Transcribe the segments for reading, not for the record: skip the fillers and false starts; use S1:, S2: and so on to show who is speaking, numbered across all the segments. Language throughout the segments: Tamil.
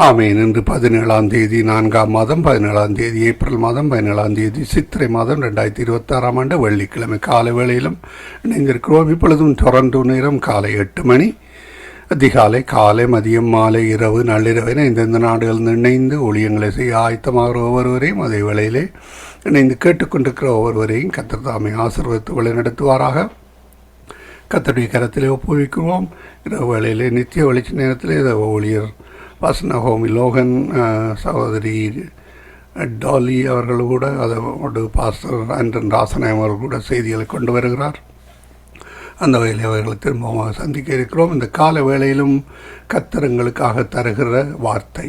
S1: ஆமேன். இன்று 17ஆம் தேதி 4ஆம் மாதம் 17ஆம் தேதி ஏப்ரல் மாதம் 17ஆம் தேதி சித்திரை மாதம் 2026ஆம் ஆண்டு வெள்ளிக்கிழமை காலை வேளையிலும் இணைந்திருக்கிறோம். இப்பொழுதும் டொரண்டோ நேரம் காலை 8 மணி. அதிகாலை, காலை, மதியம், மாலை, இரவு, நள்ளிரவு என இந்தந்த நாடுகள் இணைந்து ஊழியங்களை செய்ய ஆயத்தமாகிற ஒவ்வொருவரையும் அதே வேளையிலே இணைந்து கேட்டுக்கொண்டிருக்கிற ஒவ்வொருவரையும் கர்த்தர் தாமே ஆசீர்வதித்து வழிநடத்துவாராக. கர்த்தருடைய கரத்திலே ஒப்புவிக்கிறோம். இரவு வேளையிலே நித்திய வெளிச்ச நேரத்திலே ஊழியர் வாசனஹோமி லோகன், சகோதரி டாலி அவர்கள் கூட, அதோடு பாஸ்டர் ஆண்டன் ராசநாயம் அவர்கள் கூட செய்திகளை கொண்டு வருகிறார். அந்த வகையில் அவர்களை திரும்பமாக சந்திக்க இருக்கிறோம். இந்த கால வேளையிலும் கர்த்தர்களுக்காக தருகிற வார்த்தை,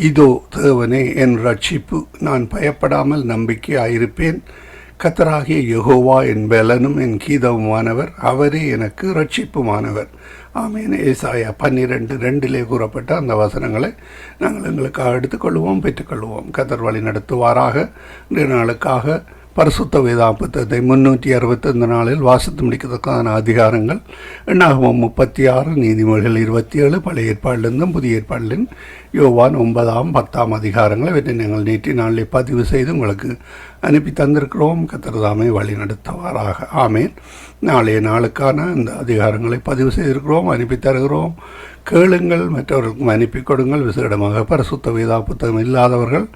S1: இதோ தேவனே என் ரட்சிப்பு, நான் பயப்படாமல் நம்பிக்கையாயிருப்பேன். கர்த்தராகிய யெகோவா என் பலனும் என் கீதவுமானவர், அவரே எனக்கு ரட்சிப்புமானவர். ஆமேன். ஏசாயா 12:2 கூறப்பட்ட அந்த வசனங்களை நாங்கள் எங்களுக்காக எடுத்துக்கொள்வோம், பெற்றுக்கொள்வோம். கர்த்தர் வழி நடத்துவாராக. இன்றைய நாளுக்காக பரிசுத்த வேதா புத்தகத்தை 365 நாளில் வாசித்து முடிக்கிறதுக்கான அதிகாரங்கள் எண்ணாகமம் 36, நீதிமொழிகள் 27, பழைய ஏற்பாடிலிருந்தும் புதிய ஏற்பாடிலின் யோவான் 9, 10 அதிகாரங்கள். இவற்றை நாங்கள் நேற்று நாளில் பதிவு செய்து உங்களுக்கு அனுப்பி தந்திருக்கிறோம். கர்த்தர் தாமே வழி நடத்துவாராக. ஆமேன். நாளைய நாளுக்கான இந்த அதிகாரங்களை பதிவு செய்திருக்கிறோம், அனுப்பி தருகிறோம். கேளுங்கள், மற்றவர்களுக்கும் அனுப்பி கொடுங்கள். விசேடமாக பரிசுத்த வேதா புத்தகம் இல்லாதவர்கள்,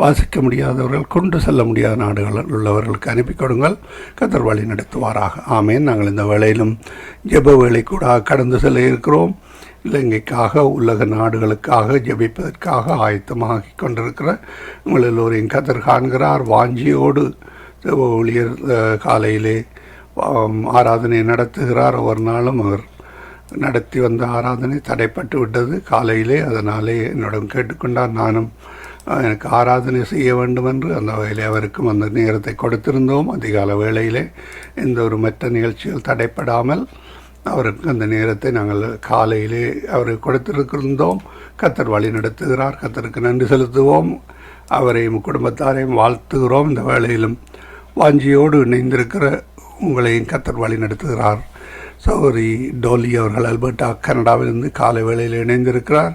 S1: வாசிக்க முடியாதவர்கள், கொண்டு செல்ல முடியாத நாடுகளில் உள்ளவர்களுக்கு அனுப்பி கொடுங்கள். கர்த்தர் வழி நடத்துவாராக. ஆமேன். நாங்கள் இந்த வேளையிலும் ஜெப வேளை கூட கடந்து செல்ல இருக்கிறோம். இலங்கைக்காக, உலக நாடுகளுக்காக ஜெபிப்பதற்காக ஆயத்தமாகி கொண்டிருக்கிற உங்கள் எல்லோரையும் கர்த்தர் காண்கிறார். வாஞ்சியோடு ஊழியர் காலையிலே ஆராதனை நடத்துகிறார். ஒவ்வொரு நாளும் அவர் நடத்தி வந்த ஆராதனை தடைப்பட்டு விட்டது காலையிலே. அதனாலே என்னிடம் கேட்டுக்கொண்டார். நானும் எனக்கு ஆராதனை செய்ய வேண்டும் என்று அந்த வகையிலே அவருக்கும் அந்த நேரத்தை கொடுத்திருந்தோம். அதிகால வேளையிலே எந்த ஒரு மற்ற நிகழ்ச்சிகள் தடைப்படாமல் அவருக்கு அந்த நேரத்தை நாங்கள் காலையிலே அவருக்கு கொடுத்திருக்கின்றோம். கர்த்தர் வழி நடத்துகிறார். கர்த்தருக்கு நன்றி செலுத்துவோம். அவரையும் குடும்பத்தாரையும் வாழ்த்துகிறோம். இந்த வேளையிலும் வாஞ்சியோடு இணைந்திருக்கிற உங்களையும் கர்த்தர் வழி நடத்துகிறார். சகோதரி டோலி அவர்கள் அல்பர்டா, கனடாவிலிருந்து காலை வேளையில் இணைந்திருக்கிறார்.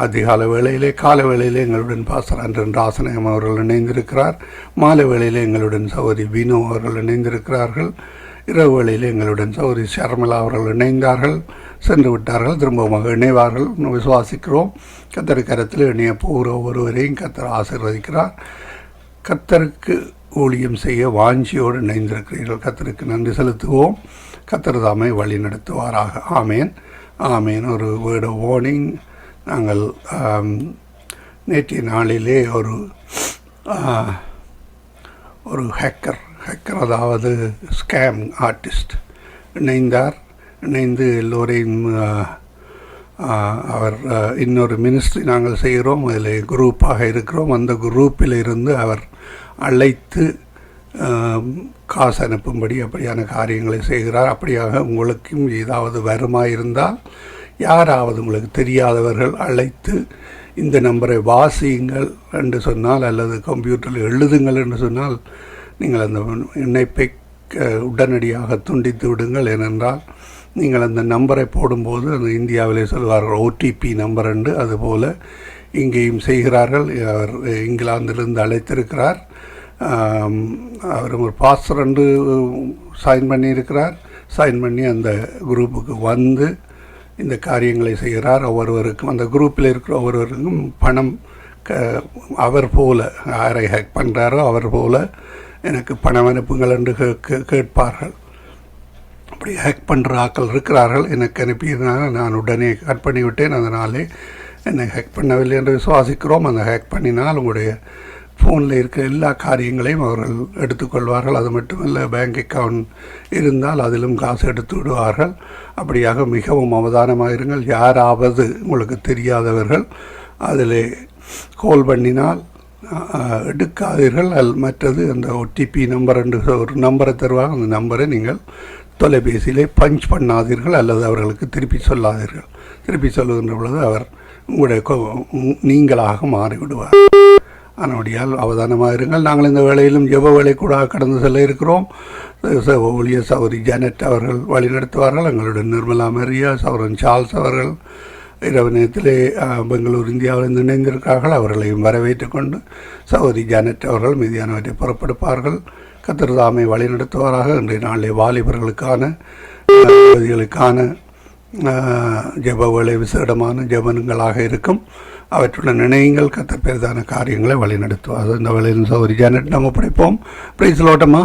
S1: அதிகால வேளையிலே, காலை வேளையிலே எங்களுடன் பாஸ்டர் ஆண்டன் ராசநாயம் அவர்கள் இணைந்திருக்கிறார். மாலை வேளையிலே எங்களுடன் சகோதரி வினோ அவர்கள் இணைந்திருக்கிறார்கள். இரவு வேளையிலே எங்களுடன் சகோதரி ஷர்மிளா அவர்கள் இணைந்தார்கள், சென்று விட்டார்கள், திரும்பமாக இணைவார்கள் விசுவாசிக்கிறோம். கர்த்தர் கரத்தில் இணைய போகிற ஒருவரையும் கர்த்தர் ஆசீர்வதிக்கிறார். கர்த்தருக்கு ஊழியம் செய்ய வாஞ்சியோடு இணைந்திருக்கிறீர்கள். கர்த்தருக்கு நன்றி செலுத்துவோம். கர்த்தர் தாமே வழி நடத்துவாராக. ஆமேன். ஆமேன். ஒரு வேர்ட் ஆஃப் வார்னிங். நாங்கள் நேற்றைய நாளிலே ஒரு ஹேக்கர் அதாவது ஸ்கேம் ஆர்டிஸ்ட் இணைந்து எல்லோரையும் அவர் இன்னொரு மினிஸ்ட்ரி நாங்கள் செய்கிறோம், அதில் குரூப்பாக இருக்கிறோம். அந்த குரூப்பில் இருந்து அவர் அழைத்து காசு அனுப்பும்படி அப்படியான காரியங்களை செய்கிறார். அப்படியாக உங்களுக்கும் ஏதாவது வருமாயிருந்தால், யாராவது உங்களுக்கு தெரியாதவர்கள் அழைத்து இந்த நம்பரை வாசியுங்கள் என்று சொன்னால், அல்லது கம்ப்யூட்டரில் எழுதுங்கள் என்று சொன்னால், நீங்கள் அந்த இணைப்பை உடனடியாக துண்டித்து விடுங்கள். ஏனென்றால் நீங்கள் அந்த நம்பரை போடும்போது அந்த இந்தியாவிலே சொல்வார்கள் ஓடிபி நம்பர் என்று, அதுபோல் இங்கேயும் செய்கிறார்கள். அவர் இங்கிலாந்திலிருந்து அழைத்திருக்கிறார். அவர் ஒரு பாஸ்டர் என்று சைன் பண்ணியிருக்கிறார். சைன் பண்ணி அந்த குரூப்புக்கு வந்து இந்த காரியங்களை செய்கிறார். ஒவ்வொருவருக்கும், அந்த குரூப்பில் இருக்கிற ஒவ்வொருவருக்கும் பணம் அவர் போல, யாரை ஹேக் பண்ணுறாரோ அவர் போல எனக்கு பணம் அனுப்புங்கள் என்று கேட்பார்கள். அப்படி ஹேக் பண்ணுற ஆக்கள் இருக்கிறார்கள். எனக்கு அனுப்பியிருந்தாங்க, நான் உடனே கட் பண்ணிவிட்டேன். அதனாலே என்னை ஹேக் பண்ணவில்லை என்று விசுவாசிக்கிறோம். அந்த ஹேக் பண்ணினால் உங்களுடைய ஃபோனில் இருக்கிற எல்லா காரியங்களையும் அவர்கள் எடுத்துக்கொள்வார்கள். அது மட்டுமல்ல, பேங்க் அக்கவுண்ட் இருந்தால் அதிலும் காசு எடுத்து விடுவார்கள். அப்படியாக மிகவும் அவதானமாக இருங்கள். யாராவது உங்களுக்கு தெரியாதவர்கள் அதில் கால் பண்ணினால் எடுக்காதீர்கள். மற்றது அந்த ஓடிபி நம்பர் என்று ஒரு நம்பரை தருவாங்க. அந்த நம்பரை நீங்கள் தொலைபேசியிலே பஞ்ச் பண்ணாதீர்கள், அல்லது அவர்களுக்கு திருப்பி சொல்லாதீர்கள். திருப்பி சொல்லுகின்ற பொழுது அவர் உங்களுடைய நீங்களாக மாறிவிடுவார். அதனுடையால் அவதானமாக இருங்கள். நாங்கள் இந்த வேளையிலும் ஜெப வேலை கூட கடந்து செல்ல இருக்கிறோம். ஊழியர் சகோதரி ஜானட் அவர்கள் வழி நடத்துவார்கள். எங்களுடன் நிர்மலா மரியா, சௌரன் சார்ல்ஸ் அவர்கள், இரவு நேரத்திலே பெங்களூர் இந்தியாவிலிருந்து இணைந்திருக்கிறார்கள். அவர்களையும் வரவேற்றுக் கொண்டு சகோதரி ஜானட் அவர்கள் மீதியானவற்றை புறப்படுப்பார்கள். கர்த்தர் தாமே வழிநடத்துவாராக. இன்றைய நாளிலே வாலிபர்களுக்கான ஜெப வேளை விசேடமான ஜெபனங்களாக இருக்கும். அவற்றுடன் இணையங்கள் கர்த்தர் பெரிதான காரியங்களை வழிநடத்துவார். இந்த வேளையில் சகோதரி ஜானட் நம்ம படைப்போம். பிரைஸ் லோட்டமா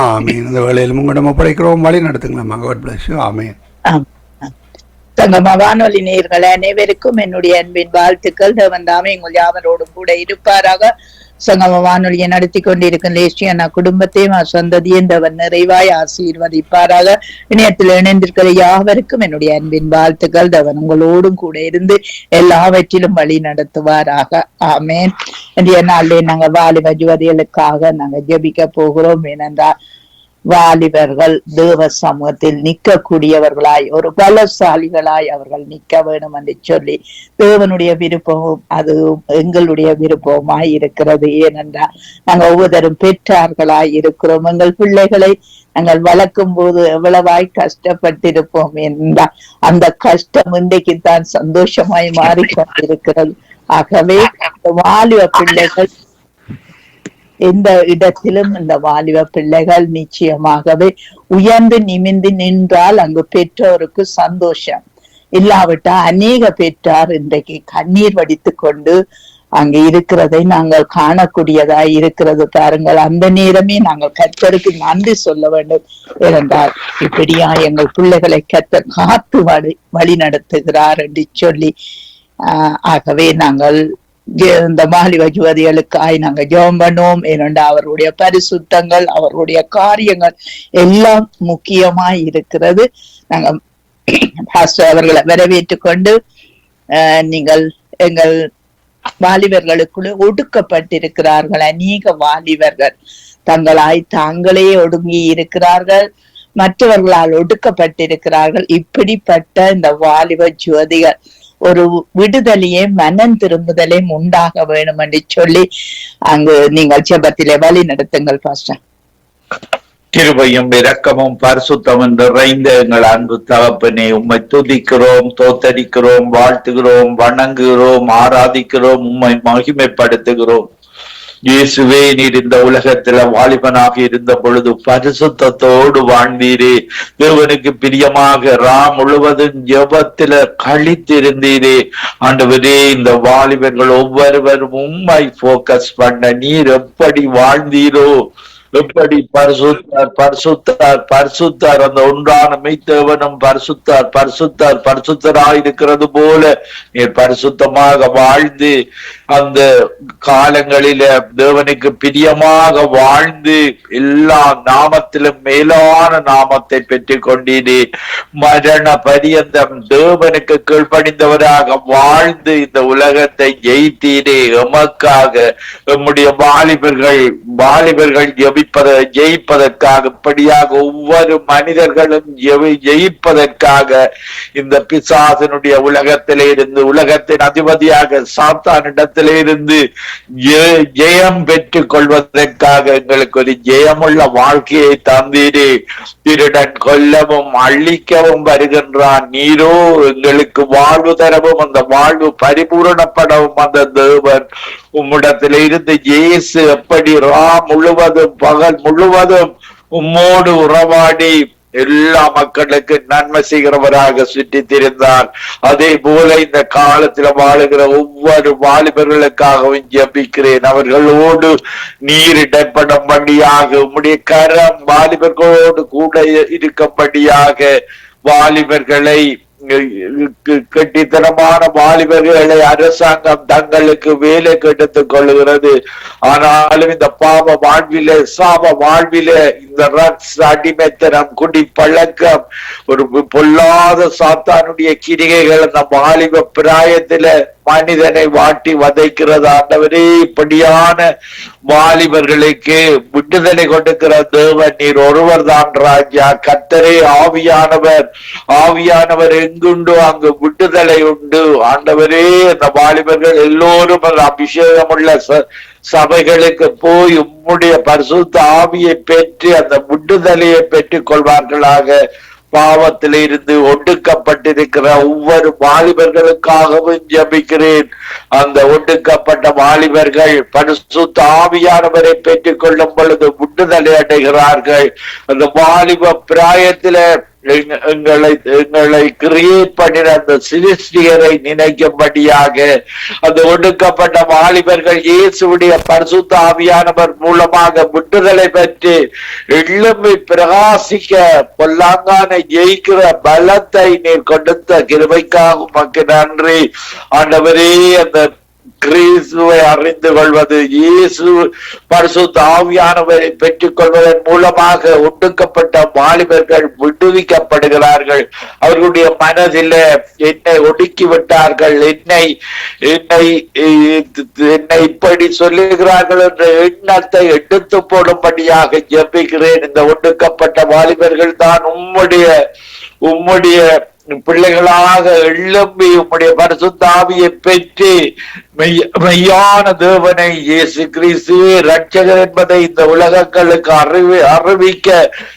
S1: ஆமீன். இந்த வேளையில் உங்களிடம் ஒப்படைக்கிறோம், வழி நடத்துங்களா. God bless you. ஆமீன்.
S2: சங்கம வானொலி நேயர்கள் அனைவருக்கும் என்னுடைய அன்பின் வாழ்த்துக்கள். தேவன் தாமே எங்கள் யாவரோடும் கூட இருப்பாராக. சங்கம வானொலியை நடத்தி கொண்டிருக்கும் லேசியான குடும்பத்தையும் சொந்ததையும் தேவன் நிறைவாய் ஆசீர்வதிப்பாராக. இணையத்தில் இணைந்திருக்கிற யாவருக்கும் என்னுடைய அன்பின் வாழ்த்துக்கள். தேவன் உங்களோடும் கூட இருந்து எல்லாவற்றிலும் வழி நடத்துவாராக. ஆமேன். இன்றைய நாளிலே நாங்கள் வாலிப யுவதிகளுக்காக நாங்கள் ஜெபிக்க போகிறோம். ஏனென்றால் வாலிபர்கள் தேவ சமூகத்தில் நிற்கக்கூடியவர்களாய் ஒரு பலசாலிகளாய் அவர்கள் நிற்க வேண்டும் என்று சொல்லி தேவனுடைய விருப்பமும் அது எங்களுடைய விருப்பமாய் இருக்கிறது. ஏனென்றால் நாங்கள் ஒவ்வொருத்தரும் பெற்றார்களாய் இருக்கிறோம். எங்கள் பிள்ளைகளை நாங்கள் வளர்க்கும் போது எவ்வளவாய் கஷ்டப்பட்டிருப்போம் என்றால் அந்த கஷ்டம் இன்றைக்குத்தான் சந்தோஷமாய் மாறிக்கொண்டிருக்கிறது. ஆகவே வாலிப பிள்ளைகள் எந்த இடத்திலும் இந்த வாலிப பிள்ளைகள் நிச்சயமாகவே உயர்ந்து நிமிர்ந்து நின்றால் அங்கு பெற்றோருக்கு சந்தோஷம். இல்லாவிட்டா அநேக பெற்றார் இன்றைக்கு கண்ணீர் வடித்து கொண்டு அங்கு இருக்கிறதை நாங்கள் காணக்கூடியதாய் இருக்கிறது. பாருங்கள், அந்த நேரமே நாங்கள் கர்த்தருக்கு நன்றி சொல்ல வேண்டும். ஏனென்றால் இப்படியா எங்கள் பிள்ளைகளை கர்த்தர் காத்து வழி நடத்துகிறார் என்று சொல்லி ஆகவே நாங்கள் இந்த வாலிப யுவதிகளுக்காய் நாங்கள் ஜெபம் பண்ணுவோம். ஏனென்றால் அவருடைய பரிசுத்தங்கள் அவருடைய காரியங்கள் எல்லாம் முக்கியமாய் இருக்கிறது. நாங்கள் அவர்களை வரவேற்றுக் கொண்டு நீங்கள் எங்கள் வாலிபர்களுக்குள்ள ஒடுக்கப்பட்டிருக்கிறார்கள். அநேக வாலிபர்கள் தாங்களே ஒடுங்கி இருக்கிறார்கள், மற்றவர்களால் ஒடுக்கப்பட்டிருக்கிறார்கள். இப்படிப்பட்ட இந்த வாலிப ஜோதிகள் ஒரு விடுதலையே மனம் திரும்புதலே உண்டாக வேணும் என்று சொல்லி அங்கு நீங்கள் ஜெபத்திலே வழி நடத்துங்கள் பாஸ்டர்.
S3: கிருபையும் இரக்கமும் பரிசுத்தமும் நிறைந்த எங்கள் அன்பு தகப்பனே, உம்மை துதிக்கிறோம், தோத்தரிக்கிறோம், வாழ்த்துகிறோம், வணங்குகிறோம், ஆராதிக்கிறோம், உம்மை மகிமைப்படுத்துகிறோம். இயேசுவே, நீர் இந்த உலகத்துல வாலிபனாக இருந்த பொழுது பரிசுத்தத்தோடு வாழ்ந்தீரே. தேவனுக்கு பிரியமாக முழுவதும் ஜெபத்தில கழித்திருந்தீரே. ஆண்டவரே, இந்த வாலிபர்கள் ஒவ்வொருவரும் உம்மை போக்கஸ் பண்ண நீர் எப்படி வாழ்ந்தீரோ, எப்படி பரிசுத்தார் பரிசுத்தார் பரிசுத்தார் அந்த ஒன்றான மெய்த்தேவனும் பரிசுத்தார் பரிசுத்தார் பரிசுத்தராய் இருக்கிறது போல நீர் பரிசுத்தமாக வாழ்ந்து அந்த காலங்களில தேவனுக்கு பிரியமாக வாழ்ந்து எல்லா நாமத்திலும் மேலான நாமத்தை பெற்றுக் கொண்டீரே. மரண பரியந்தம் தேவனுக்கு கீழ்ப்படிந்தவராக வாழ்ந்து இந்த உலகத்தை ஜெயித்தீரே. எமக்காக நம்முடைய வாலிபர்கள் ஜெயிப்பதற்காக இப்படியாக ஒவ்வொரு மனிதர்களும் ஜெயிப்பதற்காக இந்த பிசாசனுடைய உலகத்திலே இருந்து உலகத்தின் அதிபதியாக சாத்தானிடத்திலே இருந்து ஜெயம் பெற்றுக் கொள்வதற்காக எங்களுக்கு ஒரு ஜெயமுள்ள வாழ்க்கையை தந்தீரே. திருடன் கொல்லவும் அழிக்கவும் வருகின்றான், நீரோ எங்களுக்கு வாழ்வு தரவும் அந்த வாழ்வு பரிபூரணப்படவும் அந்த தேவன் உம்மிடத்தில இருந்து இயேசு எப்படி முழுவதும் பகல் முழுவதும் உம்மோடு உறவாடி எல்லா மக்களுக்கு நன்மை செய்கிறவராக சுற்றி திரிந்தார். அதே போல இந்த காலத்துல வாழுகிற ஒவ்வொரு வாலிபர்களுக்காகவும் ஜெபிக்கிறேன். அவர்களோடு நீர் இடைப்படும்படியாக உம்முடைய கரம் வாலிபர்களோடு கூட இருக்கும்படியாக வாலிபர்களை கெட்டித்தனமான வாலிபர்களை அரசாங்கம் தங்களுக்கு வேலை கெடுத்துக் கொள்ளுகிறது. ஆனாலும் இந்த பாவ வாழ்வில சாப வாழ்வில இந்த ரக்ஸ் அடிமைத்தனம் குடி பழக்கம் ஒரு பொல்லாத சாத்தானுடைய கிரிகைகள் அந்த வாலிப பிராயத்தில மனிதனை வாட்டி வதைக்கிறது. ஆண்டவரே, இப்படியான வாலிபர்களுக்கு விடுதலை கொடுக்கிற தேவன் நீர் ஒருவர் தான் ராஜா. கர்த்தரே ஆவியானவர் எங்குண்டோ அங்கு விடுதலை உண்டு. ஆண்டவரே, அந்த வாலிபர்கள் எல்லோரும் அபிஷேகம் உள்ள சபைகளுக்கு போய் உம்முடைய பரிசுத்த ஆவியை பெற்று அந்த விடுதலையை பெற்றுக் கொள்வார்களாக. பாவத்தில இருந்து ஒடுக்கப்பட்டிருக்கிற ஒவ்வொரு வாலிபர்களுக்காகவும் ஜெபிக்கிறேன். அந்த ஒடுக்கப்பட்ட வாலிபர்கள் பரிசுத்த ஆவியானவரை பெற்றுக் கொள்ளும் பொழுது விடுதலை அடைகிறார்கள். அந்த வாலிப பிராயத்தில எங்களை கிரியேட் பண்ணின அந்த சிருஷ்டிகரை நினைக்கும்படியாக அந்த ஒடுக்கப்பட்ட வாலிபர்கள் இயேசுடைய பரிசுத்த ஆவியானவர் மூலமாக விடுதலை பெற்று எழும்பி பிரகாசிக்க பொல்லாங்கான ஜெயிக்கிற பலத்தை நீர் கொடுத்த கிருபைக்காக உமக்கு நன்றி ஆண்டவரே. அந்த கிறிஸ்துவை அறிந்து கொள்வது, இயேசு பரிசுத்த ஆவியானவரை பெற்றுக் கொள்வதன் மூலமாக ஒடுக்கப்பட்ட வாலிபர்கள் விடுவிக்கப்படுகிறார்கள். அவர்களுடைய மனதில் என்னை ஒடுக்கி விட்டார்கள், என்னை இப்படி சொல்லுகிறார்கள் என்ற எண்ணத்தை எடுத்து போடும்படியாக ஜெபிக்கிறேன். இந்த ஒடுக்கப்பட்ட வாலிபர்கள் தான் உம்முடைய பிள்ளைகளாக எழும்பி உம்முடைய பரிசுத்த ஆவியை பெற்று மெய்யான தேவனை இயேசு கிறிஸ்துவே ரட்சகர் என்பதை இந்த உலகங்களுக்கு அறிவிக்க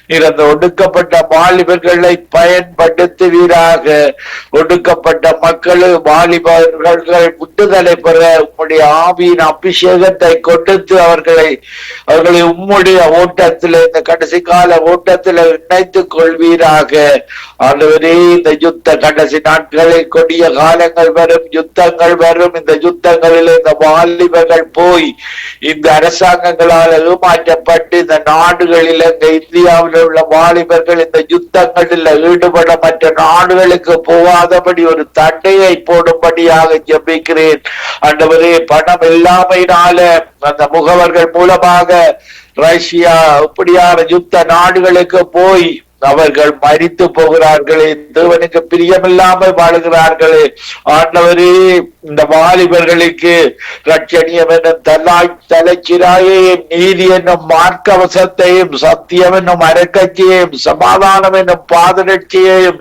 S3: நீர் அந்த ஒடுக்கப்பட்ட வாலிபர்களை பயன்படுத்துவீராக. ஒடுக்கப்பட்ட மக்களும் வாலிபர்கள் விடுதலை பெற உம்முடைய ஆவியின் அபிஷேகத்தை கொடுத்து அவர்களை உம்முடைய ஓட்டத்தில், இந்த கடைசி கால ஓட்டத்தில் இணைத்துக் கொள்வீராக. ஆண்டவரே, இந்த யுத்த கடைசி நாட்களில் கொடிய காலங்கள் வரும், யுத்தங்கள் வரும். இந்த யுத்தங்களில் இந்த வாலிபர்கள் போய் இந்த அரசாங்கங்களால் ஏமாற்றப்பட்டு இந்த நாடுகளில், இந்த இந்தியாவில் உள்ள வாலிபர்கள் இந்த யுத்தங்களில் ஈடுபட மற்ற நாடுகளுக்கு போகாதபடி ஒரு தடையை போடும்படியாக ஜெபிக்கிறேன். ஆண்டவரே, பணம் இல்லாமையினால அந்த முகவர்கள் மூலமாக ரஷ்யா இப்படியான யுத்த நாடுகளுக்கு போய் அவர்கள் மரித்து போகிறார்களே, தேவனுக்கு பிரியமில்லாமல் வாழுகிறார்களே. ஆண்டவரே, இந்த வாலிபர்களுக்கு ரட்சணியம் என்னும் தலைச்சிராயையும், நீதி என்னும் மார்க்கவசத்தையும், சத்தியம் என்னும் அரக்கட்சியையும், சமாதானம் என்னும் பாதரட்சியையும்,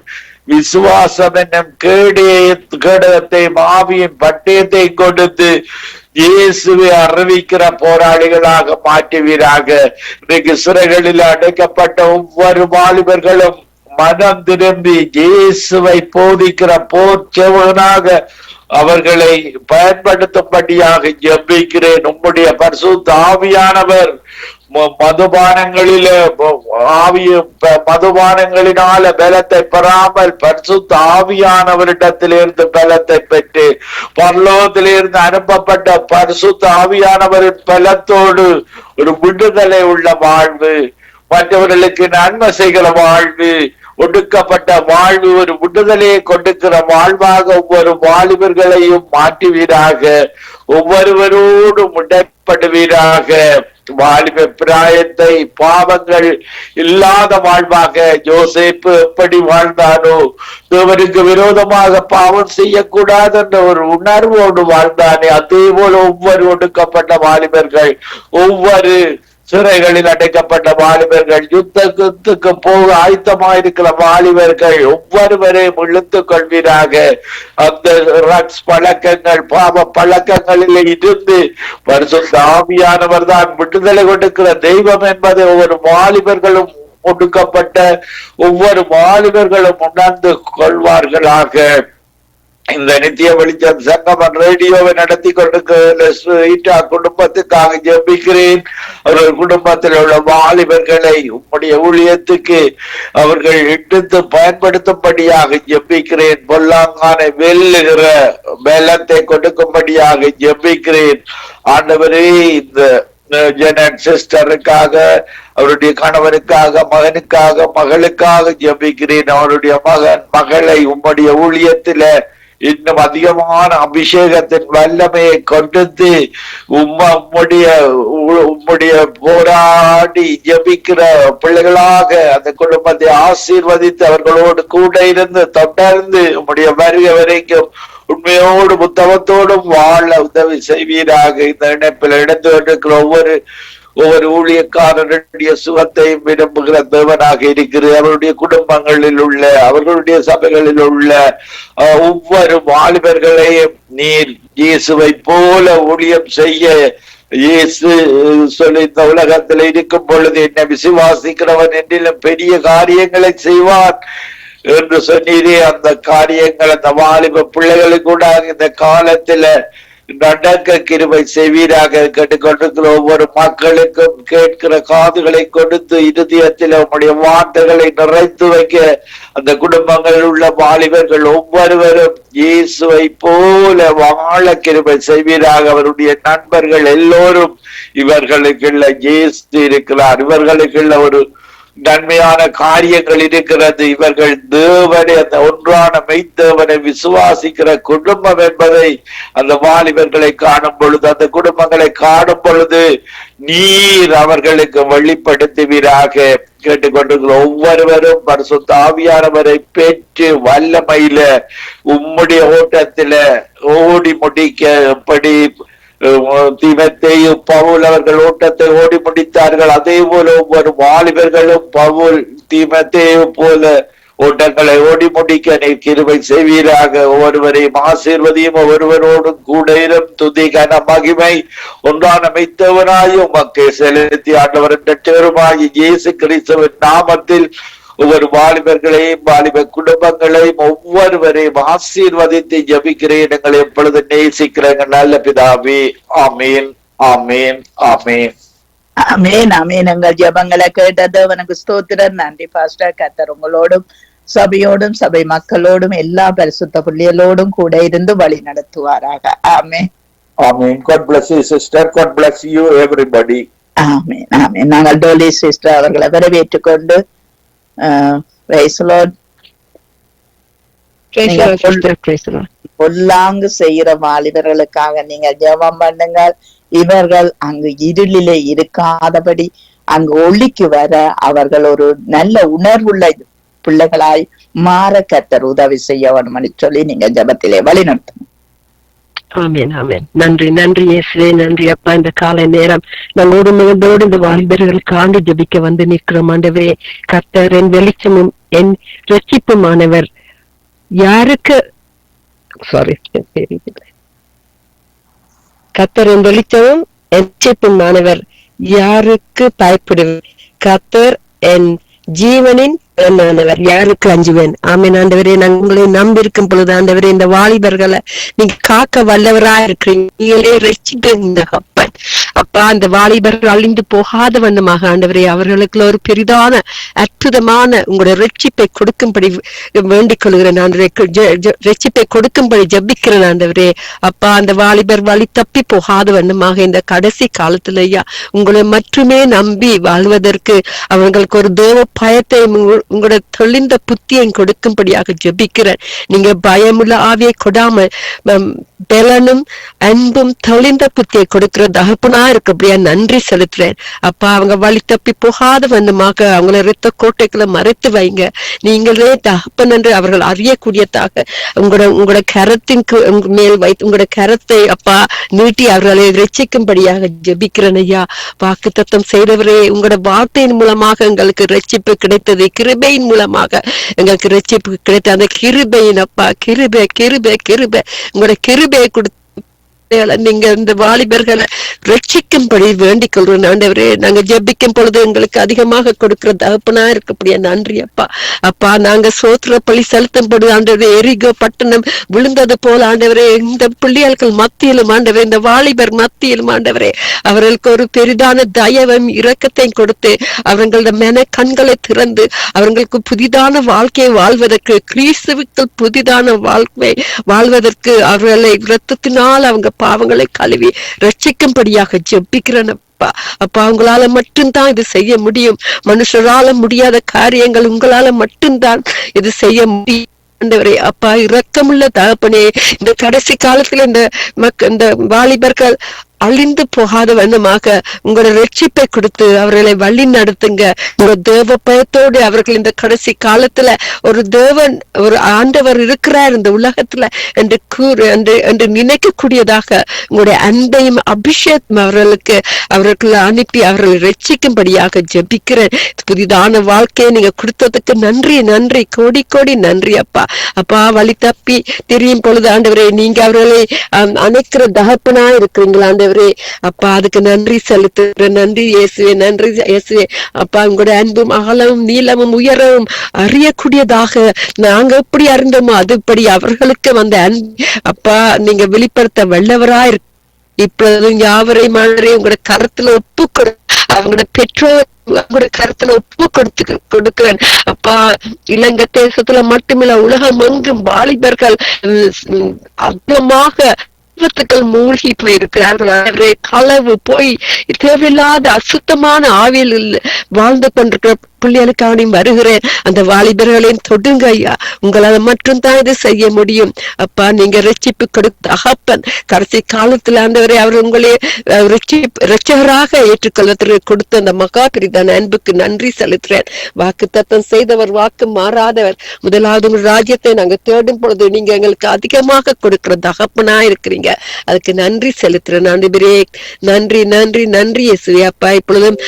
S3: விசுவாசம் என்னும் கேடகத்தையும் ஆவியின் பட்டயத்தை கொடுத்து இயேசுவை அறிவிக்கிற போராளிகளாக மாற்றுவீராக. இன்றைக்கு சிறைகளில் அடைக்கப்பட்ட ஒவ்வொரு வாலிபர்களும் மனம் திரும்பி இயேசுவை போதிக்கிற போர் சேவகனாக அவர்களை பயன்படுத்தும்படியாக ஜெபிக்கிறேன். உம்முடைய பரிசுத்த ஆவியானவர் மதுபானங்களினால பலத்தை பெறாமல் பரிசுத்த ஆவியானவரிடத்திலிருந்து பலத்தை பெற்று பரலோகத்திலிருந்து அனுப்பப்பட்ட பரிசுத்த ஆவியானவரின் பலத்தோடு ஒரு விடுதலை உள்ள வாழ்வு, மற்றவர்களுக்கு நன்மை செய்கிற வாழ்வு, ஒடுக்கப்பட்ட வாழ்வு ஒரு விடுதலையை கொடுக்கிற வாழ்வாக ஒவ்வொரு வாலிபர்களையும் மாற்றுவீராக. ஒவ்வொருவரோடும் உடன்படுவீராக. வாலிப பிராயத்தை பாவங்கள் இல்லாத வாழ்வாக யோசேப்பு எப்படி வாழ்ந்தானோ, தேவனுக்கு விரோதமாக பாவம் செய்யக்கூடாது என்ற ஒரு உணர்வோடு வாழ்ந்தானே, அதே போல ஒவ்வொரு ஒடுக்கப்பட்ட வாலிபர்கள், ஒவ்வொரு சிறைகளில் அடைக்கப்பட்ட வாலிபர்கள், யுத்தத்துக்கு போக ஆயத்தமாயிருக்கிற வாலிபர்கள் ஒவ்வொருவரையும் இழுத்துக் கொள்வீராக. அந்த ரக்ஸ் பழக்கங்கள், பாவ பழக்கங்களில் இருந்து பரிசுத்த ஆவியானவர் தான் விடுதலை கொடுக்கிற தெய்வம் என்பதை ஒவ்வொரு வாலிபர்களும், ஒடுக்கப்பட்ட ஒவ்வொரு வாலிபர்களும் உணர்ந்து கொள்வார்களாக. இந்த நித்திய வெளிச்சம் சங்கமம் ரேடியோவை நடத்தி கொண்டிருக்கிற குடும்பத்துக்காக ஜெபிக்கிறேன். அவர்கள் குடும்பத்தில் உள்ள வாலிபர்களை உம்முடைய ஊழியத்துக்கு அவர்கள் எடுத்து பயன்படுத்தும்படியாக ஜெபிக்கிறேன். பொல்லாங்கான வெல்லுகிற பலத்தை கொடுக்கும்படியாக ஜெபிக்கிறேன். ஆண்டவரே, இந்த ஜெனட் சிஸ்டருக்காக, அவருடைய கணவனுக்காக, மகனுக்காக, மகளுக்காக ஜெபிக்கிறேன். அவருடைய மகளை உம்முடைய ஊழியத்தில இன்னும் அதிகமான அபிஷேகத்தின் வல்லமையை கொடுத்து உம்முடைய போராடி ஜெபிக்கிற பிள்ளைகளாக அந்த குடும்பத்தை ஆசீர்வதித்து அவர்களோடு கூட இருந்து தொடர்ந்து உம்முடைய வருகை வரைக்கும் உண்மையோடு புத்தகத்தோடும் வாழ உதவி செய்வீராக. இந்த இணைப்பில் இணைந்து கொண்டிருக்கிற ஒவ்வொரு ஊழியக்காரருடைய சுகத்தையும் விரும்புகிற தேவனாக இருக்கிறது. அவருடைய குடும்பங்களில் உள்ள, அவர்களுடைய சபைகளில் உள்ள ஒவ்வொரு வாலிபர்களையும் நீர் இயேசுவை போல ஊழியம் செய்ய இயேசு சொல்லி இந்த உலகத்தில் இருக்கும் பொழுது என்னை விசுவாசிக்கிறவன் என்றிலும் பெரிய காரியங்களை செய்வான் என்று சொன்னீரே. அந்த காரியங்கள் அந்த வாலிப பிள்ளைகளுக்கு கூட இந்த காலத்துல நடக்க கிருபை செய்வீராக. கேட்டுக்கொண்டிருக்கிற ஒவ்வொரு மக்களுக்கும் கேட்கிற காதுகளை கொடுத்து இருதயத்தில் உம்முடைய வார்த்தைகளை நிறைத்து வைக்க அந்த குடும்பங்களில் உள்ள வாலிபர்கள் ஒவ்வொருவரும் இயேசுவை போல வாழ கிருபை செய்வீராக. அவருடைய நண்பர்கள் எல்லோரும் இவர்களுக்குள்ள இயேசு இருக்கிறார், இவர்களுக்குள்ள ஒரு நன்மையான காரியங்கள் இருக்கிறது, இவர்கள் தேவனை அந்த ஒன்றான மெய்தேவனை விசுவாசிக்கிற குடும்பம் என்பதை அந்த வாலிபர்களை காணும் பொழுது, அந்த குடும்பங்களை காணும் பொழுது நீர் அவர்களுக்கு வெளிப்படுத்துவீராக. கேட்டுக்கொண்டிருக்கிற ஒவ்வொருவரும் பரிசுத்த ஆவியானவரை பெற்று வல்லமையில உம்முடைய ஓட்டத்தில ஓடி முடிக்க எப்படி தீமத்தேயு பவுல் அவர்கள் ஓட்டத்தை ஓடி முடித்தார்கள், அதே போல ஒவ்வொரு வாலிபர்களும் பவுல் தீமத்தேயு போல ஓட்டங்களை ஓடி முடிக்க நீர் கிருபை செய்வீராக. ஒவ்வொருவரையும் ஆசீர்வதியும், ஒவ்வொருவரோடும் கூட இரும். துதி கன மகிமை ஒன்றான மெய்த்தவனாயும் உமக்கு செலுத்தி ஆண்டவர் இரட்சகருமாகிய இயேசு கிறிஸ்துவின் நாமத்தில் ஒவ்வொரு வாலிபர்களையும் வாலிப குடும்பங்களையும் ஒவ்வொருவரையும் ஆசீர்வதித்து ஜபிக்கிறேன். எங்களை எப்பொழுது நேசிக்கிறேங்க நல்ல பிதாவே. ஆமீன், ஆமீன், ஆமீன்,
S2: ஆமேன், ஆமேன். எங்கள் ஜெபங்களை கேட்டது உனக்கு ஸ்தோத்திரம். நன்றி பாஸ்டர். கர்த்தர் உங்களோடும் சபையோடும் சபை மக்களோடும் எல்லா பரிசுத்த பிள்ளைகளோடும் கூட இருந்து வழி நடத்துவாராக. ஆமேன்,
S3: ஆமீன். God bless you sister. God bless you everybody.
S2: ஆமேன், ஆமேன். நாங்கள் டோலி சிஸ்டர் அவர்களை வரவேற்றுக் கொண்டு பொல்லாங்கு செய்கிற வாலிபர்களுக்காக நீங்க ஜெபம் பண்ணுங்கள். இவர்கள் அங்கு இருளிலே இருக்காதபடி அங்கு ஒளிக்கு வர அவர்கள் ஒரு நல்ல உணர்வுள்ள பிள்ளைகளாய் மாற கர்த்தர் உதவி செய்ய வேணும்னு சொல்லி நீங்க ஜெபத்திலே வழி நடத்தணும்.
S4: ஆமேன், ஆமேன். நன்றி, நன்றி இயேசுவே, நன்றி அப்பா. இந்த காலை நேரம் நாங்களோடு மிகுந்தோடு இந்த வாலிபர்களுக்காண்டு ஜபிக்க வந்து நிற்கிறோம் ஆண்டவரே. கர்த்தர் என் வெளிச்சமும் என் ரட்சிப்புமானவர், யாருக்கு கர்த்தர் என் வெளிச்சமும் என் ரட்சிப்புமானவர், யாருக்கு பயப்படுவேன்? கர்த்தர் என் ஜீவனின் ஆண்டவர், யாருக்கு அஞ்சுவேன்? ஆமேன் ஆண்டவரே. நாங்கள் உங்களை நம்பி இருக்கும் பொழுது ஆண்டவரே, இந்த வாலிபர்களை நீங்க காக்க வல்லவரா இருக்கிறீங்க. நீங்களே ரசிக்கிறீங்க அப்பன். அப்பா, அந்த வாலிபர்கள் அழிந்து போகாத வண்ணமாக ஆண்டவரே அவர்களுக்குள்ள ஒரு பெரிதான அற்புதமான உங்களுடைய ரட்சிப்பை கொடுக்கும்படி வேண்டிக் கொள்கிறேன் ஆண்டவரே. ரட்சிப்பை கொடுக்கும்படி ஜபிக்கிறேன் ஆண்டவரே. அப்பா, அந்த வாலிபர் வழி தப்பி போகாத வண்ணமாக இந்த கடைசி காலத்துல ஐயா உங்களை மட்டுமே நம்பி வாழ்வதற்கு அவர்களுக்கு ஒரு தேவ பயத்தை உங்களோட தெளிந்த புத்தியை கொடுக்கும்படியாக ஜெபிக்கிறேன். நீங்க பயமுள்ள ஆவியை கொடாம பலனும் அன்பும் தெளிந்த புத்தியை கொடுக்கிற தகப்பனா இருக்கபடியா நன்றி செலுத்துறேன் அப்பா. அவங்க வழி தப்பி போகாத வண்ணமாக அவங்கள இரத்த கோட்டைகளை மறைத்து வைங்க. நீங்களே தகப்பன் என்று அவர்கள் அறியக்கூடியதாக உங்களோட கரத்தின் மேல் வைத்து உங்களோட கரத்தை அப்பா நீட்டி அவர்களை ரட்சிக்கும்படியாக ஜெபிக்கிறேன் ஐயா. வாக்கு தத்தம் செய்தவரே, உங்களோட வார்த்தையின் மூலமாக எங்களுக்கு ரட்சிப்பு கிடைத்தது, கிருபையின் மூலமாக எங்களுக்கு ரட்சிப்பு கிடைத்த அந்த கிருபையின் அப்பா, கிருபை கிருபை கிருபை உங்களோட கிருபையை கொடுத்து நீங்க இந்த வாலிபர்களை ரட்சிக்கும்படி வேண்டிக் கொள்றோம் ஆண்டவரே. நாங்க ஜெபிக்கும் பொழுது எங்களுக்கு அதிகமாக கொடுக்கிற தகப்பனா இருக்கக்கூடிய நன்றி அப்பா. அப்பா, நாங்க சோத்திர பலி செலுத்தும் பொழுது ஆண்டவரே எரிகோ பட்டணம் விழுந்தது போல ஆண்டவரே இந்த பிள்ளைகள் மத்தியிலும் ஆண்டவரே, இந்த வாலிபர் மத்தியிலும் ஆண்டவரே அவர்களுக்கு ஒரு பெரிதான தயவும் இரக்கத்தையும் கொடுத்து அவர்களோட மன கண்களை திறந்து அவர்களுக்கு புதிதான வாழ்க்கையை வாழ்வதற்கு, கிறிஸ்துவுக்கு புதிதான வாழ்க்கை வாழ்வதற்கு அவர்களை இரத்தத்தினால் அவங்க பாவங்களை கழுவி ரட்சிக்கும்படியாக ஜெபிக்கிறேன் அப்பா. அப்பா, உங்களால மட்டும்தான் இது செய்ய முடியும். மனுஷரால முடியாத காரியங்கள் உங்களால மட்டும்தான் இது செய்ய முடியும் ஆண்டவரே. அப்பா, இரக்கமுள்ள தகப்பனே, இந்த கடைசி காலத்துல இந்த வாலிபர்கள் அழிந்து போகாத வண்ணமாக உங்களோட ரட்சிப்பை கொடுத்து அவர்களை வழி நடத்துங்க. உங்க தேவ பயத்தோடு அவர்கள் இந்த கடைசி காலத்துல ஒரு தேவன், ஒரு ஆண்டவர் இருக்கிறார் இந்த உலகத்துல என்று நினைக்கக்கூடியதாக உங்களுடைய அன்பையும் அபிஷேகம் அவர்களுக்கு அனுப்பி அவர்களை ரட்சிக்கும்படியாக ஜெபிக்கிறேன். புதிதான வாழ்க்கையை நீங்க கொடுத்ததுக்கு நன்றி, நன்றி, கோடி கோடி நன்றி அப்பா. அப்பா, வழி தப்பி தெரியும் பொழுது ஆண்டவரே நீங்க அவர்களை அணைக்கிற தகப்பனா இருக்கிறீங்களா ஆண்டவரே. ஆண்டவரே. அப்பா அதுக்கு நன்றி செலுத்துகிறேன். நன்றி இயேசுவே, நன்றி இயேசுவே. அப்பா உங்களுடைய அன்பும் அகலமும் நீளமும் உயரவும் அறியக்கூடியதாக நாங்க எப்படி அறிந்தோமோ அதுபடி அவர்களுக்கு வந்த அன்பு அப்பா நீங்க வெளிப்படுத்த வல்லவராய் இப்பொழுது யாவரையும் உங்களோட கருத்துல ஒப்பு அவங்களோட பெற்றோர் அவங்களோட கருத்துல ஒப்பு கொடுக்கிறேன் அப்பா. இலங்கை தேசத்துல மட்டுமில்ல உலகம் எங்கும் வாலிபர்கள் அதிகமாக மூழ்கி போயிருக்கிறார்கள். களவு போய் தேவையில்லாத அசுத்தமான ஆவியில் வாழ்ந்து கொண்டிருக்கிற பிள்ளைகளுக்காக வருகிறேன். அந்த வாலிபர்களின் தொடுங்க ஐயா, உங்களால மட்டும் தான் இது செய்ய முடியும் அப்பா. நீங்க ரட்சிப்பு கொடுத்த அகப்பன் கடைசி காலத்துல ஆண்டவரே அவர் உங்களே ரட்சகராக ஏற்றுக்கொள்வதற்கு கொடுத்த அந்த மகாபிரிதான அன்புக்கு நன்றி செலுத்துறேன். வாக்கு தத்தம் செய்தவர், வாக்கு மாறாதவர். முதலாவது உங்க ராஜ்யத்தை நாங்க தேடும் பொழுது நீங்க எங்களுக்கு அதிகமாக கொடுக்கிற தகப்பனா இருக்கிறீங்க. அதுக்கு நன்றி செலுத்துறேன். நன்றி நன்றி நன்றி இயேசுவே. அப்பா இப்பொழுதும்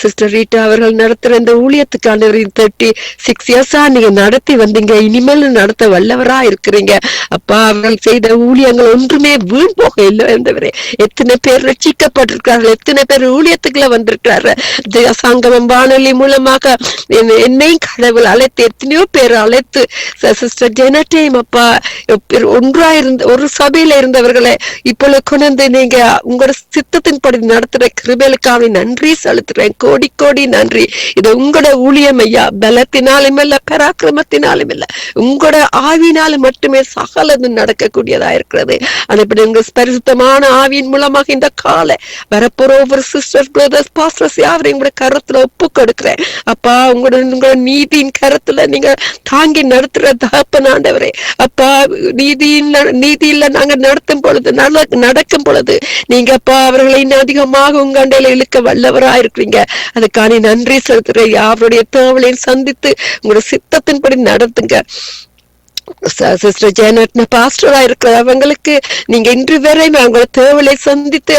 S4: சிஸ்டர் ரீட்டா அவர்கள் நடத்துற இந்த ஊழியத்துக்கான 36 இயர்ஸா நீங்க நடத்தி வந்தீங்க, இனிமேல் நடத்த வல்லவரா இருக்கிறீங்க அப்பா. அவர்கள் செய்த ஊழியங்கள் ஒன்றுமே வீண் போக இல்லை என்றவரே. எத்தனை பேர் ரட்சிக்கப்பட்டிருக்கிறார்கள், எத்தனை பேர் ஊழியத்துக்குள்ள வந்திருக்கிறார்கள். சங்கமம் வானொலி மூலமாக என்னையும் கடவுள் அழைத்து எத்தனையோ பேர் அழைத்து சிஸ்டர் ஜெனட்டையும் அப்பா ஒன்றா இருந்த ஒரு சபையில இருந்தவர்களை இப்பொழுது கொண்டு நீங்க உங்களோட சித்தத்தின்படி நடத்துற கிருபைகளுக்காக நன்றி செலுத்துறேன். கோடி கோடி நன்றி. இது உங்களோட ஊழியம் ஐயா. பலத்தினாலும் இல்ல, பராக்கிரமத்தினாலும் இல்ல, உங்களோட ஆவினாலும் மட்டுமே சகலது நடக்கக்கூடியதா இருக்கிறது. அதுபடி உங்க பரிசுத்தமான ஆவியின் மூலமாக இந்த காலை வரப்போற ஒவ்வொரு சிஸ்டர்ஸ் பிரதர்ஸ் பாஸ்டர்ஸ் யாவரையும் உங்களோட கருத்துல ஒப்பு கொடுக்கிறேன் அப்பா. உங்களோட நீதியின் கருத்துல நீங்க தாங்கி நடத்துற தகப்பனாண்டவரே அப்பா. நீதியில நாங்க நடத்தும் பொழுது நடக்கும் பொழுது நீங்க அப்பா அவர்களை இன்னும் அதிகமாக உங்க அண்டையில இழுக்க வல்லவரா இருக்கிறீங்க. அதுக்கான நன்றி செலுத்துற யாருடைய தேவலையும் சந்தித்து உங்களோட சித்தத்தின்படி நடத்துங்க. சிஸ்டர் ஜெனட் பாஸ்டரா இருக்கிற அவங்களுக்கு நீங்க இன்று வரை அவங்களோட தேவலை சந்தித்து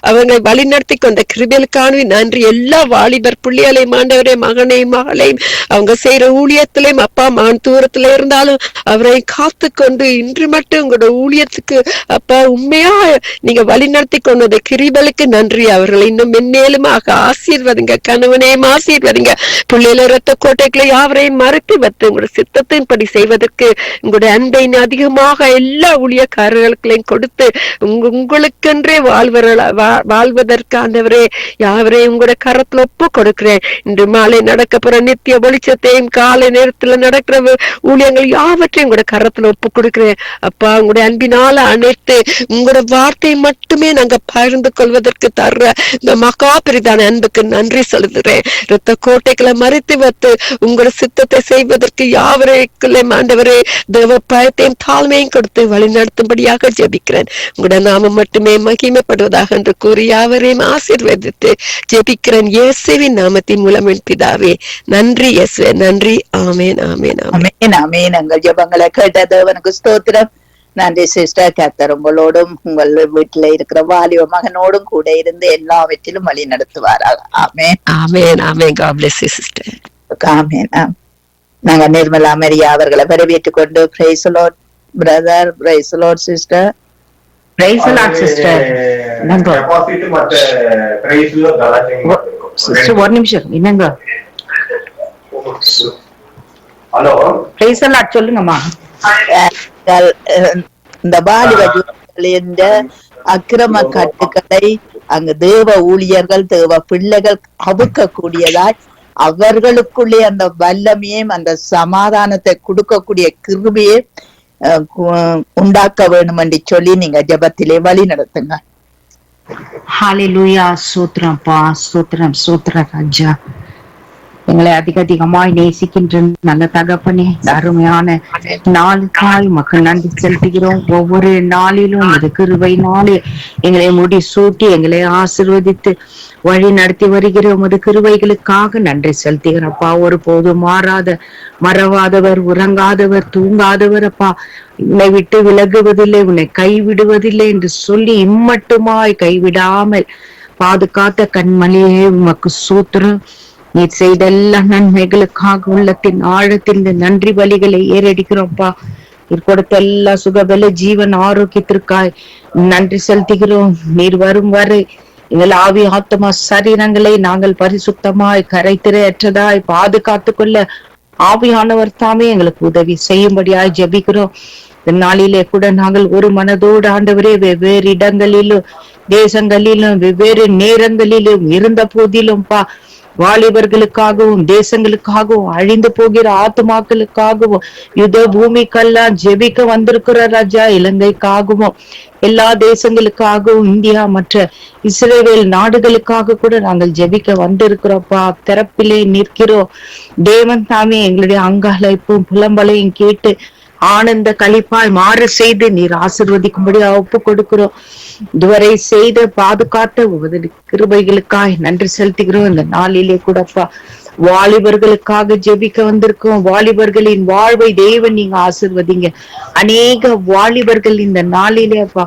S4: அவங்களை வழி நடத்தி கொண்ட கிருபைகளுக்கான நன்றி. எல்லா வாலிபர் பிள்ளைகளையும் ஆண்டவரே, மகனையும் மகளையும் அவங்க செய்யற ஊழியத்திலையும் அப்பா மகன் தூரத்துல இருந்தாலும் அவரை காத்து கொண்டு இன்று மட்டும் உங்களோட ஊழியத்துக்கு அப்பா உண்மையா நீங்க வழி நடத்தி கொண்டது கிருபைகளுக்கு நன்றி. அவர்களை இன்னும் மென்மேலுமாக ஆசீர்வதிங்க, கணவனையும் ஆசீர்வதிங்க. பிள்ளைகளை இரத்த கோட்டைகளை யாவரையும் மறைத்து வைத்து உங்களோட சித்தத்தின்படி செய்வதற்கு உங்களுடைய அன்பை அதிகமாக எல்லா ஊழியக்காரர்களையும் கொடுத்து உங்களுக்கென்றே வாழ்வதற்கானவரே யாவரையும் உங்களுடைய கரத்துல ஒப்பு கொடுக்கிறேன். இன்று மாலை நடக்கப்போற நித்திய வெளிச்சத்தையும் காலை நேரத்துல நடக்கிற ஊழியங்கள் யாவற்றையும் உங்களுடைய கரத்துல ஒப்பு கொடுக்கிறேன் அப்பா. உங்களுடைய அன்பினால அனைத்து உங்களோட வார்த்தையை மட்டுமே நாங்க பகிர்ந்து கொள்வதற்கு தர்ற இந்த மகாபிரிதான அன்புக்கு நன்றி செலுத்துகிறேன். இரத்த கோட்டைகளை மறைத்து வைத்து உங்களோட சித்தத்தை செய்வதற்கு யாவரைக்குள்ளே ஆண்டவரே தேவ பயத்தையும் தாழ்மையும் கொடுத்து வழி நடத்தும்படியாக ஜெபிக்கிறேன். உங்களோட நாமம் மட்டுமே மகிமைப்படுவதாக என்று கூறி யாவரையும் ஆசீர்வதித்து ஜெபிக்கிறேன் இயேசுவின் நாமத்தின் மூலம் என் பிதாவே. நன்றி இயேசுவே, நன்றி. ஆமேன் ஆமேன்
S2: ஆமேன் ஆமேன். எங்கள் ஜெபங்களை கேட்ட தேவனுக்கு ஸ்தோத்திரம். நன்றி சிஸ்டர். கர்த்தர் உங்களோடும் உங்கள் வீட்டுல இருக்கிற வாலிப மகனோடும் கூட இருந்து எல்லாவற்றிலும் வழி நடத்துவாராக. ஆமேன்
S4: ஆமேன் ஆமேன். God bless you sister.
S2: ஆமேன். நாங்க நிர்மலா மரியா அவர்களை வரவேற்றுக் கொண்டு praise lord brother, praise lord sister, praise lord sister. Sister ஒரு நிமிஷம் என்னங்க,
S3: ஹலோ
S2: பிரைஸ் லார்ட் சொல்லுங்கம்மா. இந்த வாலிப அக்கிரம கட்டுக்களை அங்கு தேவ ஊழியர்கள் தேவ பிள்ளைகள் அவுக்க கூடியதாய் அவர்களுக்குள்ளே அந்த வல்லமையும் அந்த சமாதானத்தை கொடுக்கக்கூடிய கிருபையை உண்டாக்க வேண்டும் என்று சொல்லி நீங்க ஜெபத்திலே வழி நடத்துங்க.
S5: ஹல்லேலூயா. ஸ்தோத்திரம்ப்பா, ஸ்தோத்திரம் ஸ்தோத்திர ராஜா. எங்களை அதிகமாய் நேசிக்கின்ற நல்ல தகப்பனே, அருமையான நாளுக்காய் மக்கள் நன்றி செலுத்துகிறோம். ஒவ்வொரு நாளிலும் இது கிருபை நாளே எங்களை முடி சூட்டி எங்களை ஆசீர்வதித்து வழி நடத்தி வருகிற உமது கிருபைகளுக்காக நன்றி செலுத்துகிறப்பா. ஒரு போதும் மறவாதவர், உறங்காதவர், தூங்காதவர் அப்பா. உன்னை விட்டு விலகுவதில்லை, உன்னை கைவிடுவதில்லை என்று சொல்லி இம்மட்டுமாய் கைவிடாமல் பாதுகாத்த கண்மணியே உமக்கு ஸ்தோத்திரம். நீர் செய்த எல்லா நன்மைகளுக்காக உள்ளத்தின் ஆழத்தில் இந்த நன்றி பலிகளை ஏறடிக்கிறோம்ப்பா. நீர் கொடுத்த எல்லா சுகபல ஜீவன் ஆரோக்கியத்திற்காய் நன்றி செலுத்துகிறோம். நீர் வரும் வரை எங்கள் ஆவி ஆத்மா சரீரங்களை நாங்கள் பரிசுத்தமாய் கரைத்திரையற்றதாய் பாதுகாத்து கொள்ள ஆவியானவர் தாமே எங்களுக்கு உதவி செய்யும்படியாய் ஜெபிக்கிறோம். இந்த நாளிலே கூட நாங்கள் ஒரு மனதோடு ஆண்டவரே வெவ்வேறு இடங்களிலும் தேசங்களிலும் வெவ்வேறு நேரங்களிலும் இருந்த போதிலும் வாலிபர்களுக்காகவும் தேசங்களுக்காகவும் அழிந்து போகிற ஆத்மாக்களுக்காகவும் யுத்த பூமிக்கெல்லாம் ஜெபிக்க வந்திருக்கிற ராஜா, இலங்கைக்காகவும் எல்லா தேசங்களுக்காகவும் இந்தியா மற்ற இஸ்ரேல் நாடுகளுக்காக கூட நாங்கள் ஜெபிக்க வந்திருக்கிறோம்ப்பா. திறப்பிலே நிற்கிறோம். தேவன் தாமே எங்களுடைய அங்காளைப்பும் புலம்பலையும் கேட்டு ஆனந்த களிப்பாய் மாற செய்து நீர் ஆசீர்வதிக்கும்படி ஒப்பு கொடுக்கிறோம். இதுவரை செய்த பாதுகாத்த கிருபைகளுக்காய் நன்றி செலுத்துகிறோம். இந்த நாளிலே கூடப்பா வாலிபர்களுக்காக ஜெபிக்க வந்திருக்கோம். வாலிபர்களின் வாழ்வை தேவன் நீங்க ஆசீர்வதிங்க. அநேக வாலிபர்கள் இந்த நாளிலே அப்பா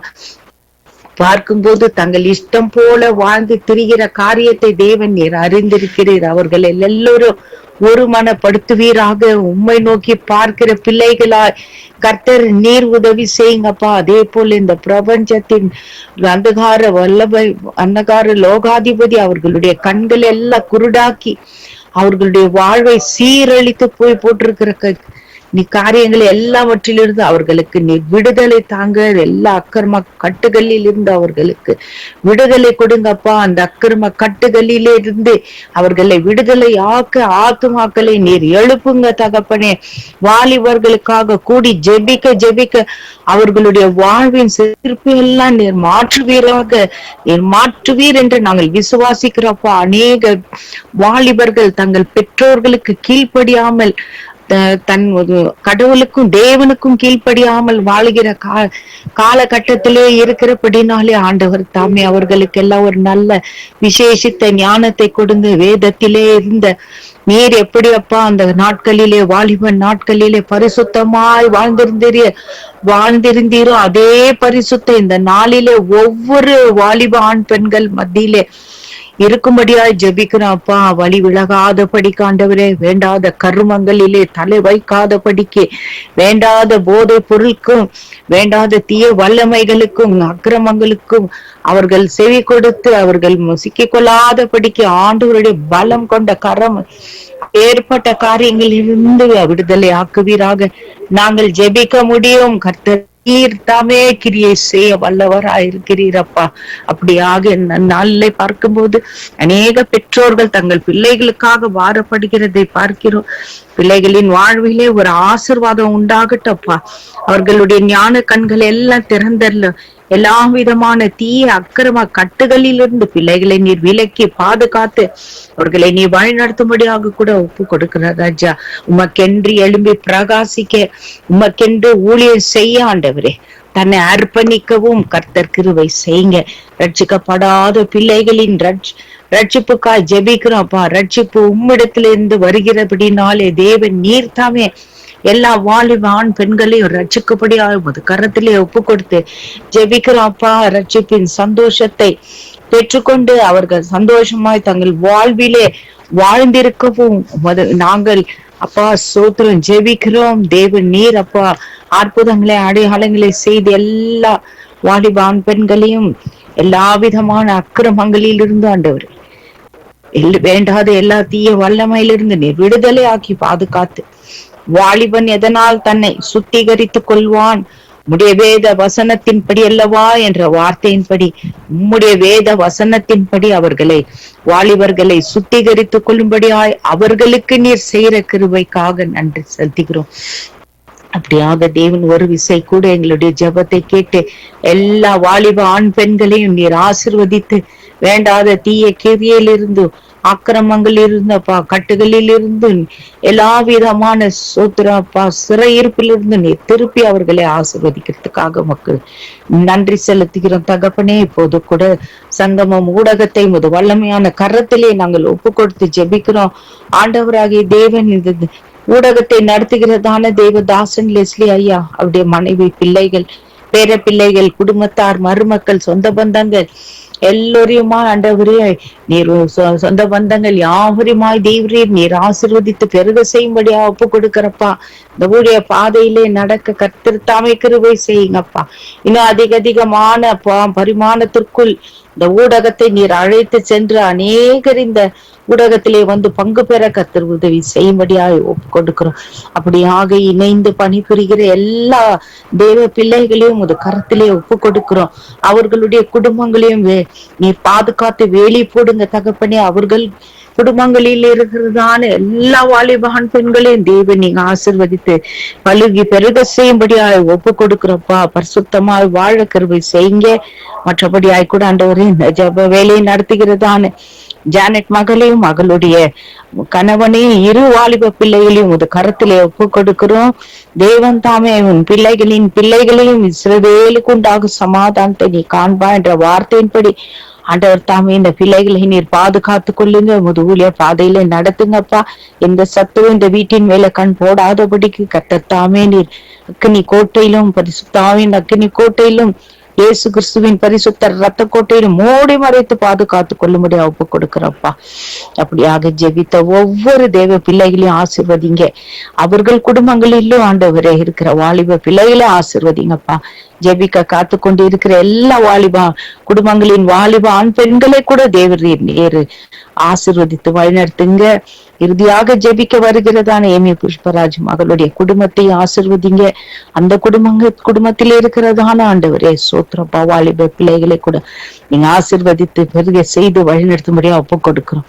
S5: பார்க்கும்போது தங்கள் இஷ்டம் போல வாழ்ந்து திரிகிற காரியத்தை தேவன் நீர் அறிந்திருக்கிறீர். அவர்கள் எல்லோரும் ஒரு மனப்படுத்துவீராக. உம்மை நோக்கி பார்க்கிற பிள்ளைகளாய் கர்த்தர் நீர் உதவி செய்யுங்கப்பா. அதே போல இந்த பிரபஞ்சத்தின் அந்தகார லோகாதிபதி அவர்களுடைய கண்கள் எல்லாம் குருடாக்கி அவர்களுடைய வாழ்வை சீரழித்து போய் போட்டிருக்கிற நீ காரியங்களை எல்லாவற்றிலிருந்து அவர்களுக்கு நீ விடுதலை தாங்க. எல்லா அக்கிரம கட்டுகளில் இருந்து அவர்களுக்கு விடுதலை கொடுங்கப்பா. அந்த அக்கிரம கட்டுகளிலே இருந்து அவர்களை விடுதலை ஆக்க ஆத்துமாக்களை நீர் எழுப்புங்க தகப்பனே. வாலிபர்களுக்காக கூடி ஜெபிக்க அவர்களுடைய வாழ்வின் சிறப்பு எல்லாம் நீர் மாற்றுவீராக. நீர் மாற்றுவீர் என்று நாங்கள் விசுவாசிக்கிறப்பா. அநேக வாலிபர்கள் தங்கள் பெற்றோர்களுக்கு கீழ்ப்படியாமல் தன் கடவுளுக்கும் தேவனுக்கும் கீழ்ப்படியாமல் வாழ்கிற காலகட்டத்திலே இருக்கிறபடினாலே ஆண்டவர் தாமே அவர்களுக்கு எல்லாம் ஒரு நல்ல விசேஷித்த ஞானத்தை கொடுங்க. வேதத்திலே இருந்த நீர் எப்படி அப்பா அந்த நாட்களிலே வாலிபன் நாட்களிலே பரிசுத்தமாய் வாழ்ந்திருந்தீரோ அதே பரிசுத்த இந்த நாளிலே ஒவ்வொரு வாலிப ஆண் பெண்கள் மத்தியிலே இருக்கும்படியாய் ஜெபிக்கிறோம் அப்பா. வழி விலகாத படிக்க ஆண்டவரே, வேண்டாத கருமங்களிலே தலை வைக்காத படிக்க, வேண்டாத போதை பொருளுக்கும் வேண்டாத தீய வல்லமைகளுக்கும் அக்கிரமங்களுக்கும் அவர்கள் செவி கொடுத்து அவர்கள் சிக்கிக் கொள்ளாத படிக்க ஆண்டவருடைய பலம் கொண்ட கரம் ஏற்பட்ட காரியங்களிலிருந்து விடுதலை ஆக்குவீராக. நாங்கள் ஜெபிக்க முடியும். கர்த்தர் நீர் தாமே கிரியை செய்ய வல்லவராயிருக்கிறீரப்பா. அப்படியாக நாளிலே பார்க்கும்போது அநேக பெற்றோர்கள் தங்கள் பிள்ளைகளுக்காக வாரப்படுகிறதை பார்க்கிறோம். பிள்ளைகளின் வாழ்விலே ஒரு ஆசீர்வாதம் உண்டாகட்டப்பா. அவர்களுடைய ஞான கண்கள் எல்லாம் திறந்தரல. எல்லா விதமான தீய அக்கிரம கட்டுகளிலிருந்து பிள்ளைகளை நீர் விலக்கி பாதுகாத்து அவர்களை நீ வழிநடத்தும்படியாக கூட ஒப்பு கொடுக்கிற ராஜா. உமக்கென்று எழும்பி பிரகாசிக்க, உமக்கென்று ஊழியர் செய்ய ஆண்டவரே தன்னை அர்ப்பணிக்கவும் கர்த்தர் கிருபை செய்யுங்க. ரட்சிக்கப்படாத பிள்ளைகளின் ரட்சிப்புக்காய் ஜெபிக்கிறோம்ப்பா. ரட்சிப்பு உம்மிடத்திலிருந்து வருகிறபடினாலே தேவன் நீர் தாமே எல்லா வாலிப ஆண் பெண்களையும் ரட்சிக்கப்படியாக கரத்திலே ஒப்பு கொடுத்து ஜெபிக்கிறோம்ப்பா. ரட்சிப்பின் சந்தோஷத்தை பெற்றுக்கொண்டு அவர்கள் சந்தோஷமாய் தங்கள் வாழ்விலே வாழ்ந்திருக்கவும் நாங்கள் அப்பா சோத்திரம் ஜெபிக்கிறோம். தேவன் நீர் அப்பா அற்புதங்களை அடையாளங்களை செய்து எல்லா வாலிப ஆண் பெண்களையும் எல்லா விதமான அக்கிரமங்களில் இருந்து ஆண்டவர் வேண்டாத எல்லா தீய வல்லமையிலிருந்து நீர் விடுதலை ஆக்கி பாதுகாத்து வாலிபன் எதனால் தன்னை சுத்திகரித்துக் கொள்வான்? உம்முடைய வேத வசனத்தின்படி அல்லவா என்ற வார்த்தையின்படி உம்முடைய வேத வசனத்தின்படி வாலிபர்களை சுத்திகரித்துக் கொள்ளும்படியாய் அவர்களுக்கு நீர் செய்கிற கிருபைக்காக நன்றி செலுத்துகிறோம். அப்படியாக தேவன் ஒரு விசை கூட எங்களுடைய ஜெபத்தை கேட்டு எல்லா வாலிப ஆண் பெண்களையும் நீர் ஆசீர்வதித்து வேண்டாத தீய கிரியிலிருந்து ஆக்கிரமங்கள் இருந்தப்பா கட்டுகளில் இருந்து எல்லா விதமான சோத்திரப்பா சிறையிருப்பிலிருந்து நீ திருப்பி அவர்களை ஆசீர்வதிக்கிறதுக்காக மக்கள் நன்றி செலுத்துகிறோம் தகப்பனே. இப்போது கூட சங்கமம் ஊடகத்தை முது வல்லமையான கரத்திலே நாங்கள் ஒப்பு கொடுத்து ஜெபிக்கிறோம். ஆண்டவராகிய தேவன் இந்த ஊடகத்தை நடத்துகிறதான தேவதாசன் லெஸ்லி ஐயா, அவருடைய மனைவி, பிள்ளைகள், பேர பிள்ளைகள், குடும்பத்தார், மருமக்கள், சொந்த பந்தங்கள் எல்லோரையுமா ஆண்டவரே நீர் சொந்த பந்தங்கள் யாவரையுமாய் தேவரீர் நீர் ஆசீர்வதித்து பெருக செய்யும்படியா ஒப்பு கொடுக்கிறப்பா. இந்த ஊழிய பாதையிலே நடக்க கர்த்தர் கிருபை செய்யுங்கப்பா. இன்னும் அதிகமான பரிமாணத்திற்குள் இந்த ஊடகத்தை நீர் அழைத்து சென்று அநேகர் இந்த ஊடகத்திலே வந்து பங்கு பெற கர்த்தர் உதவி செய்யும்படியாக ஒப்பு கொடுக்கிறோம். அப்படியாக இணைந்து பணிபுரிகிற எல்லா தேவ பிள்ளைகளையும் ஒரு கருத்திலே ஒப்பு கொடுக்கிறோம். அவர்களுடைய குடும்பங்களையும் நீர் பாதுகாத்து வேலி போடுங்க தகப்பனே. அவர்கள் குடும்பங்களில் இருக்கிறதான எல்லா வாலிபான் பெண்களையும் தேவன் நீங்க ஆசீர்வதித்து பழுகி பெருக செய்யும்படியாக ஒப்பு கொடுக்கிறப்பா. பரிசுத்தமாக வாழ கிருபை செய்யுங்க. மற்றபடியாய் கூட ஆண்டவரே இந்த ஜெப வேலையை நடத்துகிறதான ஜானட் மகளையும் மகளுடைய கணவனையும் இரு வாலிப பிள்ளைகளையும் ஒரு கரத்திலே ஒப்பு கொடுக்கிறோம். தேவன் தாமே உன் பிள்ளைகளையும் இஸ்ரவேலுக்கு உண்டாகும் சமாதானத்தை நீ காண்பா என்ற வார்த்தையின்படி ஆண்டவர் தாமே இந்த பிள்ளைகளை நீர் பாதுகாத்து கொள்ளுங்க. ஊழிய பாதையில நடத்துங்கப்பா. எந்த சத்துரும் இந்த வீட்டின் மேல கண் போடாதபடிக்கு கர்த்தர் தாமே நீர் அக்கினி கோட்டையிலும் பரிசுத்தாவின் அக்கினி கோட்டையிலும் இயேசு கிறிஸ்துவின் பரிசுத்த ரத்த கோட்டையிலும் மூடி மறைத்து பாதுகாத்து கொள்ளும்படி ஒப்பு கொடுக்கிறப்பா. அப்படியாக ஜெபித்த ஒவ்வொரு தேவ பிள்ளைகளையும் ஆசீர்வதிங்க. அவர்கள் குடும்பங்களிலும் ஆண்டவரே இருக்கிற வாலிப பிள்ளைகளை ஆசீர்வதிங்கப்பா. ஜெபிக்க காத்து கொண்டு இருக்கிற எல்லா குடும்பங்களின் வாலிப ஆண் பெண்களை கூட தேவரீர் நேரு ஆசீர்வதித்து வழிநடத்துங்க. இறுதியாக ஜெபிக்க வருகிறதான ஏமி புஷ்பராஜ் மகளுடைய குடும்பத்தை ஆசீர்வதிங்க. அந்த குடும்பத்திலே இருக்கிறதான ஆண்டவரே சோத்திரப்பா வாலிப பிள்ளைகளை கூட நீங்க ஆசீர்வதித்து பெருக செய்து வழிநடத்தும்படியா ஒப்பு கொடுக்கிறோம்.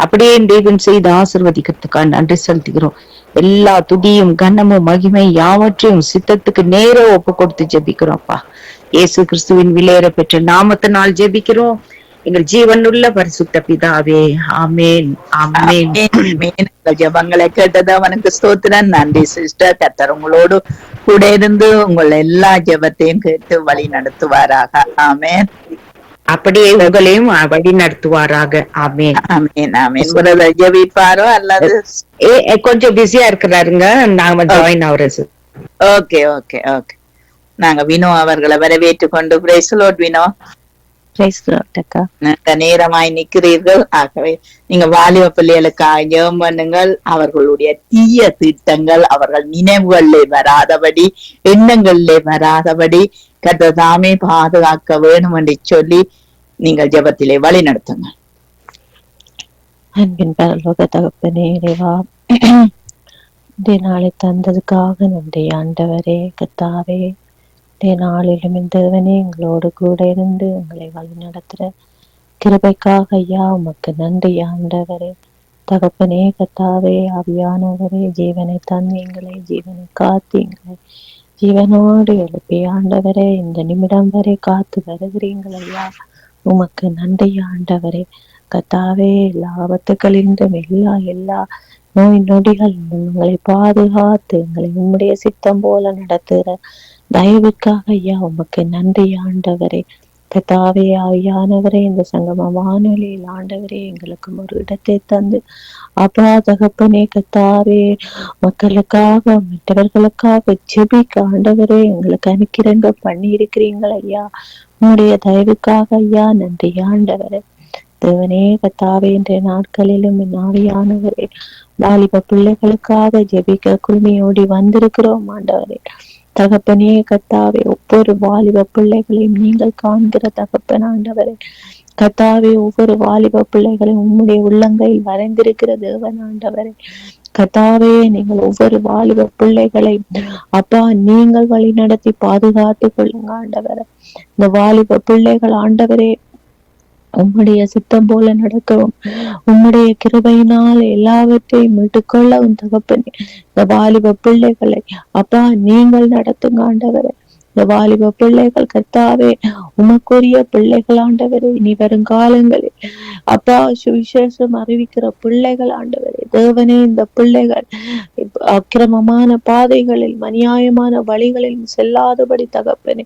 S5: அப்படியே தேவன் செய்து ஆசீர்வதிக்கிறதுக்காக நன்றி செலுத்துகிறோம். எல்லா துதியும் கனமும் மகிமை யாவற்றையும் சித்தத்துக்கு நேர ஒப்பு கொடுத்து ஜெபிக்கிறோம்ப்பா. இயேசு கிறிஸ்துவின் விலையேற பெற்ற நாமத்தினால் ஜெபிக்கிறோம் எங்கள் ஜீவனுள்ள பரிசுத்த பிதாவே. ஆமேன் ஆமேன்.
S2: ஜபங்களை கேட்டது அவனுக்கு ஸ்தோத்திரம். நன்றி சிஸ்டர். கர்த்தர் உங்களோடு கூட இருந்து உங்கள் எல்லா ஜபத்தையும் கேட்டு வழி நடத்துவாராக. ஆமேன்.
S5: அப்படியே உங்களையும் வழி நடத்துவாராக. ஆமேன்
S2: ஆமேன் ஆமேன். ஜெபிப்பாரோ அல்லது
S5: கொஞ்சம் பிஸியா இருக்கிறாருங்க. நாம ஜாயின் ஆகுறது.
S2: Okay okay okay. நாங்க வினோ அவர்களை வரவேற்று கொண்டு பிரைஸ் லார்ட் வினோ. நேரமாய் நிற்கிறீர்கள். ஆகவே நீங்க வாலிப பிள்ளைகளுக்காக ஜெபம் பண்ணுங்கள். அவர்களுடைய தீய திட்டங்கள் அவர்கள் நினைவுகளிலே வராதபடி எண்ணங்களிலே வராதபடி கர்த்தர் தாமே பாதுகாக்க வேணும் என்று சொல்லி நீங்கள் ஜெபத்திலே வழி நடத்துங்க.
S6: அன்பின் பரலோக தகப்பனே இறைவா, இந்த நாளை தந்ததுக்காக நன்றி ஆண்டவரே. கர்த்தாவே, இந்த நாளிலும் இந்தவனே எங்களோடு கூட இருந்து எங்களை வழி நடத்துற கிருபைக்காக ஐயா உமக்கு நன்றி ஆண்டவரே. தகப்பனே கர்த்தாவே, ஆவியானவரே, ஜீவனை தந்தீங்களை, ஜீவனை காத்தீங்களை, ஜீவனோடு எழுப்பி ஆண்டவரே இந்த நிமிடம் வரை காத்து வருகிறீங்கள் ஐயா. உமக்கு நன்றி ஆண்டவரே. கர்த்தாவே, எல்லா ஆபத்துகளிலும் எல்லா நோய் நொடிகள் உங்களை பாதுகாத்து எங்களை உம்முடைய சித்தம் போல நடத்துகிற தயவுக்காக ஐயா உமக்கு நன்றி ஆண்டவரே. கர்த்தாவே, ஆவியானவரே, இந்த சங்கம வானொலியில் ஆண்டவரே எங்களுக்கு ஒரு இடத்தை தந்து அப்பா தகப்பனே கர்த்தாவே, மக்களுக்காக மற்றவர்களுக்காக ஜெபிக்க ஆண்டவரே எங்களுக்கு அனுக்கிரங்க பண்ணி இருக்கிறீங்கள் ஐயா. உன்னுடைய தயவுக்காக ஐயா நன்றி ஆண்டவரே. தேவனே கர்த்தாவே, இன்றைய நாட்களிலும் என் ஆவியானவரே வாலிப பிள்ளைகளுக்காக ஜெபிக்க குழுமையோடி வந்திருக்கிறோம் ஆண்டவரே. தகப்பனே கர்த்தாவே, ஒவ்வொரு வாலிப பிள்ளைகளையும் நீங்கள் காண்கிற தகப்பன் ஆண்டவரே. கர்த்தாவே, ஒவ்வொரு வாலிப பிள்ளைகளையும் உம்முடைய உள்ளங்கையில் வரைந்திருக்கிற தேவன் ஆண்டவரே. கர்த்தாவே, நீங்கள் ஒவ்வொரு வாலிப பிள்ளைகளை அப்பா நீங்கள் வழி நடத்தி பாதுகாத்து கொள்ளுங்க ஆண்டவரே. இந்த வாலிப பிள்ளைகள் ஆண்டவரே உம்முடைய சித்தம் போல நடக்கவும் உம்முடைய கிருபையினால் எல்லாவற்றையும் மீட்டுக்கொள்ளவும் தகப்பனே. இந்த வாலிப பிள்ளைகளை அப்பா நீங்கள் நடத்துங்க ஆண்டவரே. இந்த வாலிப பிள்ளைகள் கர்த்தாவே உமக்குரிய பிள்ளைகள் ஆண்டவரே. இனி வருங்காலங்களில் அப்பா சுவிசேஷம் அறிவிக்கிற பிள்ளைகள் ஆண்டவரே. தேவனே, இந்த பிள்ளைகள் அக்கிரமமான பாதைகளில் அநியாயமான வழிகளில் செல்லாதபடி தகப்பனே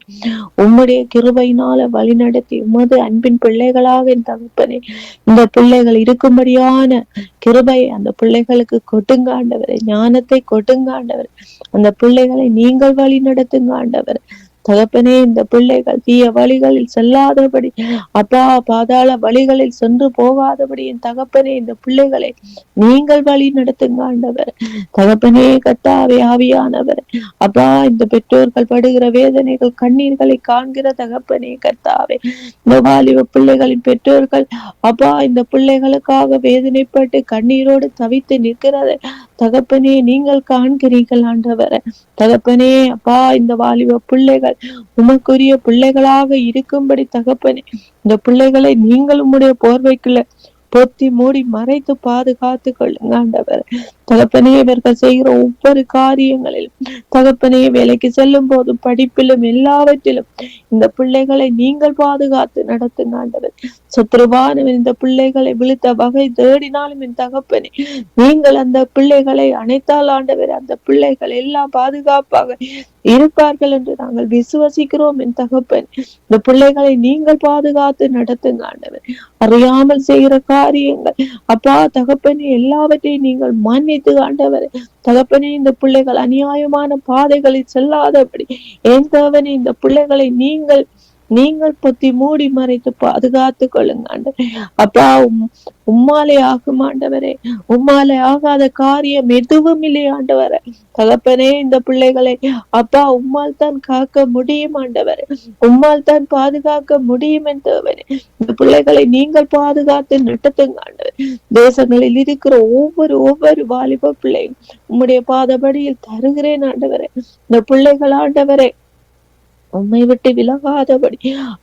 S6: உம்முடைய கிருபையினால வழி நடத்தி உமது அன்பின் பிள்ளைகளாக என் தகப்பனே இந்த பிள்ளைகள் இருக்கும்படியான கிருபை அந்த பிள்ளைகளுக்கு கொட்டுங்க ஆண்டவரே. ஞானத்தை கொட்டுங்க ஆண்டவரே. அந்த பிள்ளைகளை நீங்கள் வழி நடத்துங்க ஆண்டவரே. தகப்பனே இந்த பிள்ளைகள் தீய வழிகளில் செல்லாதபடி, அப்பா பாதாள வழிகளில் சென்று போகாதபடி என் தகப்பனே இந்த பிள்ளைகளை நீங்கள் வழி நடத்துங்க ஆண்டவர். தகப்பனே கர்த்தாவே ஆவியானவர், அப்பா இந்த பெற்றோர்கள் படுகிற வேதனைகள் கண்ணீர்களை காண்கிற தகப்பனே கர்த்தாவே, இந்த வாலிப பிள்ளைகளின் பெற்றோர்கள் அப்பா இந்த பிள்ளைகளுக்காக வேதனைப்பட்டு கண்ணீரோடு தவித்து நிற்கிறத தகப்பனே நீங்கள் காண்கிறீர்கள் ஆண்டவர. தகப்பனே அப்பா இந்த வாலிப பிள்ளைகள் உமக்குரிய பிள்ளைகளாக இருக்கும்படி தகப்பனே இந்த பிள்ளைகளை நீங்கள் உம்முடைய போர்வைக்குள்ள பொத்தி மூடி மறைத்து பாதுகாத்து கொள்ளுங்க ஆண்டவர். தகப்பனே இவர்கள் செய்கிற ஒவ்வொரு காரியங்களிலும் தகப்பனே வேலைக்கு செல்லும் போதும் படிப்பிலும் எல்லாவற்றிலும் இந்த பிள்ளைகளை நீங்கள் பாதுகாத்து நடத்துங்க ஆண்டவர். சத்ருவானவன் இந்த பிள்ளைகளை விழுத்த வகை தேடினாலும் என் தகப்பனே நீங்கள் அந்த பிள்ளைகளை அணைத்தால் ஆண்டவர் அந்த பிள்ளைகள் எல்லாம் பாதுகாப்பாக இருப்பார்கள் என்று நாங்கள் விசுவசிக்கிறோம் என் தகப்பன். இந்த பிள்ளைகளை நீங்கள் பாதுகாத்து நடத்துங்க ஆண்டவர். அறியாமல் செய்கிற காரியங்கள் அப்பா தகப்பனே எல்லாவற்றையும் நீங்கள் மன்னித்து ஆண்டவர். தகப்பனே இந்த பிள்ளைகள் அநியாயமான பாதைகளில் செல்லாதபடி என் தேவனே இந்த பிள்ளைகளை நீங்கள் பொத்தி மூடி மறைத்து பாதுகாத்து கொள்ளுங்க ஆண்டவரே. அப்பா உம்மாலே ஆகும் ஆண்டவரே, உம்மாலே ஆகாத காரியம் எதுவும் இல்லை ஆண்டவரே. தகப்பனே இந்த பிள்ளைகளை அப்பா உம்மால் தான் காக்க முடியும் ஆண்டவரே, உம்மால் தான் பாதுகாக்க முடியும் என்றவரே. இந்த பிள்ளைகளை நீங்கள் பாதுகாத்து நடத்துங்க ஆண்டவரே. தேசங்களில் இருக்கிற ஒவ்வொரு வாலிப பிள்ளையும் உம்முடைய பாதபடியில் தருகிறேன் ஆண்டவரே. இந்த பிள்ளைகள் ஆண்டவரே உம்மை விட்டு விலகாதபடி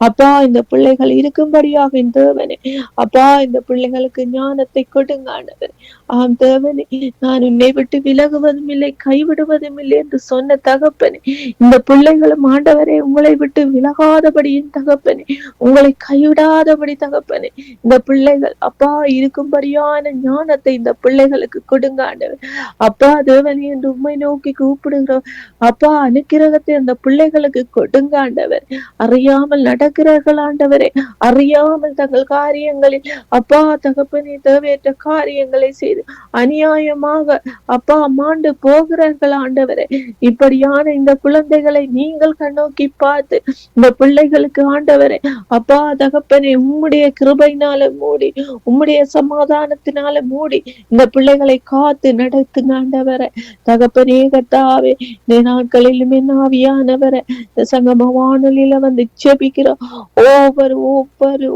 S6: அப்பா இந்த பிள்ளைகள் இருக்கும்படியாக இந்த தேவனே அப்பா இந்த பிள்ளைகளுக்கு ஞானத்தை கொடுங்க ஆண்டவரே. ஆம் தேவனே, நான் உன்னை விட்டு விலகுவதும் இல்லை கைவிடுவதும் இல்லை என்று சொன்ன தகப்பனே, இந்த பிள்ளைகளும் ஆண்டவரே உங்களை விட்டு விலகாதபடி என் தகப்பனே, உங்களை கைவிடாதபடி தகப்பனே, இந்த பிள்ளைகள் அப்பா இருக்கும்படியான ஞானத்தை இந்த பிள்ளைகளுக்கு கொடுங்க ஆண்டவர். அப்பா தேவனே என்று உம்மை நோக்கி கூப்பிடுகிறோம் அப்பா. அனுக்கிரகத்தை அந்த பிள்ளைகளுக்கு கொடுங்க ஆண்டவர். அறியாமல் நடக்கிறார்கள் ஆண்டவரே, அறியாமல் தங்கள் காரியங்களில் அப்பா தகப்பனே தேவையற்ற காரியங்களை செய்து அநியாயமாக அப்பா மாண்டு போகிறார்கள் ஆண்டவரே. இப்படியான இந்த குழந்தைகளை நீங்கள் கண்ணோக்கி பார்த்து இந்த பிள்ளைகளுக்கு ஆண்டவரே அப்பா தகப்பனே உம்முடைய கிருபையினால மூடி உம்முடைய சமாதானத்தினால மூடி இந்த பிள்ளைகளை காத்து நடத்துங்க ஆண்டவரே. தகப்பனே கர்த்தாவே இந்த நாட்களிலும் என் ஆவியானவரே சங்கம வானொலியில வந்து ஜெபிக்கிறோம். ஒவ்வொரு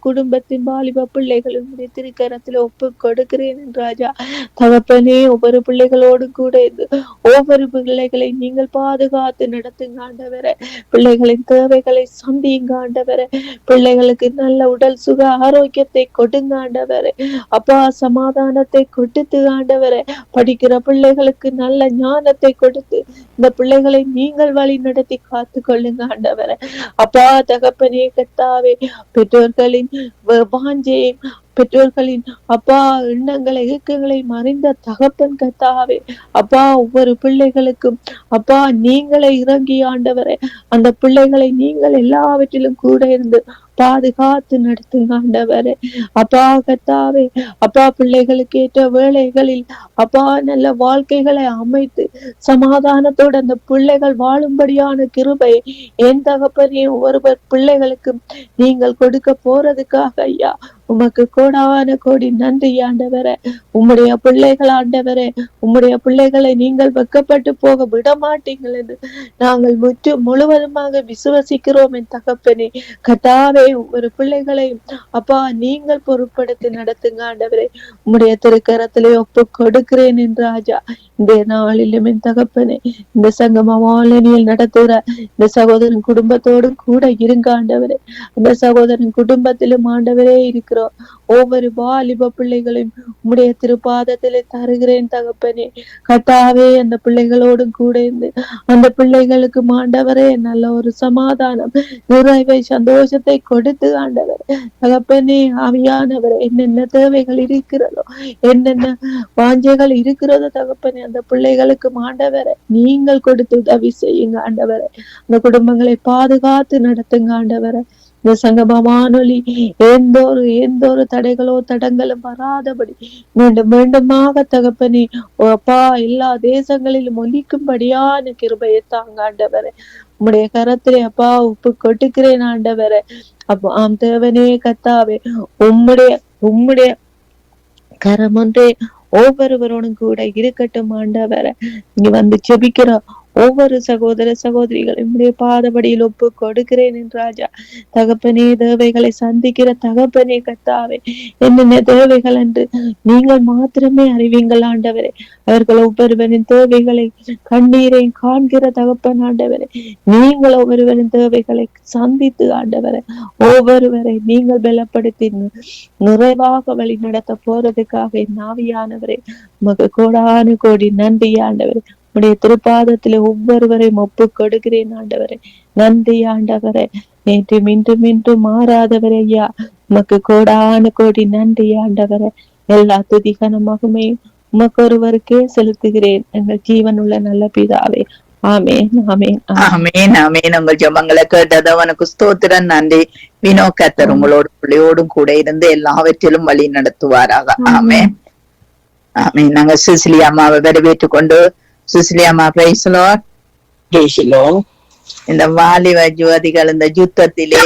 S6: குடும்பத்தின் வாலிப பிள்ளைகளும் திருக்கரத்துல ஒப்பு கொடுக்கிறேன் ராஜா. தகப்பனே ஒவ்வொரு பிள்ளைகளோடு கூட இருந்து ஒவ்வொரு பிள்ளைகளை நீங்கள் பாதுகாத்து நடத்துங்க ஆண்டவரே. பிள்ளைகளின் தேவைகளை சந்திங்க ஆண்டவரே. பிள்ளைகளுக்கு நல்ல உடல் சுக ஆரோக்கியத்தை கொடுங்க ஆண்டவரே. அப்பா சமாதானத்தை கொடுத்து ஆண்டவரே. படிக்கிற பிள்ளைகளுக்கு நல்ல ஞானத்தை கொடுத்து இந்த பிள்ளைகளை நீங்கள் வழி நடத்தி காத்து கொள்ளுங்க ஆண்டவரே. அப்பா தகப்பனே கர்த்தாவே பெற்றோர்களின் வாஞ்சையை பெற்றோர்களின் அப்பா எண்ணங்களை இயக்கங்களை மறைந்த தகப்பன் கர்த்தாவே அப்பா ஒவ்வொரு பிள்ளைகளுக்கும் அப்பா நீங்களே இறங்கி ஆண்டவரே அந்த பிள்ளைகளை நீங்கள் எல்லாவற்றிலும் கூட இருந்து பாதுகாத்து நடத்துங்க ஆண்டவரே. அப்பா கர்த்தாவே அப்பா பிள்ளைகளுக்கு ஏற்ற வேளைகளில் அப்பா நல்ல வாழ்க்கைகளை அமைத்து சமாதானத்தோடு அந்த பிள்ளைகள் வாழும்படியான கிருபை என் தகப்பனே ஒருவர் பிள்ளைகளுக்கும் நீங்கள் கொடுக்க போறதுக்காக ஐயா உமக்கு கோடான கோடி நன்றி ஆண்டவரே. உம்முடைய பிள்ளைகள் ஆண்டவரே, உம்முடைய பிள்ளைகளை நீங்கள் வெக்கப்பட்டு போக விட மாட்டீங்கள் என்று நாங்கள் முழுவதுமாக விசுவசிக்கிறோம் என் தகப்பனே. கர்த்தாவே ஒவ்வொரு பிள்ளைகளையும் அப்பா நீங்கள் பொறுப்படுத்தி நடத்துங்க ஆண்டவரே. உம்முடைய திருக்கரத்திலே ஒப்பு கொடுக்கிறேன் என்று ராஜா. இந்த நாளிலும் என் தகப்பனே இந்த சங்கம வானொலியில் நடத்துகிற இந்த சகோதரன் குடும்பத்தோடும் கூட இருங்க ஆண்டவரே. அந்த சகோதரன் குடும்பத்திலும் ஆண்டவரே இருக்கிறோம். ஒவ்வொரு வாலிப பிள்ளைகளையும் உம்முடைய திருப்பாதத்திலே தருகிறேன் தகப்பனே. கர்த்தாவே அந்த பிள்ளைகளோடும் கூட இருந்து அந்த பிள்ளைகளுக்கு ஆண்டவரே நல்ல ஒரு சமாதானம் நிறைவை சந்தோஷத்தை கொடுத்து ஆண்டவரே தகப்பனே ஆவியானவரே என்னென்ன தேவைகள் இருக்கிறதோ என்னென்ன வாஞ்சைகள் இருக்கிறதோ தகப்பனே அந்த பிள்ளைகளுக்கு ஆண்டவரே நீங்கள் கொடுத்து உதவி செய்யுங்க ஆண்டவரே. அந்த குடும்பங்களை பாதுகாத்து நடத்துங்க ஆண்டவரே. இந்த சங்கம வானொலி எந்த ஒரு தடைகளோ தடங்களும் வராதபடி மீண்டுமாக தகப்பனே அப்பா எல்லா தேசங்களிலும் ஒலிக்கும்படியான கிருபையை தாங்க ஆண்டவரே. உம்முடைய கரத்திலே அப்பா உப்பு கொட்டுக்கிறேன் ஆண்டவரே. அப்போ ஆம் தேவனே கத்தாவே, உம்முடைய உம்முடைய கரம் ஒன்றே ஒவ்வொருவரோடும் கூட இருக்கட்டும் ஆண்டவரே. இங்க வந்து ஜெபிக்கிற ஒவ்வொரு சகோதர சகோதரிகள் என்னுடைய பாதபடியில் ஒப்பு கொடுக்கிறேன் என் ராஜா. தகப்பனே, தேவைகளை சந்திக்கிற தகப்பனே கத்தாவே, என்னென்ன தேவைகள் என்று நீங்கள் மாத்திரமே அறிவீங்கள் ஆண்டவரே. அவர்கள் ஒவ்வொருவரின் தேவைகளை கண்ணீரை காண்கிற தகப்பன் ஆண்டவரே. நீங்கள் ஒவ்வொருவரின் தேவைகளை சந்தித்து ஆண்டவரே, ஒவ்வொருவரை நீங்கள் பலப்படுத்தி நிறைவாக வழி நடத்த போறதுக்காக நாவியானவரே உமக்கு கோடானு கோடி நன்றி ஆண்டவரே. உடைய திருப்பாதத்திலே ஒவ்வொருவரையும் ஒப்பு கொடுக்கிறேன் ஆண்டவரே. நன்றி ஆண்டவரே. நேற்று மீண்டும் மீண்டும் மாறாதவரே ஐயா, உமக்கு கோடானு கோடி நன்றி ஆண்டவரே. எல்லா துதிகன மகிமையும் உமக்கு ஒருவருக்கே செலுத்துகிறேன் எங்கள் ஜீவன் உள்ள நல்ல பிதாவே. ஆமேன் ஆமேன்
S2: ஆமேன் ஆமேன். உங்கள் ஜெபங்களை கேட்டது அவனுக்கு ஸ்தோத்திரம். நன்றி. வினோ கர்த்தர் உங்களோடு பிள்ளையோடும் கூட இருந்து எல்லாவற்றிலும் வழி நடத்துவாராக. ஆமேன் ஆமேன். நாங்க சுசிலி அம்மாவை வரவேற்றுக் கொண்டு, சுசிலி அம்மா பிரைஸ் லார்ட். இந்த வாலிப ஜோதிகள் இந்த யுத்தத்திலே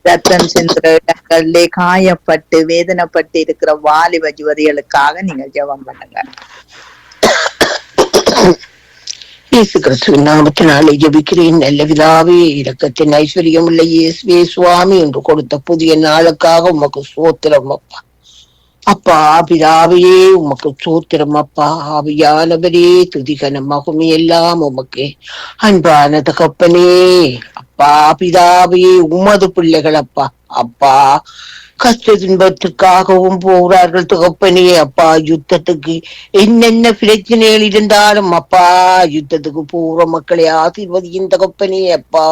S2: ரத்தம் சென்ற இடங்களிலே காயப்பட்டு வேதனைப்பட்டு இருக்கிற வாலிப ஜோதிகளுக்காக நீங்க ஜெபம் பண்ணுங்க.
S7: இயேசு கிறிஸ்துவின் நாமத்தினாலே ஜெபிக்கிறேன். நல்ல பிதாவே, இரக்கத்தின் ஐஸ்வர்யம் உள்ள இயேசுவே சுவாமி என்று கொடுத்த புதிய நாளுக்காக உமக்கு ஸ்தோத்திரம் அப்பா. அப்பா பிதாவே, உமக்கு ஸ்தோத்திரம் அப்பா. ஆவியானவரே, துதிகன மகிமை எல்லாம் உமக்கு. அன்பான தகப்பனே, அப்பா பிதாவே, உமது பிள்ளைகள் அப்பா. அப்பா கஷ்ட துன்பத்திற்காகவும் போகிறார்கள் தகப்பனே. அப்பா யுத்தத்துக்கு என்னென்ன பிரச்சனைகள் இருந்தாலும் அப்பா யுத்தத்துக்கு போற மக்களை ஆசீர்வதியின் தகப்பனே. அப்பா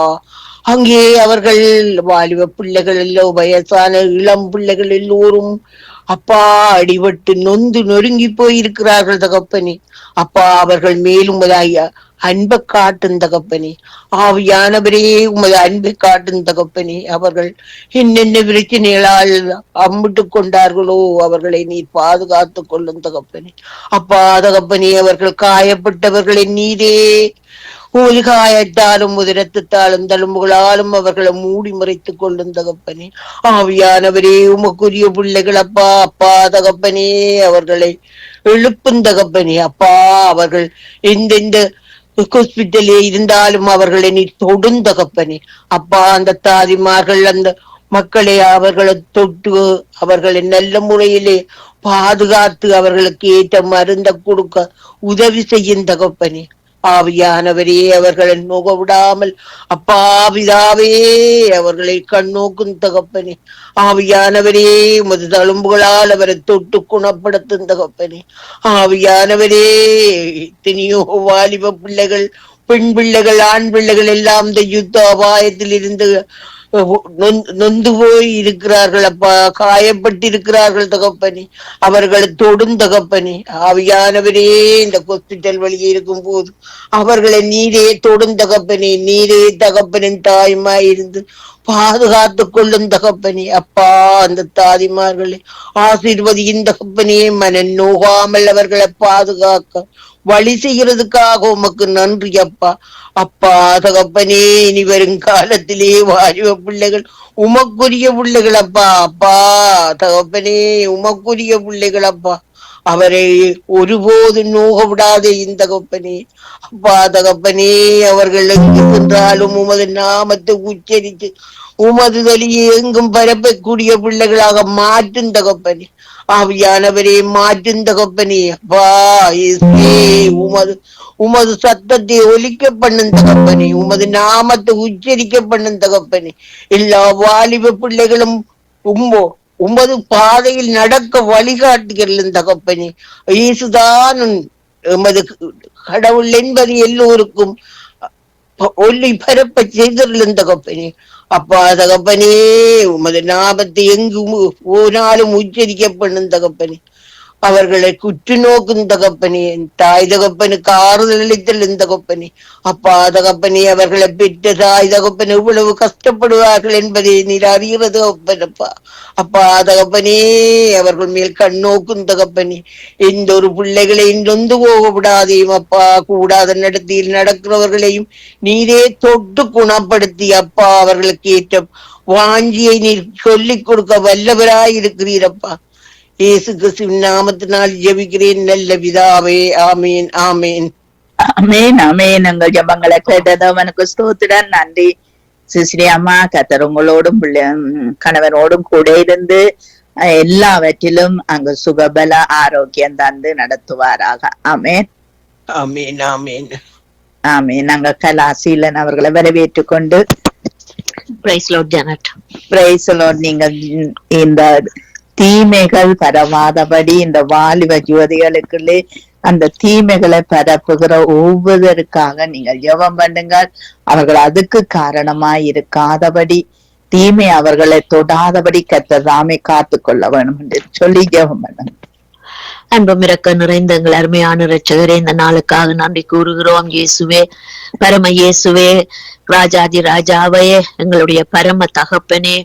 S7: அங்கே அவர்கள் வாலிப பிள்ளைகள் எல்லோரும், வயசான இளம் பிள்ளைகள் எல்லோரும் அப்பா அடிபட்டு நொந்து நொறுங்கி போயிருக்கிறார்கள் தகப்பனே. அப்பா அவர்கள் மேலும் அன்பை காட்டும் தகப்பனே. ஆவியானவரே, உமது அன்பை காட்டும் தகப்பனே. அவர்கள் என்னென்ன பிரச்சனைகளால் அம்பிட்டு கொண்டார்களோ அவர்களை நீர் பாதுகாத்து கொள்ளும் தகப்பனே. அப்பா தகப்பனே, அவர்கள் காயப்பட்டவர்களை நீரே காயத்தாலும் உதிரத்தாலும் தழும்புகளாலும் அவர்களை மூடி மறைத்துக் கொள்ளும் தகப்பனே. ஆவியானவரே, உமக்குரிய பிள்ளைகள் அப்பா. அப்பா தகப்பனே, அவர்களை எழுப்பும் தகப்பனே. அப்பா அவர்கள் எந்தெந்த ஹாஸ்பிட்டலே இருந்தாலும் அவர்களை நீ தொடும் தகப்பனே. அப்பா அந்த தாதிமார்கள் அந்த மக்களை அவர்களை தொட்டு அவர்களை நல்ல முறையிலே பாதுகாத்து அவர்களுக்கு ஏற்ற மருந்த கொடுக்க உதவி செய்யும் தகப்பனே. ஆவியானவரே, அவர்களை நோக விடாமல் அப்பா பிதாவே அவர்களை கண்ணோக்கும் தகப்பனே. ஆவியானவரே, உமது தழும்புகளால் அவரை தொட்டு குணப்படுத்தும் தகப்பனே. ஆவியானவரே, எத்தனையோ வாலிப பிள்ளைகள், பெண் பிள்ளைகள், ஆண் பிள்ளைகள் எல்லாம் இந்த யுத்த அபாயத்தில் இருந்து நொந்து போய் இருக்கிறார்கள் அப்பா. காயப்பட்டிருக்கிறார்கள் தகப்பனே. அவர்களை தொடும் தகப்பனே. ஆவியானவரே, இந்த ஹாஸ்பிட்டல் வழியே இருக்கும் போது அவர்களை நீரே தொடும் தகப்பனே. நீரே தகப்பனின் தாயுமாய் இருந்து பாதுகாத்து கொள்ளும் தகப்பனே. அப்பா அந்த தாதிமார்களை ஆசீர்வதியின் தகப்பனே. மனம் நோகாமல் அவர்களை பாதுகாக்க வழி செய்கிறதுக்காக உமக்கு நன்றி அப்பா. அப்பா தகப்பனே, இனி வரும் காலத்திலே வாலிப பிள்ளைகள் உமக்குரிய பிள்ளைகள் அப்பா. அப்பா தகப்பனே, உமக்குரிய பிள்ளைகள் அப்பா. அவரை ஒருபோது நோக விடாதே இந்த தகப்பனே. அப்பா தகப்பனே, அவர்கள் எங்கு சென்றாலும் உமது நாமத்தை உச்சரித்து உமது வழியை எங்கும் பரப்பக்கூடிய பிள்ளைகளாக மாற்றும் தகப்பனே. ஆவியானவரே, மாற்றும் தகப்பனே. அப்பா உமது சத்தத்தை ஒலிக்க பண்ணும் தகப்பனே. உமது நாமத்தை உச்சரிக்க பண்ணும் தகப்பனே. எல்லா வாலிப பிள்ளைகளும் உமது பாதையில் நடக்க வழிகாட்டுகிறேன் தகப்பனே. இயேசுதான் எமது கடவுள் என்பது எல்லோருக்கும் ஒல்லி பரப்ப செய்திருந்த தகப்பனே. அப்பா தகப்பனே, உமது நாமத்தை எங்கு போனாலும் உச்சரிக்க பண்ணும் தகப்பனே. அவர்களை குற்று நோக்கும் தகப்பனே, தாய் தகப்பனுக்கு ஆறுதல் அளித்தல் தகப்பனே. அப்பா தகப்பனே, அவர்களை பெற்ற தாய் தகப்பன் இவ்வளவு கஷ்டப்படுவார்கள் என்பதை நீர் அறிகிற தகப்பனப்பா. அப்பா தகப்பனே, அவர்கள் மேல் கண்ணோக்கும் தகப்பனே. எந்த ஒரு பிள்ளைகளையும் நொந்து போக விடாதையும் அப்பா, கூடாத நடத்தியில் நடக்கிறவர்களையும் நீரே தொட்டு குணப்படுத்தி அப்பா அவர்களுக்கு ஏற்ற வாஞ்சியை நீர் சொல்லிக் கொடுக்க வல்லவராய் இருக்கிறீரப்பா. இயேசு கிறிஸ்துவின் நாமத்தினால் ஜெபிக்கிறேன் நல்ல பிதாவே. ஆமீன் ஆமீன்
S2: அமேன் அமேன். எங்கள் ஜபங்களை கேட்டது அவனுக்கு ஸ்தோத்திரம். நன்றி சிஸ்ரீ அம்மா. கர்த்தர் உங்களோடும் கணவனோடும் கூட இருந்து எல்லாவற்றிலும் அங்கு சுகபல ஆரோக்கியம் தந்து நடத்துவாராக. ஆமேன்
S7: ஆமீன் ஆமீன்
S2: ஆமீன். நாங்க கலாசீலன் அவர்களை வரவேற்றுக் கொண்டு
S6: praise lord Janet.
S2: Praise lord. நீங்க இந்த தீமைகள் பரவாதபடி இந்த வாலிப ஜோதிகளுக்குள்ளே அந்த தீமைகளை பரப்புகிற ஒவ்வொருவருக்காக நீங்கள் ஜெபம் பண்ணுங்க. அவர்கள் அதுக்கு காரணமாய் இருக்காதபடி, தீமை அவர்களை தொடாதபடி கர்த்தர் தாமே காத்து கொள்ள வேணும் என்று சொல்லி ஜெபம் பண்ணுங்க.
S6: அன்பும் இரக்க நிறைந்த எங்கள் அருமையான இரட்சகரே, இந்த நாளுக்காக நன்றி கூறுகிறோம். இயேசுவே, பரம இயேசுவே, ராஜாதி ராஜாவே, எங்களுடைய பரம தகப்பனே,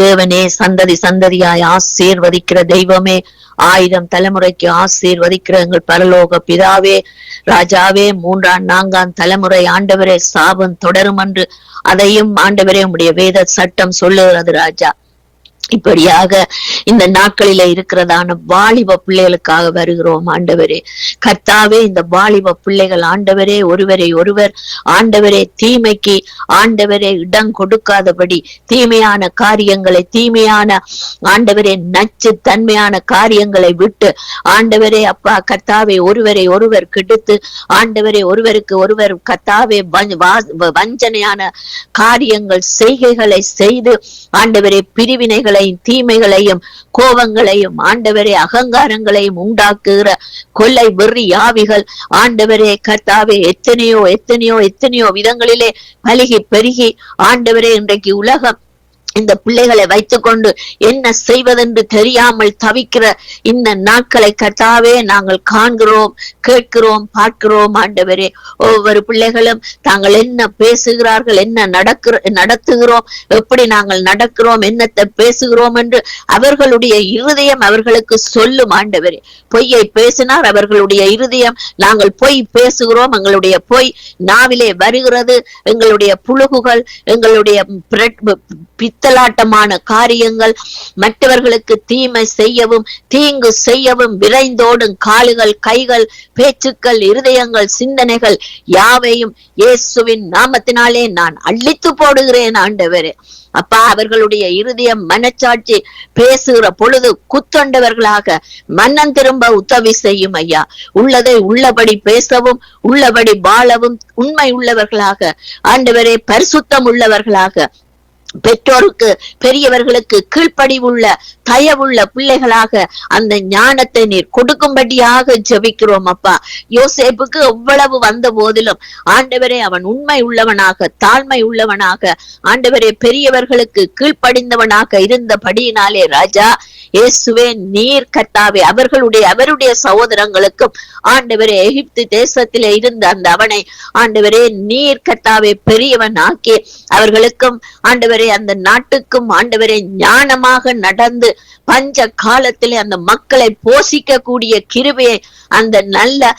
S6: தேவனே, சந்ததி சந்ததியாய் ஆசீர்வதிக்கிற தெய்வமே, 1000 தலைமுறைக்கு ஆசீர்வதிக்கிற எங்கள் பரலோக பிதாவே, ராஜாவே, 3ஆம் 4ஆம் தலைமுறை ஆண்டவரே சாபம் தொடரும் என்று அதையும் ஆண்டவரே உம்முடைய வேத சட்டம் சொல்லுகிறது ராஜா. இப்படியாக இந்த நாட்களில இருக்கிறதான வாலிப பிள்ளைகளுக்காக வருகிறோம் ஆண்டவரே. கர்த்தாவே, இந்த வாலிப பிள்ளைகள் ஆண்டவரே ஒருவரை ஒருவர் ஆண்டவரே தீமைக்கு ஆண்டவரே இடம் கொடுக்காதபடி, தீமையான காரியங்களை, தீமையான ஆண்டவரே நச்சு தன்மையான காரியங்களை விட்டு ஆண்டவரே அப்பா கர்த்தாவே ஒருவரை ஒருவர் கெடுத்து ஆண்டவரே ஒருவருக்கு ஒருவர் கர்த்தாவே வஞ்சனையான காரியங்கள் செய்கைகளை செய்து ஆண்டவரே பிரிவினைகள் தீமைகளையும் கோபங்களையும் ஆண்டவரே அகங்காரங்களையும் உண்டாக்குகிற கொள்ளை வெறி யாவிகள் ஆண்டவரே கர்த்தாவே எத்தனையோ எத்தனையோ எத்தனையோ விதங்களிலே பலுகி பெருகி ஆண்டவரே இன்றைக்கு உலகம் இந்த பிள்ளைகளை வைத்துக்கொண்டு என்ன செய்வதென்று தெரியாமல் தவிக்கிற இந்த நாட்களை கர்த்தாவே நாங்கள் காண்கிறோம், கேட்கிறோம், பார்க்கிறோம் ஆண்டவரே. ஒவ்வொரு பிள்ளைகளும் தாங்கள் என்ன பேசுகிறார்கள், என்ன நடத்துகிறோம், எப்படி நாங்கள் நடக்கிறோம், என்னத்தை பேசுகிறோம் என்று அவர்களுடைய இருதயம் அவர்களுக்கு சொல்லும் ஆண்டவரே. பொய்யை பேசினார் அவர்களுடைய இருதயம், நாங்கள் பொய் பேசுகிறோம், எங்களுடைய பொய் நாவிலே வருகிறது, எங்களுடைய புழுகுகள், எங்களுடைய பித்தலாட்டமான காரியங்கள், மற்றவர்களுக்கு தீமை செய்யவும் தீங்கு செய்யவும் விரைந்தோடும் கால்கள், கைகள், பேச்சுக்கள், இருதயங்கள், சிந்தனைகள் யாவையும் இயேசுவின் நாமத்தினாலே நான் அழித்து போடுகிறேன் ஆண்டவரே. அப்பா, அவர்களுடைய இருதயம் மனச்சாட்சி பேசுகிற பொழுது குத்தொண்டவர்களாக மன்னன் திரும்ப உதவி செய்யும் ஐயா. உள்ளதை உள்ளபடி பேசவும் உள்ளபடி வாழவும் உண்மை உள்ளவர்களாக ஆண்டவரே, பரிசுத்தம் உள்ளவர்களாக, பெற்றோருக்கு பெரியவர்களுக்கு கீழ்ப்படிவுள்ள தயவுள்ள பிள்ளைகளாக அந்த ஞானத்தை நீர் கொடுக்கும்படியாக ஜெபிக்கிறோம் அப்பா. யோசேப்புக்கு எவ்வளவு வந்த போதிலும் ஆண்டவரே அவன் உண்மை உள்ளவனாக, தாழ்மை உள்ளவனாக, ஆண்டவரே பெரியவர்களுக்கு கீழ்ப்படிந்தவனாக இருந்தபடியினாலே ராஜா இயேசுவே நீர் கர்த்தாவே அவருடைய சகோதரங்களுக்கும் ஆண்டவரே எகிப்து தேசத்திலே இருந்த அந்த அவனை ஆண்டவரே நீர் கர்த்தாவே பெரியவன் ஆக்கி அவர்களுக்கும் ஆண்டவரே அந்த நாட்டுக்கும் ஆண்டவரே ஞானமாக நடந்து பஞ்ச காலத்திலே அந்த மக்களை போஷிக்க கூடிய கிருபையை, அந்த நல்ல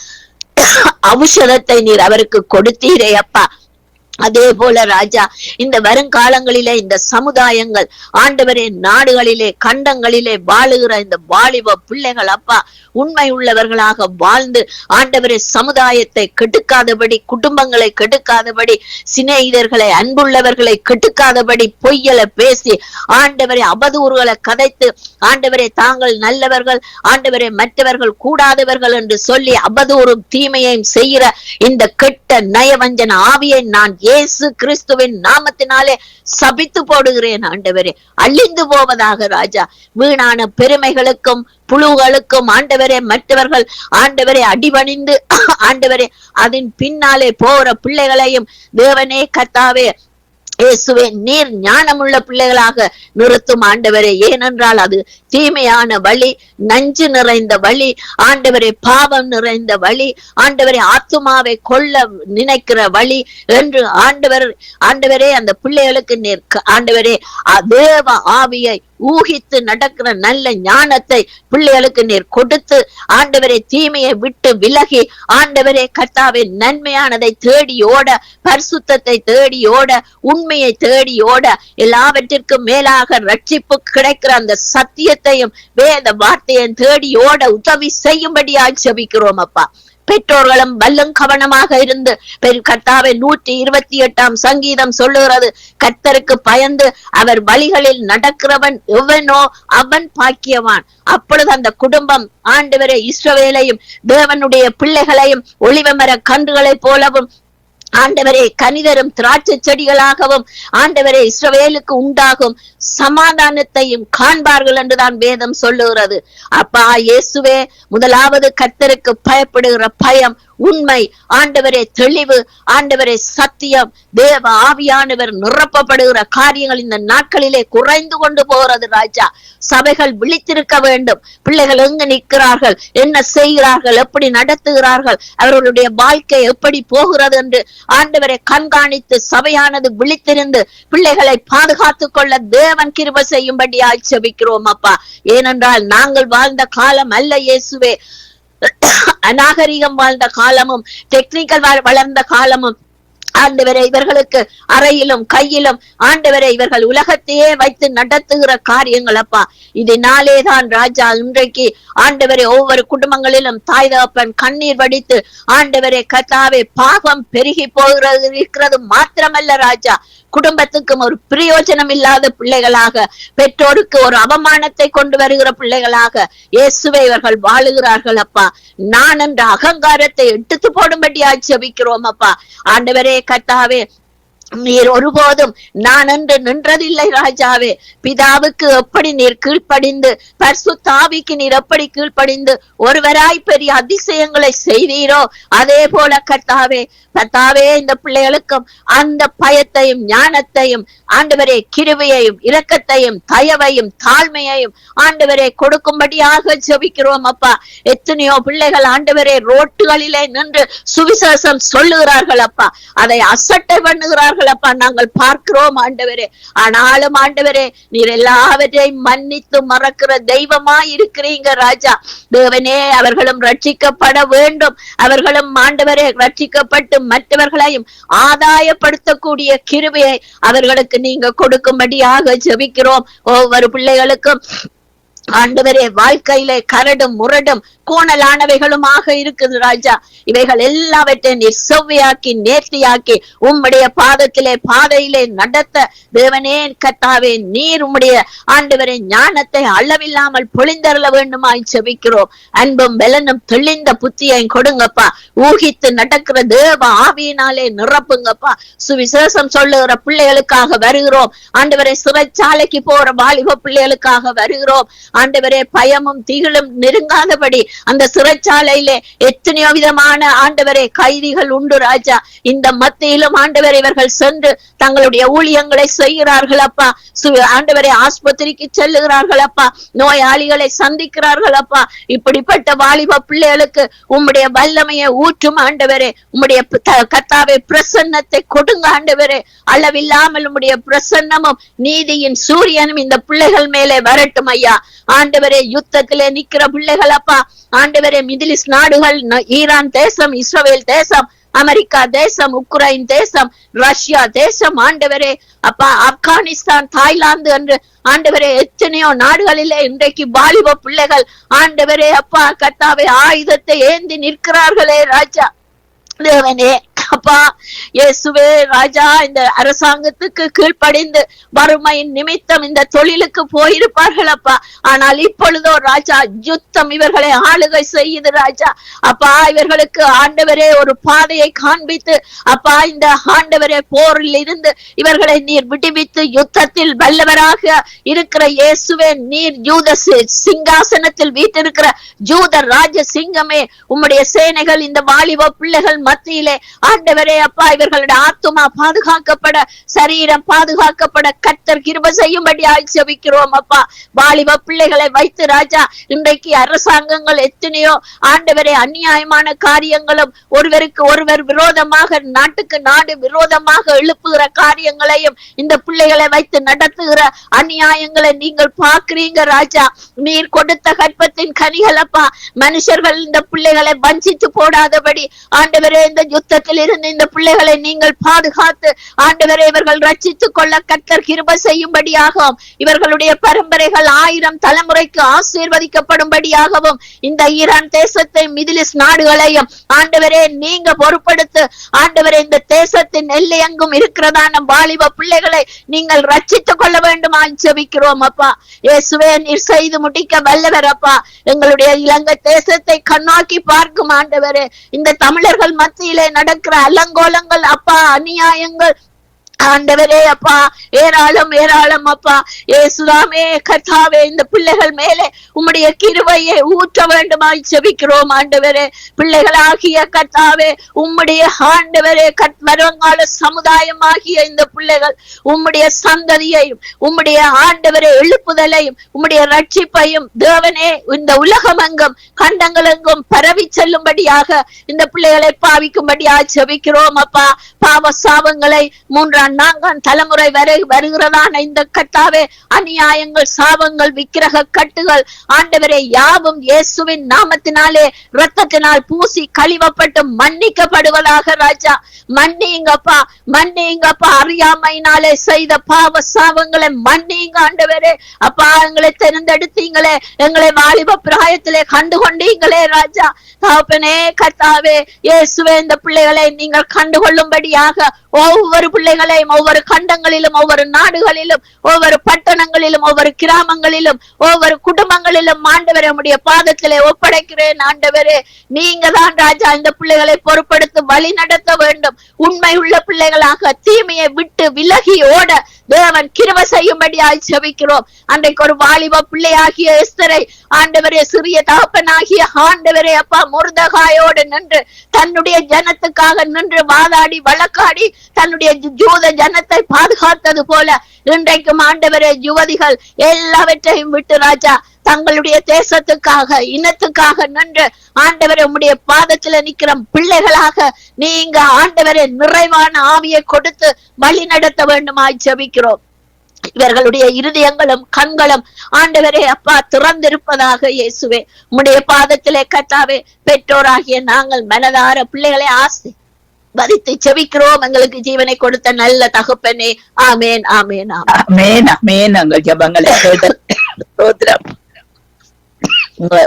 S6: ஔஷதத்தை நீர் அவருக்கு கொடுத்தீரே அப்பா. அதே போல ராஜா இந்த வருங்காலங்களிலே இந்த சமுதாயங்கள் ஆண்டவரே நாடுகளிலே கண்டங்களிலே வாழுகிற இந்த வாலிப பிள்ளைகள் அப்பா உண்மை உள்ளவர்களாக வாழ்ந்து ஆண்டவரே சமுதாயத்தை கெடுக்காதபடி, குடும்பங்களை கெடுக்காதபடி, சிநேகிதர்களை அன்புள்ளவர்களை கெடுக்காதபடி பொய்யலை பேசி ஆண்டவரே அவதூறுகளை கதைத்து ஆண்டவரே தாங்கள் நல்லவர்கள், ஆண்டவரே மற்றவர்கள் கூடாதவர்கள் என்று சொல்லி அவதூறும் தீமையையும் செய்கிற இந்த கெட்ட நயவஞ்சன ஆவியை நான் இயேசு கிறிஸ்துவின் நாமத்தினாலே சபித்து போடுகிறேன் ஆண்டவரே. அழிந்து போவதாக ராஜா. வீணான பெருமைகளுக்கும் புழுகளுக்கும் ஆண்டவரே மற்றவர்கள் ஆண்டவரே அடிபணிந்து ஆண்டவரே அதன் பின்னாலே போற பிள்ளைகளையும் தேவனே கர்த்தாவே
S8: இயேசுவே நீர் ஞானமுள்ள பிள்ளைகளாக நிறுத்தும் ஆண்டவரே. ஏனென்றால் அது தீமையான வழி, நஞ்சு நிறைந்த வழி ஆண்டவரே, பாவம் நிறைந்த வழி ஆண்டவரே, ஆத்துமாவை கொல்ல நினைக்கிற வழி என்று ஆண்டவரே அந்த பிள்ளைகளுக்கு நீர் ஆண்டவரே தேவ ஆவியை ஊகித்து நடக்கிற நல்ல ஞானத்தை பிள்ளைகளுக்கு நீர் கொடுத்து ஆண்டவரே தீமையை விட்டு விலகி ஆண்டவரே கர்த்தாவே நன்மையானதை தேடி ஓட, பரிசுத்தத்தை தேடி ஓட, உண்மையை தேடி ஓட, எல்லாவற்றிற்கும் மேலாக ரட்சிப்பு கிடைக்கிற அந்த சத்தியத்தையும் வேத வார்த்தையும் தேடி ஓட உதவி செய்யும்படியாக ஜெபிக்கிறோம் அப்பா. பெற்றோர்களும் வல்லும் கவனமாக இருந்து கர்த்தாவே 128 சங்கீதம் சொல்லுகிறது, கர்த்தருக்கு பயந்து அவர் வழிகளில் நடக்கிறவன் எவனோ அவன் பாக்கியவான். அப்பொழுது அந்த குடும்பம் ஆண்டவரே இஸ்ரவேலையும் தேவனுடைய பிள்ளைகளையும் ஒளிவமர கன்றுகளைப் போலவும் ஆண்டவரே கனிதரும் திராட்சை செடிகளாகவும் ஆண்டவரே இஸ்ரவேலுக்கு உண்டாகும் சமாதானத்தையும் காண்பார்கள் என்றுதான் வேதம் சொல்லுகிறது. அப்பா இயேசுவே, முதலாவது கர்த்தருக்கு பயப்படுகிற பயம், உண்மை ஆண்டவரே தெளிவு, ஆண்டவரே சத்தியம், தேவ ஆவியானவர் நிரப்பப்படுகிற காரியங்கள் இந்த நாட்களிலே குறைந்து கொண்டு போகிறது ராஜா. சபைகள் விழித்திருக்க வேண்டும். பிள்ளைகள் எங்கு நிற்கிறார்கள், என்ன செய்கிறார்கள், எப்படி நடத்துகிறார்கள், அவர்களுடைய வாழ்க்கை எப்படி போகிறது என்று ஆண்டவரை கண்காணித்து சபையானது விழித்திருந்து பிள்ளைகளை பாதுகாத்துக் கொள்ள தேவன் கிருபை செய்யும்படியாய் ஜெபிக்கிறோம் அப்பா. ஏனென்றால் நாங்கள் வாழ்ந்த காலம் அல்ல இயேசுவே, அநாகரிகம் வாழ்ந்த காலமும் டெக்னிக்கல் வளர்ந்த காலமும் ஆண்டவரை இவர்களுக்கு அறையிலும் கையிலும் ஆண்டவரை இவர்கள் உலகத்தையே வைத்து நடத்துகிற காரியங்கள் அப்பா. இதனாலேதான் ராஜா இன்றைக்கு ஆண்டவரை ஒவ்வொரு குடும்பங்களிலும் தாய் தகப்பன் கண்ணீர் வடித்து ஆண்டவரை கர்த்தாவே பாவம் பெருகி போகிறது இருக்கிறது மாத்திரமல்ல ராஜா, குடும்பத்துக்கும் ஒரு பிரயோஜனம் இல்லாத பிள்ளைகளாக, பெற்றோருக்கு ஒரு அவமானத்தை கொண்டு வருகிற பிள்ளைகளாக இயேசுவை இவர்கள் வாழுகிறார்கள் அப்பா. நான் என்ற அகங்காரத்தை எடுத்து போடும்படியா ஜெபிக்கிறோம் அப்பா. ஆண்டவரே கர்த்தாவே, நீர் ஒருபோதும் நான் என்று நின்றதில்லை ராஜாவே. பிதாவுக்கு எப்படி நீர் கீழ்ப்படிந்து, பரிசுத்த ஆவிக்கு நீர் எப்படி கீழ்ப்படிந்து ஒருவராய் பெரிய அதிசயங்களை செய்தீரோ அதே போல கர்த்தாவே இந்த பிள்ளைகளுக்கும் அந்த பயத்தையும் ஞானத்தையும் ஆண்டவரே கிருபையையும் இரக்கத்தையும் தயவையும் தாழ்மையையும் ஆண்டவரே கொடுக்கும்படியாக ஜெபிக்கிறோம் அப்பா. எத்தனையோ பிள்ளைகள் ஆண்டவரே ரோட்டுகளிலே நின்று சுவிசேஷம் சொல்லுகிறார்கள் அப்பா, அதை அசட்டை பண்ணுகிறார்கள் அப்பா, நாங்கள் பார்க்கிறோம் ஆண்டவரே. ஆனாலும் ஆண்டவரே நீர் எல்லாவற்றையும் மன்னித்து மறக்கிற தெய்வமா இருக்கிறீங்க ராஜா. தேவனே, அவர்களும் ரட்சிக்கப்பட வேண்டும், அவர்களும் ஆண்டவரே ரட்சிக்கப்பட்டு மற்றவர்களையும் ஆதாயப்படுத்தக்கூடிய கிருபையை அவர்களுக்கு நீங்க கொடுக்கும்படியாக ஜெபிக்கிறோம். ஒவ்வொரு பிள்ளைகளுக்கும் ஆண்டவரே வாழ்க்கையிலே கரடும் முரடும் கோணலானவைகளுமாக இருக்குது ராஜா. இவைகள் எல்லாவற்றையும் நீர் செவ்வையாக்கி நேர்த்தியாக்கி உம்முடைய பாதையிலே நடத்த தேவனே கர்த்தாவே நீர் உம்முடைய ஆண்டவரே ஞானத்தை அளவில்லாமல் பொழிந்தருள வேண்டுமாய் ஜெபிக்கிறோம். அன்பும் பலனும் தெளிந்த புத்தியையும் கொடுங்கப்பா. ஊகித்து நடக்கிற தேவ ஆவியினாலே நிரப்புங்கப்பா. சுவிசேஷம் சொல்லுகிற பிள்ளைகளுக்காக வருகிறோம் ஆண்டவரே. சிறைச்சாலைக்கு போற வாலிப பிள்ளைகளுக்காக வருகிறோம் ஆண்டவரே. பயமும் திகிலும் நெருங்காதபடி அந்த சிறைச்சாலையிலே எத்தனையோ விதமான ஆண்டவரே கைதிகள் உண்டு ராஜா. இந்த மத்தியிலும் ஆண்டவரை இவர்கள் சென்று தங்களுடைய ஊழியங்களை செய்கிறார்கள் அப்பா. ஆண்டவரை ஆஸ்பத்திரிக்கு செல்லுகிறார்கள் அப்பா, நோயாளிகளை சந்திக்கிறார்கள் அப்பா. இப்படிப்பட்ட வாலிப பிள்ளைகளுக்கு உம்முடைய வல்லமையை ஊற்றும் ஆண்டவரே. உம்முடைய கர்த்தாவே பிரசன்னத்தை கொடுங்க ஆண்டவரே. அளவில்லாமல் உம்முடைய பிரசன்னமும் நீதியின் சூரியனும் இந்த பிள்ளைகள் மேலே வரட்டும் ஐயா. ஆண்டவரே யுத்தத்திலே நிக்கிற பிள்ளைகள் அப்பா, ஆண்டவரே மிடில் ஈஸ்ட் நாடுகள், ஈரான் தேசம், இஸ்ரேல் தேசம், அமெரிக்கா தேசம், உக்ரைன் தேசம், ரஷ்யா தேசம் ஆண்டவரே அப்பா, ஆப்கானிஸ்தான், தாய்லாந்து என்று ஆண்டவரே எத்தனையோ நாடுகளிலே இன்றைக்கு வாலிப பிள்ளைகள் ஆண்டவரே அப்பா கர்த்தாவே ஆயுதத்தை ஏந்தி நிற்கிறார்களே ராஜா. தேவனே அப்பா இயேசுவே ராஜா, இந்த அரசாங்கத்துக்கு கீழ்ப்படிந்து வறுமையின் நிமித்தம் இந்த தொழிலுக்கு போயிருப்பார்கள் அப்பா. ஆனால் இப்பொழுதோ ராஜா யுத்தம் இவர்களை ஆளுகை செய்யுது ராஜா. அப்பா இவர்களுக்கு ஆண்டவரே ஒரு பாதையை காண்பித்து அப்பா இந்த ஆண்டவரே போரில் இருந்து இவர்களை நீர் விடுவித்து யுத்தத்தில் வல்லவராக இருக்கிற இயேசுவே, நீர் யூத சிங்காசனத்தில் வீட்டிருக்கிற யூத ராஜ சிங்கமே, உம்முடைய சேனைகள் இந்த வாலிப பிள்ளைகள் மத்தியிலே ஆண்டவரே அப்பா இவர்களுடைய ஆத்துமா பாதுகாக்கப்பட, சரீரம் பாதுகாக்கப்பட கர்த்தர் கிருபை செய்யும்படியாய் ஜெபிக்கிறோம் அப்பா. வாலிப பிள்ளைகளை வைத்து ராஜா இன்றைக்கு அரசாங்கங்கள் எத்தனையோ ஆண்டவரே அநியாயமான காரியங்களும் ஒருவருக்கு ஒருவர் விரோதமாக, நாட்டுக்கு நாடு விரோதமாக எழுப்புகிற காரியங்களையும் இந்த பிள்ளைகளை வைத்து நடத்துகிற அநியாயங்களை நீங்கள் பார்க்கிறீங்க ராஜா. நீர் கொடுத்த கற்பத்தின் கனிகள் அப்பா, மனுஷர்கள் இந்த பிள்ளைகளை வஞ்சித்து போடாதபடி ஆண்டவரே இந்த யுத்தத்தில் இருந்து இந்த பிள்ளைகளை நீங்கள் பாதுகாத்து ஆண்டவரே இவர்கள் ரட்சித்துக் கொள்ள கர்த்தர் கிருபை செய்யும்படியாகவும், இவர்களுடைய பரம்பரைகள் 1000 தலைமுறைக்கு ஆசீர்வதிக்கப்படும்படியாகவும், இந்த ஈரான் தேசத்தை மிடில் நாடுகளையும் ஆண்டவரே நீங்க பொறுப்படுத்து ஆண்டவரே இந்த தேசத்தின் எல்லையெங்கும் இருக்கிறதான வாலிப பிள்ளைகளை நீங்கள் ரட்சித்துக் கொள்ள வேண்டுமா ஜெபிக்கிறோம் அப்பா. இயேசுவே நீர் செய்து முடிக்க வல்லவர் அப்பா. எங்களுடைய இலங்கை தேசத்தை கண்ணாக்கி பார்க்கும் ஆண்டவரே, இந்த தமிழர்கள் மத்தியிலே நடக்கிற அலங்கோலங்கள் அப்பா, அநியாயங்கள் ஆண்டவரே அப்பா ஏராளம் ஏராளம் அப்பா. இயேசுவே கர்த்தாவே இந்த பிள்ளைகள் மேலே உம்முடைய கிருபையை ஊற்ற வேண்டுமாய் ஜெபிக்கிறோம் ஆண்டவரே. பிள்ளைகளாகிய கர்த்தாவே உம்முடைய ஆண்டவரே வருங்கால சமுதாயமாகிய இந்த பிள்ளைகள் உம்முடைய சந்ததியையும் உம்முடைய ஆண்டவரே எழுப்புதலையும் உம்முடைய ரட்சிப்பையும் தேவனே இந்த உலகமெங்கும் கண்டங்களெங்கும் பரவி செல்லும்படியாக இந்த பிள்ளைகளை பாவிக்கும்படியாக ஜெபிக்கிறோம் அப்பா. பாவ சாபங்களை 3ஆம் 4ஆம் தலைமுறை வரை வருகிறதான இந்த கர்த்தாவே அநியாயங்கள், சாபங்கள், விக்கிரக கட்டுகள் ஆண்டவரே யாவும் இயேசுவின் நாமத்தினாலே இரத்தத்தினால் பூசி கழுவப்பட்டு மன்னிக்கப்படுவதாக ராஜா. மன்னிங்கப்பா, மன்னிங்கப்பா. அறியாமையினாலே செய்த பாவ சாபங்களை மன்னிங்க ஆண்டவரே அப்பா. எங்களை தெரிந்தெடுத்தீங்களே, எங்களை வாலிப பிராயத்திலே கண்டு கொண்டீங்களே ராஜா. தகப்பனே கர்த்தாவே இயேசுவே இந்த பிள்ளைகளை நீங்கள் கண்டுகொள்ளும்படியாக ஒவ்வொரு பிள்ளைகளையும் ஒவ்வொரு கண்டங்களிலும், ஒவ்வொரு நாடுகளிலும், ஒவ்வொரு பட்டணங்களிலும், ஒவ்வொரு கிராமங்களிலும், ஒவ்வொரு குடும்பங்களிலும் ஆண்டவரே உம்முடைய பாதத்திலே ஒப்படைக்கிறேன் ஆண்டவரே. நீங்க தான் ராஜா இந்த பிள்ளைகளை பொறுப்படுத்தி வழி நடத்த வேண்டும். உண்மை உள்ள பிள்ளைகளாக தீமையை விட்டு விலகி ஓட தேவன் கிருபை செய்யும்படியாய் ஜெபிக்கிறோம். அன்றைக்கு ஒரு வாலிப பிள்ளையாகிய எஸ்தரை ஆண்டவரே சிறிய தகப்பனாகிய ஆண்டவரே அப்பா முர்தகாயோடு நின்று தன்னுடைய ஜனத்துக்காக நின்று வாதாடி வழக்காடி தன்னுடைய யூத ஜனத்தை பாதுகாத்தது போல இன்றைக்கும் ஆண்டவரே யுவதிகள் எல்லாவற்றையும் விட்டு ராஜா தங்களுடைய தேசத்துக்காக இனத்துக்காக நின்று ஆண்டவரே உம்முடைய பாதத்துல நிக்கிற பிள்ளைகளாக நீங்க ஆண்டவரே நிறைவான ஆவியை கொடுத்து வழி நடத்த வேண்டுமாய் ஜெபிக்கிறோம். இவர்களுடைய இருதயங்களும் கண்களும் ஆண்டவரே அப்பா திறந்திருப்பதாக இயேசுவே உம்முடைய பாதத்திலே கர்த்தாவே பெற்றோராகிய நாங்கள் மனதார பிள்ளைகளை வதித்து செபிக்கிறோம். எங்களுக்கு ஜீவனை கொடுத்த நல்ல தகப்பனே. ஆமேன் ஆமேன்
S2: ஆமேன் ஆமேன். உங்கள் ஜெபங்களை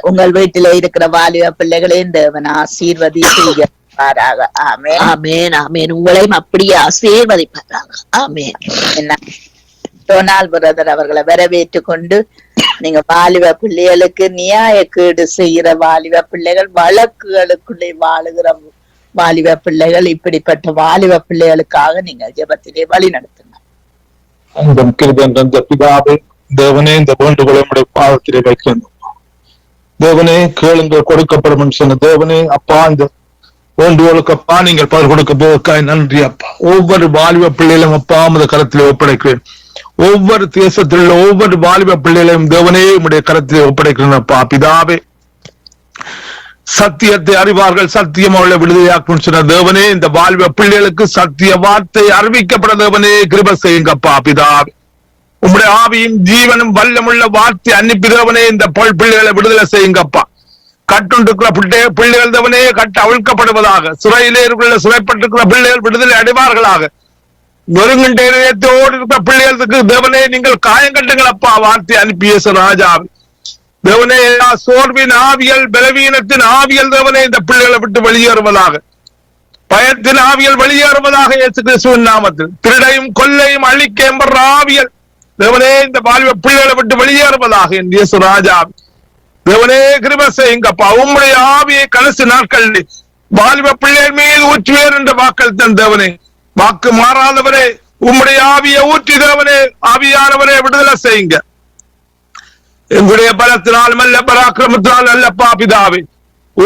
S2: உங்கள் வீட்டில இருக்கிற வாலிப பிள்ளைகளையும் தேவன் ஆசீர்வதிப்பாராக. ஆமேன்
S8: ஆமேன் ஆமேன். உங்களையும் அப்படியே ஆசீர்வதிப்பாராக. ஆமேன்.
S2: என்ன டொனால்ட் பிரதர் அவர்களை வரவேற்று கொண்டு நீங்க வாலிப பிள்ளைகளுக்கு நியாயக்கேடு செய்கிற வாலிப பிள்ளைகள், வழக்குகளுக்குள்ளே வாழுகிற வாலிப பிள்ளைகள், இப்படிப்பட்ட வாலிப பிள்ளைகளுக்காக நீங்க ஜெபத்திலே வழி நடத்துங்க.
S9: பிதாவே தேவனே இந்த வேண்டுகோளை உடைய பாதத்திலே வைக்கணும். தேவனே கேளுங்கள் கொடுக்கப்படும் சொன்ன தேவனே அப்பா இந்த வேண்டுகோளுக்கு அப்பா நீங்கள் பதில் கொடுக்க போவதற்காக நன்றி அப்பா. ஒவ்வொரு வாலிப பிள்ளைகளும் அப்பா உமது கரத்திலே ஒப்படைக்கிறேன். ஒவ்வொரு தேசத்தில் உள்ள ஒவ்வொரு வாலிப பிள்ளைகளையும் தேவனே உம்முடைய கரத்திலே ஒப்படைக்கிறேன் அப்பா. பிதாவே சத்தியத்தை அறிவார்கள், சத்தியம் அவளை விடுதலையாக்கும் சொன்ன தேவனே இந்த வாலிப பிள்ளைகளுக்கு சத்திய வார்த்தை அறிவிக்கப்பட தேவனே கிருபை செய்யுங்கப்பா. பிதாவே உம்முடைய ஆவியும் ஜீவனும் வல்லமுள்ள வார்த்தை அனுப்பி தேவனே இந்த பிள்ளைகளை விடுதலை செய்யுங்கப்பா. கட்டுண்டிருக்கிற பிள்ளைகள் தேவனே கட்டு அவிழ்க்கப்படுவதாக, சிறையிலே இருக்கிற சிறைப்பட்டிருக்கிற பிள்ளைகள் விடுதலை அடைவார்களாக. நொறுங்கின்ற இதயத்தோடு இருக்கிற பிள்ளைகளுக்கு தேவனே நீங்கள் காயங்கட்டுங்கள் அப்பா. வார்த்தை அனுப்பிய ராஜாவே தேவனே எல்லா சோர்வின் ஆவியல், பலவீனத்தின் ஆவியல் தேவனே இந்த பிள்ளைகளை விட்டு வெளியேறுவதாக, பயத்தின் ஆவியல் வெளியேறுவதாக இயேசு கிறிஸ்துவின் நாமத்தில். திருடையும் கொள்ளையும் அழிக்க எம்பர் ஆவியல் தேவனே இந்த வாலிப பிள்ளைகளை விட்டு வெளியேறுவதாக என் இயேசு ராஜா. தேவனே கிருபை செய்யுங்கப்பா. உம்முடைய ஆவியை கடைசி நாட்களில் வாலிப பிள்ளைகள் மீது ஊற்றுவேர் என்ற வாக்கள் தன் தேவனே, வாக்கு மாறாதவரே உம்முடைய ஆவியை ஊற்றி தேவனே ஆவியானவரே விடுதலை செய்யுங்க. எங்களுடைய பலத்தினால் அல்ல, பராக்கிரமத்தினால் அல்லப்பா பிதாவே,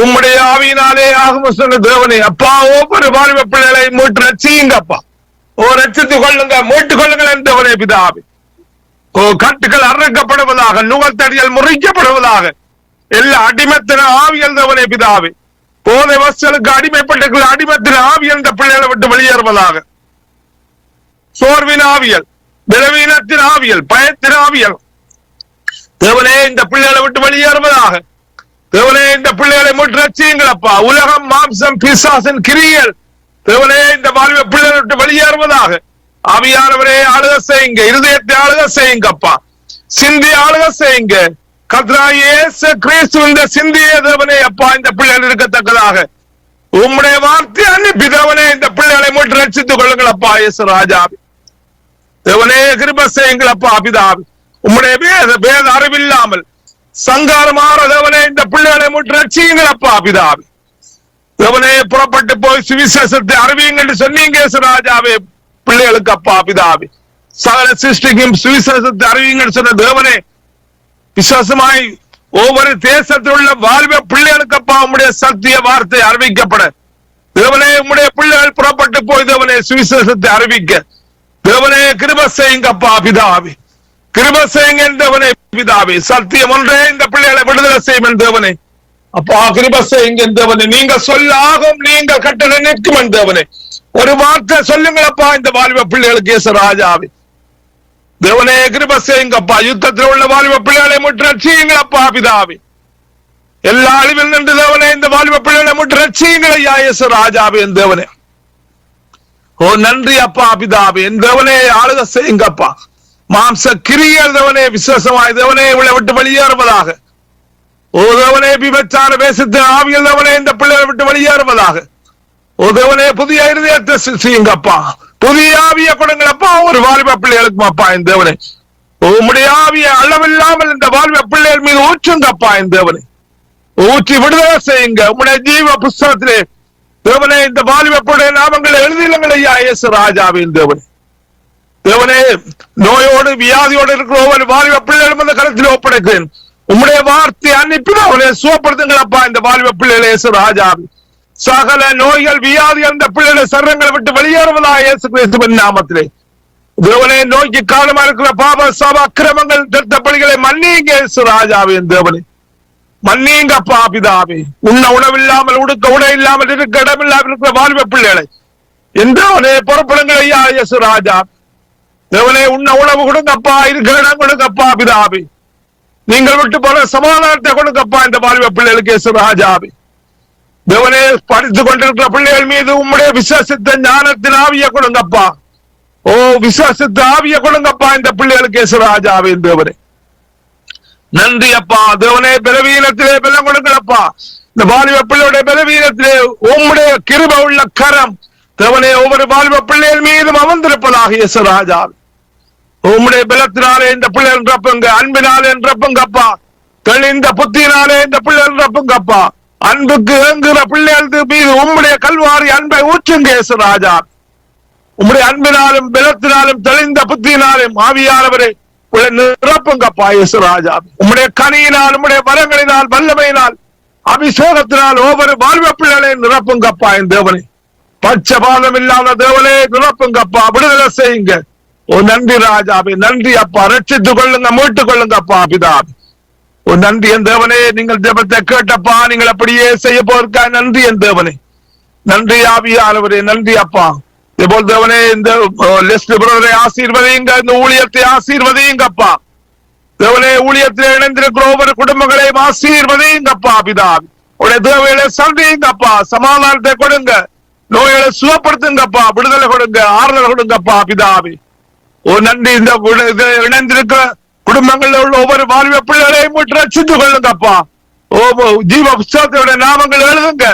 S9: உம்முடைய ஆவியினாலே ஆகும் சொன்ன தேவனே அப்பா ஒவ்வொரு வாலிப பிள்ளைகளை மீட்டு ரட்சியுங்க அப்பா. ஓ ரட்சித்துக் கொள்ளுங்க, மீட்டுக் கொள்ளுங்கள் என்றவனே பிதாவே. ஓ கட்டுகள் அறுக்கப்படுவதாக, நுகத்தடிகள் முறிக்கப்படுவதாக, எல்லா அடிமத்தின ஆவியல் தேவனே பிதாவே. போதை வசலுக்கு அடிமைப்பட்ட அடிமத்தின ஆவியல் இந்த பிள்ளைகளை விட்டு வெளியேறுவதாக. சோர்வின் ஆவியல், பலவீனத்தின் ஆவியல், பயத்தின் ஆவியல் தேவனே இந்த பிள்ளைகளை விட்டு வெளியேறுவதாக. தேவனே இந்த பிள்ளைகளை மீட்டு ரட்சியுங்களப்பா. உலகம், மாம்சம், பிசாசின் கிரியல் தேவனே இந்த வாழ்வை பிள்ளைகளை விட்டு வெளியேறுவதாக. ஆவியானவரே ஆளுக செய்யுங்க, இருதயத்தை ஆளுக செய்யுங்கப்பா, சிந்தி ஆளுக செய்யுங்க. கர்த்தராகிய இயேசு கிறிஸ்து இந்த சிந்திய தேவனே அப்பா இந்த பிள்ளைகள் இருக்கத்தக்கதாக உம்முடைய வார்த்தை அனுப்பி தேவனே இந்த பிள்ளைகளை மீட்டு ரட்சித்துக் கொள்ளுங்களப்பா. இயேசு ராஜாவே தேவனே கிருபை செய்யுங்களப்பா பிதாவே. உம்முடைய வேத அறிவில்லாமல் சங்காரமாற தேவனே இந்த பிள்ளைகளை மீட்டு ரட்சியுங்களப்பா பிதாவே. தேவனே புறப்பட்டு போய் சுவிசேஷத்தை அறிவியுங்க என்று சொன்னீங்க ராஜாவே பிள்ளைகளுக்கு அப்பா பிதாவே. சகல சிருஷ்டிக்கும் சுவிசேஷத்தை அறிவியுங்க சொன்ன தேவனே விசுவாசமாய் ஒவ்வொரு தேசத்தில் உள்ள வாழ்வை பிள்ளைகளுக்கு அப்பா உம்முடைய சத்திய வார்த்தை அறிவிக்கப்பட தேவனே உம்முடைய பிள்ளைகள் புறப்பட்டு போய் தேவனே சுவிசேஷத்தை அறிவிக்க தேவனே கிருபை செய்யுங்கப்பா பிதாவே. கிருபை செய்யுங்க தேவனே பிதாவே. சத்தியம் ஒன்றே இந்த பிள்ளைகளை விடுதலை செய்யும் தேவனே அப்பா. கிருபை செய்யுங்க தேவனே. நீங்க சொல்லாகும், நீங்க கட்டளை நிற்கும் தேவனே. ஒரு வார்த்தை சொல்லுங்களப்பா இந்த வாலிப பிள்ளைகளுக்கு இயேசு ராஜாவே. தேவனே கிருபை செய்யுங்கப்பா. யுத்தத்தில் உள்ள வாலிப பிள்ளைகளை மீட்டு ரட்சியுங்களப்பா பிதாவே. எல்லா அழிவில் நின்று தேவனே இந்த வாலிப பிள்ளைகளை மீட்டு ரட்சியுங்கள் ஐயா இயேசு ராஜாவே என் தேவனே. ஓ நன்றி அப்பா பிதாவே. என் தேவனே ஆளுக செய்யுங்கப்பா. மாம்ச கிரியல் தேவனே விசேஷமாய் தேவனே இவளை விட்டு வெளியேறுவதாக. ஓ தேவனே விபச்சார பேசத்து ஆவியல் தேவனே இந்த பிள்ளைகளை விட்டு வெளியேறுவதாக. ஓ தேவனே புதிய இருதயத்தை செய்யுங்கப்பா. புதிய ஆவிய கொடுங்களப்பா ஒரு வாலிப பிள்ளைகளுக்கும் அப்பா என் தேவனே. உம்முடைய ஆவிய அளவில்லாமல் இந்த வாலிப பிள்ளைகள் மீது ஊற்றுங்கப்பா என் தேவனே. ஊற்றி விடுதலை செய்யுங்க. உம்முடைய ஜீவ புஸ்தகத்திலே தேவனே இந்த வாலிப பிள்ளை நாமங்களை எழுதியுங்கள் ஐயா இயேசு ராஜாவின் தேவனே. தேவனே நோயோடு வியாதியோடு இருக்கிற ஒவ்வொரு வாலிப பிள்ளைகளும் அந்த கருத்தில் ஒப்படைக்கிறேன். உம்முடைய வார்த்தை அனுப்பி அவனை சுகப்படுத்துங்களப்பா இந்த வாலிப பிள்ளைகளை இயேசு ராஜாவி. சகல நோய்கள் வியாதிகள் இந்த பிள்ளைகளை சரங்களை விட்டு வெளியேறுவதா இயேசு கிறிஸ்துவின் நாமத்திலே. தேவனே நோய்க்கு காரணமா இருக்கிற பாப சாப அக்கிரமங்கள் இரத்த பலிகளை மன்னிங்க இயேசு ராஜாவின் தேவனே. மன்னிங்கப்பா பிதாவே. உண்ண உணவில்லாமல் உடுக்க உடை இல்லாமல் இருக்க இடமில்லாமல் இருக்கிற வாலிப பிள்ளைகளை எந்தவனே புறப்படுங்கள் ஐயா இயேசு ராஜா. தேவனே உண்ண உணவு கொடுங்கப்பா, இருக்கிற இடம் கொடுங்கப்பா பிதாவே. நீங்கள் விட்டு போற சமாதானத்தை கொடுங்கப்பா இந்த வாலிப பிள்ளைகளுக்கு இயேசு ராஜாவே. தேவனே படித்துக் கொண்டிருக்கிற பிள்ளைகள் மீது உம்முடைய விசுவாசத்தை ஞானத்தின் ஆவிய கொடுங்கப்பா. ஓ விசுவாசத்தை ஆவிய கொடுங்கப்பா இந்த பிள்ளைகளுக்கு இயேசு ராஜாவே தேவனே. நன்றி அப்பா. தேவனே பலவீனத்திலே பலம் கொடுங்களப்பா. இந்த வாலிப பிள்ளையுடைய பலவீனத்திலே உம்முடைய கிருபை உள்ள கரம் தேவனே ஒவ்வொரு வாலிப பிள்ளைகள் மீதும் அமர்ந்திருப்பதாக இயேசு ராஜாவே. உம்முடைய பலத்தினாலே இந்த பிள்ளைகள் நிரப்புங்க, அன்பினாலே நிரப்புங்கப்பா, தெளிந்த புத்தினாலே இந்த பிள்ளைகள் நிரப்புங்கப்பா. அன்புக்கு ஏங்குகிற பிள்ளைகள் மீது உம்முடைய கல்வாரி அன்பை ஊற்றுங்க இயேசு ராஜா. உம்முடைய அன்பினாலும் பலத்தினாலும் தெளிந்த புத்தினாலும் ஆவியானவரை நிரப்புங்கப்பா இயேசு ராஜா. உம்முடைய கனியினால் உம்முடைய வரங்களினால் வல்லமையினால் அபிஷேகத்தினால் ஒவ்வொரு வாழ்வ பிள்ளைகளையும் நிரப்புங்கப்பா என் தேவனே. பட்சபாதம் இல்லாத தேவனே நிரப்புங்கப்பா, விடுதலை செய்யுங்க. ஓ நன்றி ராஜாவே, நன்றி அப்பா. ரட்சித்துக் கொள்ளுங்க, மீட்டுக் கொள்ளுங்கப்பா பிதாவே. ஓ நன்றி என் தேவனே. நீங்கள் ஜெபத்தை கேட்டப்பா, நீங்கள் அப்படியே செய்ய போறதுக்கா நன்றி என் தேவனே. நன்றி ஆவியானவரே, நன்றி அப்பா. இதேபோல் தேவனே இந்த லெஸ்ட் பிரதரை ஆசீர்வதிங்க, இந்த ஊழியத்தை ஆசீர்வதிங்கப்பா. தேவனே ஊழியத்தில் இணைந்திருக்கிற ஒவ்வொரு குடும்பங்களையும் ஆசீர்வதிங்கப்பா பிதாவே. உடைய தேவைகளை சந்திங்கப்பா, சமாதானத்தை கொடுங்க, நோய்களை சுகப்படுத்துங்கப்பா, விடுதலை கொடுங்க, ஆறுதல் கொடுங்கப்பா பிதாவே. ஓ நன்றி. இந்த இணைந்திருக்கிற குடும்பங்கள்ல உள்ள ஒவ்வொரு வாலிப பிள்ளைகளையும் ரட்சித்துக் கொள்ளுங்கப்பா. ஓ ஜீவ புஸ்தகத்தோட நாமங்கள் எழுதுங்க,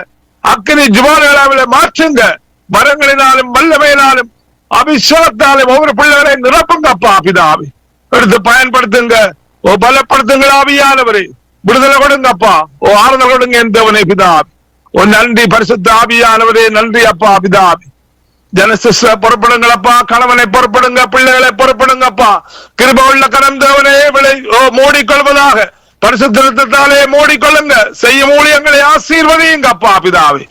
S9: அக்கினி ஜுவாலைகளை மாற்றுங்க, வரங்களினாலும் வல்லமையினாலும் அபிஷேகத்தாலும் ஒவ்வொரு பிள்ளைகளையும் நிரப்புங்கப்பா பிதாவே. எடுத்து பயன்படுத்துங்க. ஓ பலப்படுத்துங்க ஆவியானவரே, விடுதலை கொடுங்கப்பா. ஓ ஆறுதல் கொடுங்க என் தேவனே பிதாவே. ஓ நன்றி பரிசுத்த ஆவியானவரே, நன்றி அப்பா பிதாவே. ஜனசிஸ்ட பொறுப்படுங்களப்பா, கணவனை பொறுப்படுங்க, பிள்ளைகளை பொறுப்படுங்கப்பா. கிருபை உள்ள கரம் தேவனே விளை மூடிக்கொள்வதாக. பரிசுத்த இரத்தத்தாலே மூடிக்கொள்ளுங்க. செய்யும் ஊழியங்களை ஆசீர்வதியுங்க அப்பா பிதாவே.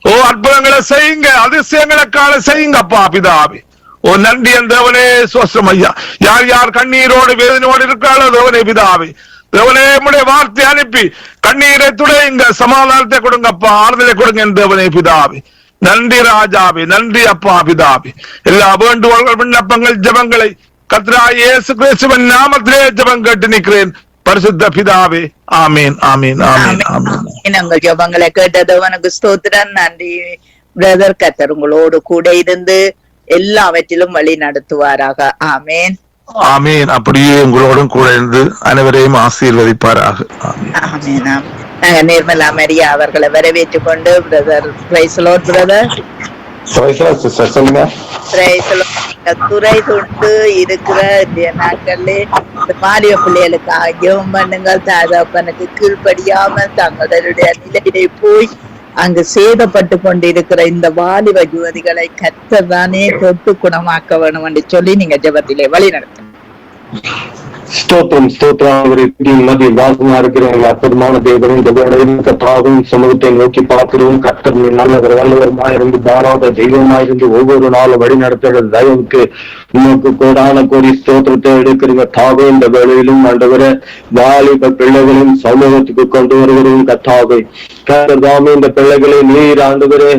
S9: ஓ அற்புதங்களை செய்யுங்க, அதிசயங்களை காண செய்யுங்க அப்பா பிதாவே. ஓ நன்றி என் தேவனே, சோஸ்திரம் ஐயா. யார் யார் கண்ணீரோடு வேதனையோடு இருக்கிறாளோ தேவனே பிதாவே, தேவனே உம்முடைய வார்த்தை அனுப்பி கண்ணீரை துடையுங்க, சமாதானத்தை கொடுங்கப்பா, ஆறுதலை கொடுங்க என் தேவனே பிதாவே. நன்றி ராஜாவே, நன்றி அப்பா பிதாவே. எல்லா வேண்டுகோள்கள் விண்ணப்பங்கள் ஜெபங்களை கர்த்தராகிய இயேசு கிறிஸ்துவின் நாமத்திலே ஜெபம் கேட்டு நிற்கிறேன் பரிசுத்த பிதாவே. ஆமீன் ஆமீன் ஆமீன் ஆமீன்.
S2: உங்கள் ஜெபங்களை கேட்டது உனக்கு ஸ்தோத்திரம். நன்றி பிரதர். கர்த்தர் உங்களோடு கூட இருந்து எல்லாவற்றிலும் வழி நடத்துவாராக. ஆமேன்
S9: ஆமீன். அப்படியே உங்களோடும் கூட இருந்து அனைவரையும் ஆசீர்வதிப்பாராக.
S2: ஆமேன். நாங்க நிர்மலா மரியா அவர்களை வரவேற்றுக் கொண்டு பிரதர் பிரைஸ் லார்ட் பிரதர். துறை தொட்டு இருக்கிற நாட்கள்ல இந்த மாலிய பிள்ளைகளுக்காக ஜெபம் பண்ணுங்கள். தகப்பனுக்கு கீழ்ப்படியாமல் தங்களுடைய நிலையிலே போய் அங்கு சேதப்பட்டு கொண்டிருக்கிற இந்த வாலிப யுவதிகளை கர்த்தர் தானே தொட்டு குணமாக்க வேணும் என்று சொல்லி நீங்க ஜெபத்திலே வழி நடத்துங்க.
S10: ஸ்தோத்திரம் ஸ்தோத்திரம். மத்திய வாசமா இருக்கிற அற்புதமான தேவனும் கர்த்தாவும் சமூகத்தை நோக்கி பார்க்கிறோம். கர்த்தர் நல்லவர் வல்லவருமாயிருந்து பாராத தெய்வமாயிருந்து ஒவ்வொரு நாளும் வழி நடத்துகிற தயவுக்கு உனக்கு கோடான கோடி ஸ்தோத்திரத்தை எடுக்கிறீங்க தாவே. இந்த வேளையிலும் ஆண்டவர வாலிப பிள்ளைகளையும் சமூகத்துக்கு கொண்டு வருகிறோம் கர்த்தாவே. கர்த்தர் தாமே இந்த பிள்ளைகளை நீர் ஆண்டவரே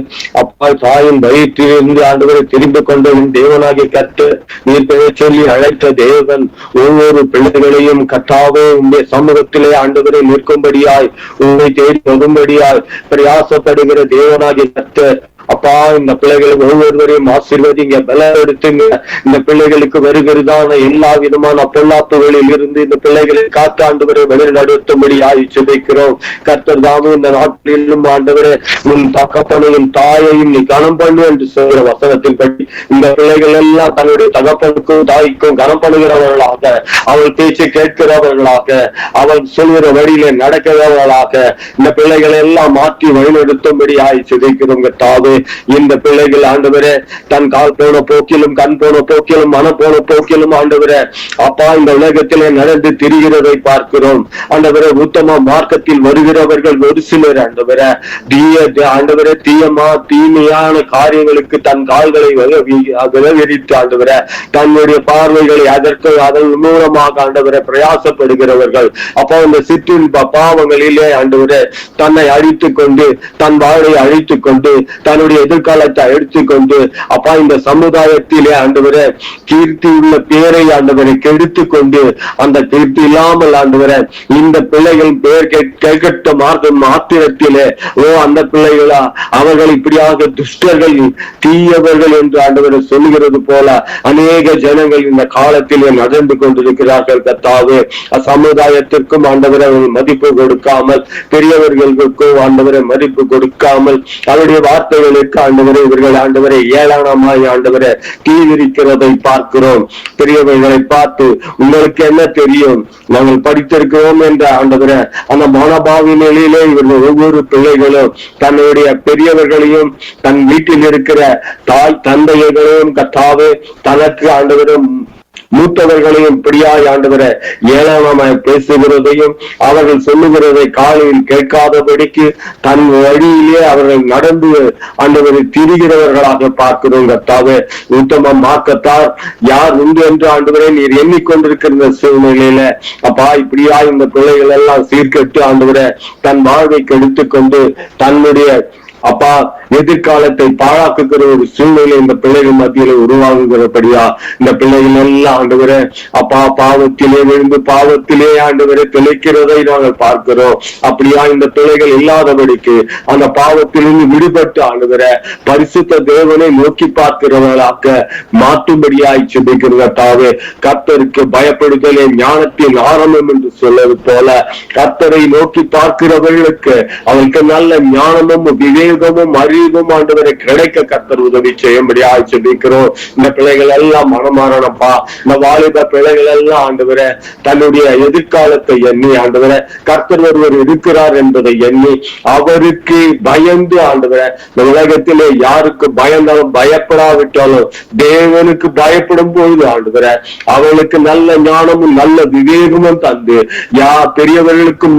S10: அப்பா தாயின் வயிற்றிலிருந்து ஆண்டவரை திரும்பி கொண்டு தேவனாகிய கர்த்தர் நீர் பெயர் சொல்லி அழைத்த தேவன் ஒவ்வொரு பிள்ளைகளையும் கர்த்தாவே உங்களுடைய சமூகத்திலே ஆண்டவரை நிற்கும்படியாய் உங்களை தேடி வரும்படியாய் பிரயாசப்படுகிற தேவனாகிய கர்த்தர் அப்பா இந்த பிள்ளைகளை ஒவ்வொருவரையும் ஆசீர்வதிங்க, பலப்படுத்துங்க. இந்த பிள்ளைகளுக்கு வருகிறதான எல்லா விதமான பொல்லாப்புகளில் இருந்து இந்த பிள்ளைகளை காத்து ஆண்டவரை வழி நடத்தும்படி ஆய்ச்சிக்கிறோம். கர்த்தர் தாமே இந்த நாட்டிலும் ஆண்டவரை உன் தகப்பனையும் தாயையும் நீ கனம் பண்ணு என்று சொல்கிற வசனத்தின் படி இந்த பிள்ளைகள் எல்லாம் தன்னுடைய தகப்பனுக்கும் தாய்க்கும் கனம் பண்ணுகிறவர்களாக, அவள் பேச்சை கேட்கிறவர்களாக, அவள் சொல்கிற வழியிலே நடக்கிறவர்களாக இந்த பிள்ளைகளை எல்லாம் மாற்றி வழிநடத்தும்படி ஆய்ச்சிக்கிறோம். தாவே இந்த பிள்ளைகள் ஆண்டவரே தன் கால் போன போக்கிலும் கண் போன போக்கிலும் மன போன போக்கிலும் ஆண்டவரே அப்பா இந்த உலகத்திலே நடந்து திரிகிறதை பார்க்கிறோம். ஆண்டவரே உத்தம மார்க்கத்தில் வருகிறவர்கள் ஒரு சிலர் ஆண்டவரே ஆண்டவரே தீமையான காரியங்களுக்கு தன் கால்களை விலவிரித்து ஆண்டவரே தன்னுடைய பார்வைகளை அதற்கு அதன் மூலமாக ஆண்டவரை பிரயாசப்படுகிறவர்கள். அப்போ இந்த சிற்றின்ப பாவங்களிலே ஆண்டவரே தன்னை அழித்துக் கொண்டு தன் வாழை அழித்துக் கொண்டு தன்னுடைய எதிர்காலத்தை எடுத்துக்கொண்டு அப்பா இந்த சமுதாயத்திலே ஆண்டவரை கீர்த்தி உள்ள பேரை ஆண்டவரை கெடுத்து கொண்டு அந்த கீர்த்தி இல்லாமல் ஆண்டவரை இந்த பிள்ளைகள் பேர் கேட்கட்ட மாத்திரத்திலே அந்த பிள்ளைகளா அவர்கள் இப்படியாக துஷ்டர்கள் தீயவர்கள் என்று ஆண்டவரை சொல்லுகிறது போல அநேக ஜனங்கள் இந்த காலத்திலே நடந்து கொண்டிருக்கிறார்கள். கர்த்தாவே சமுதாயத்திற்கும் ஆண்டவரை மதிப்பு கொடுக்காமல் பெரியவர்களுக்கும் ஆண்டவரை மதிப்பு கொடுக்காமல் அவருடைய வார்த்தைகளுக்கு ஆண்டவரை இவர்கள் ஆண்டவரை ஏளனமாய் ஆண்டவரை தீவிரிக்கிறதை பார்க்கிறோம். பெரியவர்களை பார்த்து உங்களுக்கு என்ன தெரியும், நாங்கள் படித்திருக்கிறோம் என்ற ஆண்டவரை அந்த மனோபாவி நிலையிலே இவர்கள் ஒவ்வொரு பிள்ளைகளும் தன்னுடைய பெரியவர்களையும் தன் வீட்டில் இருக்கிற தாய் தந்தையர்களையும் கர்த்தாவே தனக்கு ஆண்டவரும் மூத்தவர்களையும் இப்படியாய் ஆண்டவரை ஏளனமாய் பேசுகிறதையும் அவர்கள் சொல்லுகிறதை காலையில் கேட்காதபடிக்கு தன் வழியிலே அவர்கள் நடந்து ஆண்டவரை திரிகிறவர்களாக பார்க்கிறோம். கர்த்தாவே உத்தம மார்க்கத்தார் யார் உண்டு என்று ஆண்டவரை நீர் எண்ணிக்கொண்டிருக்கிற சூழ்நிலையில அப்பா இப்படியாய் இந்த பிள்ளைகள் எல்லாம் சீர்கெட்டு ஆண்டவரை தன் வாழ்வை கெடுத்துக் கொண்டு தன்னுடைய அப்பா எதிர்காலத்தை பாழாக்குகிற ஒரு சூழ்நிலை இந்த பிள்ளைகள் மத்தியில உருவாகுகிறபடியா இந்த பிள்ளைகள் எல்லாம் ஆண்டவரை அப்பா பாவத்திலே விழுந்து பாவத்திலே ஆண்டவரை திளைக்கிறதை நாங்கள் பார்க்கிறோம். அப்படியா இந்த பிள்ளைகள் இல்லாதபடிக்கு அந்த பாவத்திலிருந்து விடுபட்டு ஆண்டவரை பரிசுத்த தேவனை நோக்கி பார்க்கிறவர்களாக மாற்றும்படியாய் செபிக்கிறதாவே. கர்த்தருக்கு பயப்படுதலே ஞானத்தின் ஆரம்பம் என்று சொல்வது போல கர்த்தரை நோக்கி பார்க்கிறவர்களுக்கு அவருக்கு நல்ல ஞானமும் விவேக விவேகமும் அறிவும் ஆண்டவரை கிடைக்க கர்த்தர் உதவி செய்யும்படியா ஜெபிக்கிறோம். இந்த பிள்ளைகள் எல்லாம் மனமாறனப்பா. இந்த வாலிப பிள்ளைகள் எல்லாம் ஆண்டவரை தன்னுடைய எதிர்காலத்தை எண்ணி ஆண்டவரை கர்த்தர் ஒருவர் இருக்கிறார் என்பதை எண்ணி அவருக்கு பயந்து ஆண்டவரை இந்த உலகத்திலே யாருக்கு பயந்தாலும் பயப்படாவிட்டாலும் தேவனுக்கு பயப்படும் போது ஆண்டவரை அவளுக்கு நல்ல ஞானமும் நல்ல விவேகமும் தந்து பெரியவர்களுக்கும்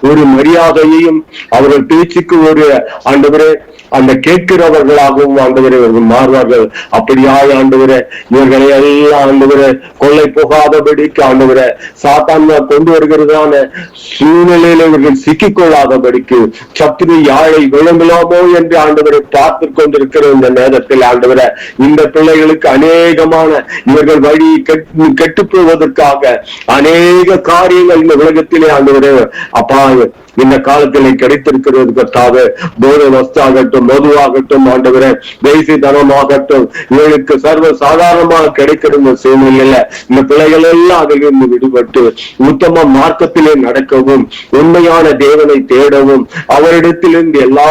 S10: ஒரு மரியாதையையும் அவர்கள் பேச்சுக்கு ஒரு ஆண்டவரே அந்த கேட்கிறவர்களாகவும் ஆண்டவரை மாறுவார்கள். அப்படியாய் ஆண்டவரை இவர்களை எல்லாம் ஆண்டவரை கொள்ளை போகாதபடிக்கு ஆண்டவரை சாத்தான் கொண்டு வருகிறதான சூழ்நிலையில இவர்கள் சிக்கிக் கொள்ளாதபடிக்கு சத்துரு யாழை விளங்கலாமோ என்று ஆண்டவரை பார்த்து கொண்டிருக்கிற இந்த நேரத்தில் ஆண்டவரை இந்த பிள்ளைகளுக்கு அநேகமான இவர்கள் வழி கெட்டு போவதற்காக அநேக காரியங்கள் இந்த உலகத்திலே ஆண்டவரே அப்பா இந்த காலத்திலே கிடைத்திருக்கிறது கர்த்தாவே. போதை வஸ்தாகட்டும் மதுவாகட்டும் ஆண்டவரே தேசிதனமாகட்டும் இவர்களுக்கு சர்வ சாதாரணமாக கிடைக்கிற இந்த சூழ்நிலையில இந்த பிள்ளைகள் எல்லாம் அதிலிருந்து விடுபட்டு உத்தம மார்க்கத்திலே நடக்கவும் உண்மையான தேவனை தேடவும் அவரிடத்திலிருந்து எல்லா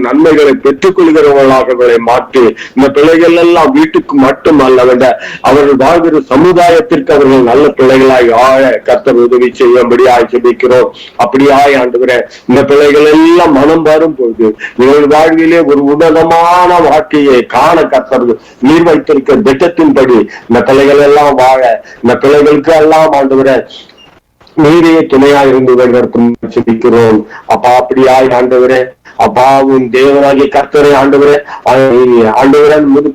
S10: நன்மைகளை பெற்றுக் கொள்கிறவர்களாக மாற்றி இந்த பிள்ளைகள் எல்லாம் வீட்டுக்கு மட்டும் அல்லவென்ற அவர்கள் வாழ்கிற சமுதாயத்திற்கு அவர்கள் நல்ல பிள்ளைகளாய் ஆழ கர்த்தர் உதவி செய்யும்படியாய் ஜெபிக்கிறோம். அப்படியாய் ஆண்டு இந்த பிள்ளைகள் எல்லாம் மனம் வரும் பொழுது இவர்கள் வாழ்விலே ஒரு உன்னதமான வாழ்க்கையை காண கர்த்தர் நீர் வைத்திருக்கிற திட்டத்தின்படி இந்த பிள்ளைகள் எல்லாம் வாழ இந்த பிள்ளைகளுக்கு எல்லாம் ஆண்டவரை நீரே துணையா இருந்து ஜெபிக்கிறோம். அப்பா அப்படியாய் ஆண்டவரே அப்பாவும் தேவனாகிய கர்த்தரை ஆண்டவரே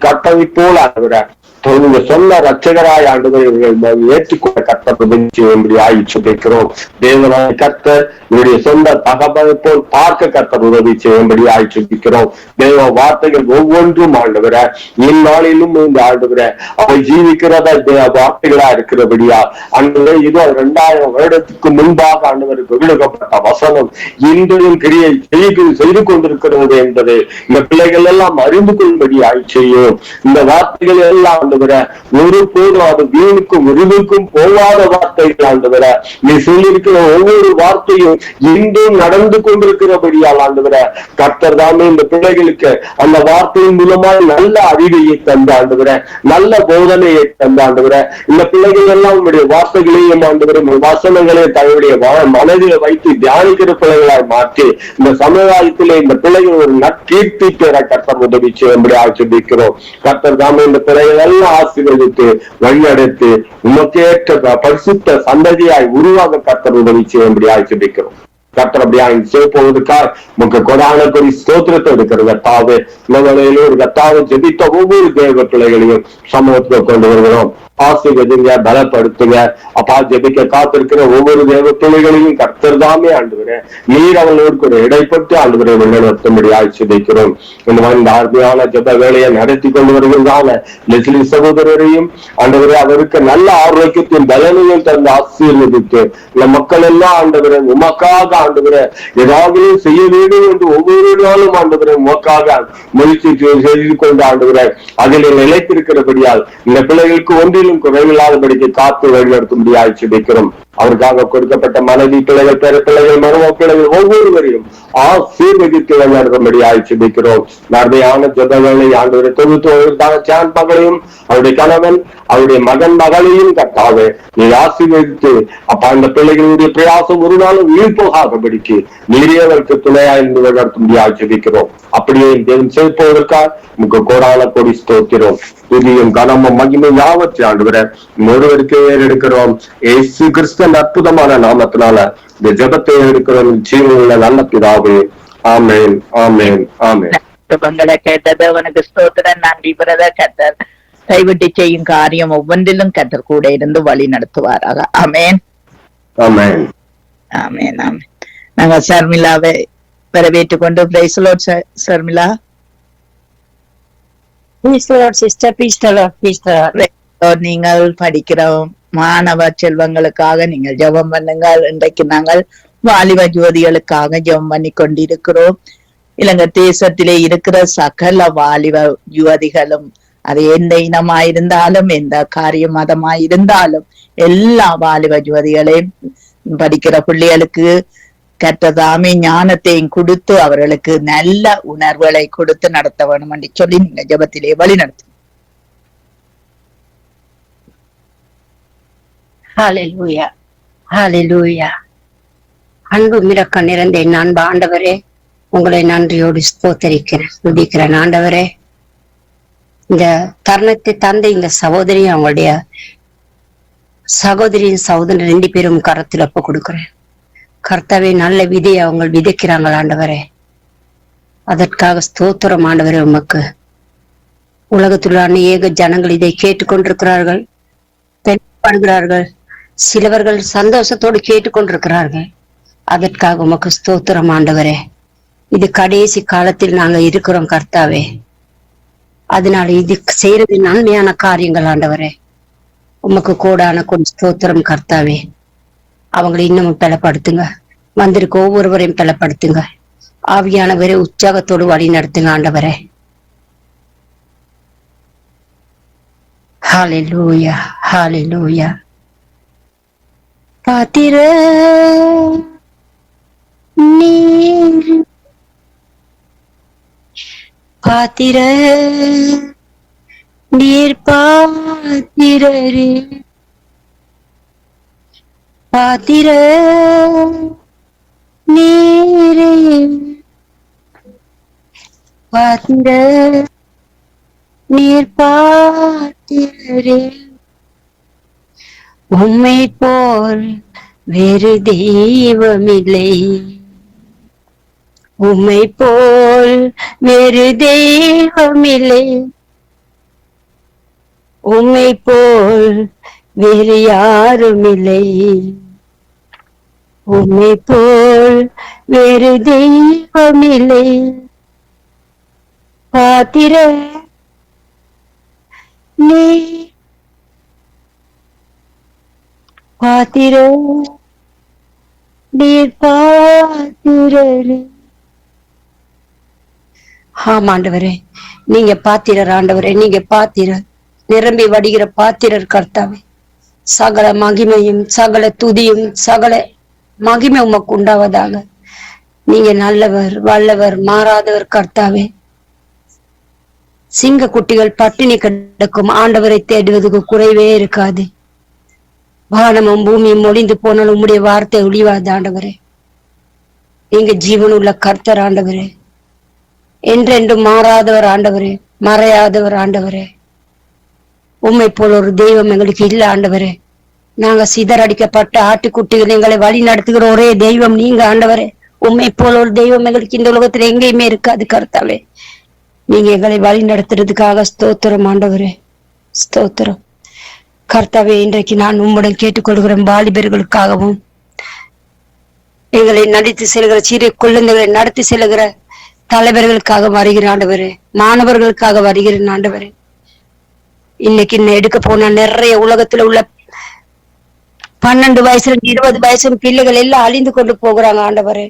S10: கர்த்தரை போல ஆண்டவரே நீங்க சொன்ன ரட்சகராய் ஆண்டவரை ஏற்றுக்கொண்ட கர்த்தர் உதவி ஆயிடுச்சுக்கிறோம். தேவனாய் கர்த்தர் இவருடைய சொந்த தகவலை போல் பார்க்க கர்த்தர் உதவி செய்யும்படி ஆயிடுச்சுக்கிறோம். தேவ வார்த்தைகள் ஒவ்வொன்றும் ஆண்டவரை இந்நாளிலும் இந்த ஆண்டவரை அவை ஜீவிக்கிறதா வார்த்தைகளா இருக்கிறபடியா ஆண்டவரை இதோ 2000 வருடத்துக்கு முன்பாக ஆண்டவருக்கு விழுகப்பட்ட வசனம் இன்றையும் கிரியை செய்து கொண்டிருக்கிறது என்பதை இந்த பிள்ளைகள் எல்லாம் அறிந்து கொள்ளும்படி ஆயிடுச்சையும் இந்த வார்த்தைகள் எல்லாம் ஒரு போதும் அது வீணுக்கும் விருதுக்கும் போகாத வார்த்தைகள் ஆண்டவர நீ சொல்லியிருக்கிற ஒவ்வொரு வார்த்தையும் இன்றும் நடந்து கொண்டிருக்கிறபடியால் ஆண்டவர கர்த்தர் தாமே இந்த பிள்ளைகளுக்கு அந்த வார்த்தையின் மூலமாக நல்ல அறிவையை தந்த ஆண்டவர நல்ல போதனையை தந்த ஆண்டவர இந்த பிள்ளைகள் எல்லாம் உங்களுடைய வார்த்தைகளையும் ஆண்டவர வசனங்களையும் தன்னுடைய மனதில் வைத்து தியானிக்கிற பிள்ளைகளாய் மாற்றி இந்த சமுதாயத்திலே இந்த பிள்ளைகள் ஒரு நற்கீர்த்தி பெற கர்த்தர் உதவி செய்யும்படி ஆசிர்வதிக்கிறோம். கர்த்தர் தாமே இந்த பிள்ளைகள் எல்லாம் ஆசீர்வதித்து வழிநடத்தி உமக்கேற்ற பரிசுத்த சந்ததியாய் உருவாக கர்த்தர் உதவி செய்யும்படி ஆசிர்வதிக்கிறோம். கர்த்தர் அப்படியா போவதற்காக உங்க கொடான கொடி ஸ்தோத்திரத்தை இருக்கிற கர்த்தாவே இந்த ஒரு கர்த்தாவை ஜெபித்த ஒவ்வொரு தேவ பிள்ளைகளையும் சமூகத்துல கொண்டு வருகிறோம். ஆசீர்வதிங்க, பலப்படுத்துங்க. அப்பா ஜெபிக்க காத்திருக்கிற ஒவ்வொரு தேவ பிள்ளைகளையும் கர்த்தர் தாமே ஆண்டவரே நீர் அவங்களோடு ஒரு இடைப்பட்டு ஆண்டவரை வழிநடத்தும்படி ஆசிர்வதிக்கிறோம். இந்த மாதிரி இந்த அருமையான ஜெப வேலையை நடத்தி கொண்டு வருகிறதான லெஸ்லி சகோதரரையும் ஆண்டவரே அவருக்கு நல்ல ஆரோக்கியத்தின் பலனையும் தந்து ஆசீர்வதித்து இந்த மக்கள் எல்லாம் ஆண்டவரை உமக்காக ஆண்டவரை ஏதாவது செய்ய வேண்டும் என்று ஒவ்வொரு நாளும் ஆண்டவரை உமக்காக முயற்சி செய்து கொண்டு ஆண்டவரை அதில் நிலைத்திருக்கிறபடியால் இந்த பிள்ளைகளுக்கு ஒன்றிலும் குறைவில்லாதபடிக்கு காத்து வழிநடத்தும்படி ஆட்சிக்கிறோம். அவருக்காக கொடுக்கப்பட்ட மனைவி பிள்ளைகள் பேர பிள்ளைகள் மரும பிள்ளைகள் ஒவ்வொருவரையும் ஆசீர்வதித்து வழிநடத்தும்படி ஆட்சிக்கிறோம். நன்மையான ஜெபங்களை ஆண்டவரை தொகுத்து சான் மகளையும் அவருடைய கணவன் அவருடைய மகன் மகளையும் கட்டாவே நீ ஆசீர்வதித்து அப்பா இந்த பிள்ளைகளுடைய பிரயாசம் ஒரு நாளும் வீழ் போகாதபடிக்கு நீரியவருக்கு துணையா இருந்து வழிநடத்தும்படி ஆட்சிக்கிறோம். அப்படியே தேவன் செய்வதற்காக உங்க கோடான கொடி ஸ்தோத்திரம். துதியும் கனமும் மகிமை யாவற்றை ஆண்டவரை ஒருவருக்கு ஏறெடுக்கிறோம். இயேசு கிறிஸ்துவின் அற்புதமான நாமத்தினால இந்த ஜெபத்தை எடுக்கிறோம். ஜீவனுள்ள நல்ல பிதாவே, ஆமென், ஆமென், ஆமென்.
S2: கேட்டது அவனுக்கு ஸ்தோத்திரம். நன்றி பிரதர். கர்த்தர் கைவிட்டு செய்யும் காரியம் ஒவ்வொன்றிலும் கர்த்தர் கூட இருந்து வழி நடத்துவாராக. ஆமென்,
S10: ஆமென்,
S2: ஆமென், ஆமென். நாங்க சர்மிளாவை வரவேற்றுக் கொண்டு பிரைஸ் தி லார்ட் சர்மிளா. நீங்கள் படிக்கிற மாணவ செல்வங்களுக்காக நீங்கள் ஜெபம் பண்ணுங்கள். இன்றைக்கு நாங்கள் வாலிப ஜோதிகளுக்காக ஜெபம் பண்ணி கொண்டிருக்கிறோம். இலங்கை தேசத்திலே இருக்கிற சகல வாலிப யுவதிகளும் அது எந்த இனமாயிருந்தாலும் எந்த காரிய மதமாயிருந்தாலும் எல்லா வாலிப யுவதிகளையும் படிக்கிற பிள்ளைகளுக்கு கற்றதாமே ஞானத்தையும் கொடுத்து அவர்களுக்கு நல்ல உணர்வுகளை கொடுத்து நடத்த வேணும் என்று சொல்லி நீங்க ஜெபத்திலே வழி நடத்து.
S5: ஹalleluya ஹalleluya. அன்பு மிரக்க நிறைந்த என் அன்பு ஆண்டவரே, உங்களை நன்றியோடு ஸ்தோத்தரிக்கிறேன், துதிக்கிறேன் ஆண்டவரே. இந்த தருணத்தை தந்த இந்த சகோதரி, அவங்களுடைய சகோதரியின் சகோதரன் 2 பேரும் கரத்தில் ஒப்பு கொடுக்கிறேன். கர்த்தாவே, நல்ல விதையை அவங்க விதைக்கிறாங்க ஆண்டவரே. அதற்காக ஸ்தோத்திரம் ஆண்டவரே. உமக்கு உலகத்தில் அநேக ஜனங்கள் இதை கேட்டுக்கொண்டிருக்கிறார்கள், பெண்படுகிறார்கள், சிலவர்கள் சந்தோஷத்தோடு கேட்டுக்கொண்டிருக்கிறார்கள். அதற்காக உமக்கு ஸ்தோத்திரம் ஆண்டவரே. இது கடைசி காலத்தில் நாங்க இருக்கிறோம் கர்த்தாவே. அதனால இது செய்யறது நன்மையான காரியங்கள் ஆண்டவரே. உமக்கு கோடான கொஞ்சம் ஸ்தோத்திரம் கர்த்தாவே. அவங்களை இன்னமும் பலப்படுத்துங்க, வந்திருக்க ஒவ்வொருவரையும் பலப்படுத்துங்க. ஆவியானவரே, உற்சாகத்தோடு வழி நடத்துங்க ஆண்டவரே. ஹalleluya ஹalleluya. பாத்திர நீர் பாத்திர நீர் பாத்திரரே பாத்திர நீரே பாத்திர நீர் பாத்திரரே. உம்மை போல் வேறு தெய்வமில்லை, உம்மை போல் வேறு தெய்வமில்லை, உம்மை போல் வேறு யாருமில்லை, உம்மை போல் வேறு தெய்வமில்லை. பாத்திர நீ பாத்திர நீர் பாத்திரரே. ஆமாண்டவரே, நீங்க பாத்திரர் ஆண்டவரே, நீங்க பாத்திரர், நிரம்பி வடிகிற பாத்திரர் கர்த்தாவே. சகல மகிமையும் சகல துதியும் சகல மகிமை உமக்கு உண்டாவதாக. நீங்க நல்லவர், வல்லவர், மாறாதவர் கர்த்தாவே. சிங்க குட்டிகள் பட்டினி கிடக்கும் ஆண்டவரை தேடுவதற்கு குறைவே இருக்காது. வானமும் பூமியும் ஒளிந்து போனாலும் உம்முடைய வார்த்தை ஒளிவாது ஆண்டவரே. நீங்க ஜீவனுள்ள கர்த்தர் ஆண்டவரே, என்றென்றும் மாறாதவர் ஆண்டவரே, மறையாதவர் ஆண்டவரே. உம்மை போல ஒரு தெய்வம் எங்களுக்கு இல்ல ஆண்டவரே. நாங்க சிதறடிக்கப்பட்ட ஆட்டுக்குட்டிகள், எங்களை வழி நடத்துகிற ஒரே தெய்வம் நீங்க ஆண்டவரே. உம்மை போல ஒரு தெய்வம் எங்களுக்கு இந்த உலகத்துல எங்கேயுமே இருக்காது கர்த்தாவே. நீங்க எங்களை வழி நடத்துறதுக்காக ஸ்தோத்திரம் ஆண்டவரே, ஸ்தோத்திரம் கர்த்தாவே. இன்றைக்கு நான் உம்முடன் கேட்டுக்கொள்கிறேன், வாலிபர்களுக்காகவும், எங்களை நடித்து செல்கிற சிறு குழந்தைகளை நடத்தி செல்கிற தலைவர்களுக்காக வருகிற ஆண்டவரே, மாணவர்களுக்காக வருகிறேன் ஆண்டவரே. இன்னைக்கு எடுக்க போனா நிறைய உலகத்துல உள்ள 12 வயசுல 20 வயசு பிள்ளைகள் எல்லாம் அழிந்து கொண்டு போகிறாங்க ஆண்டவரே.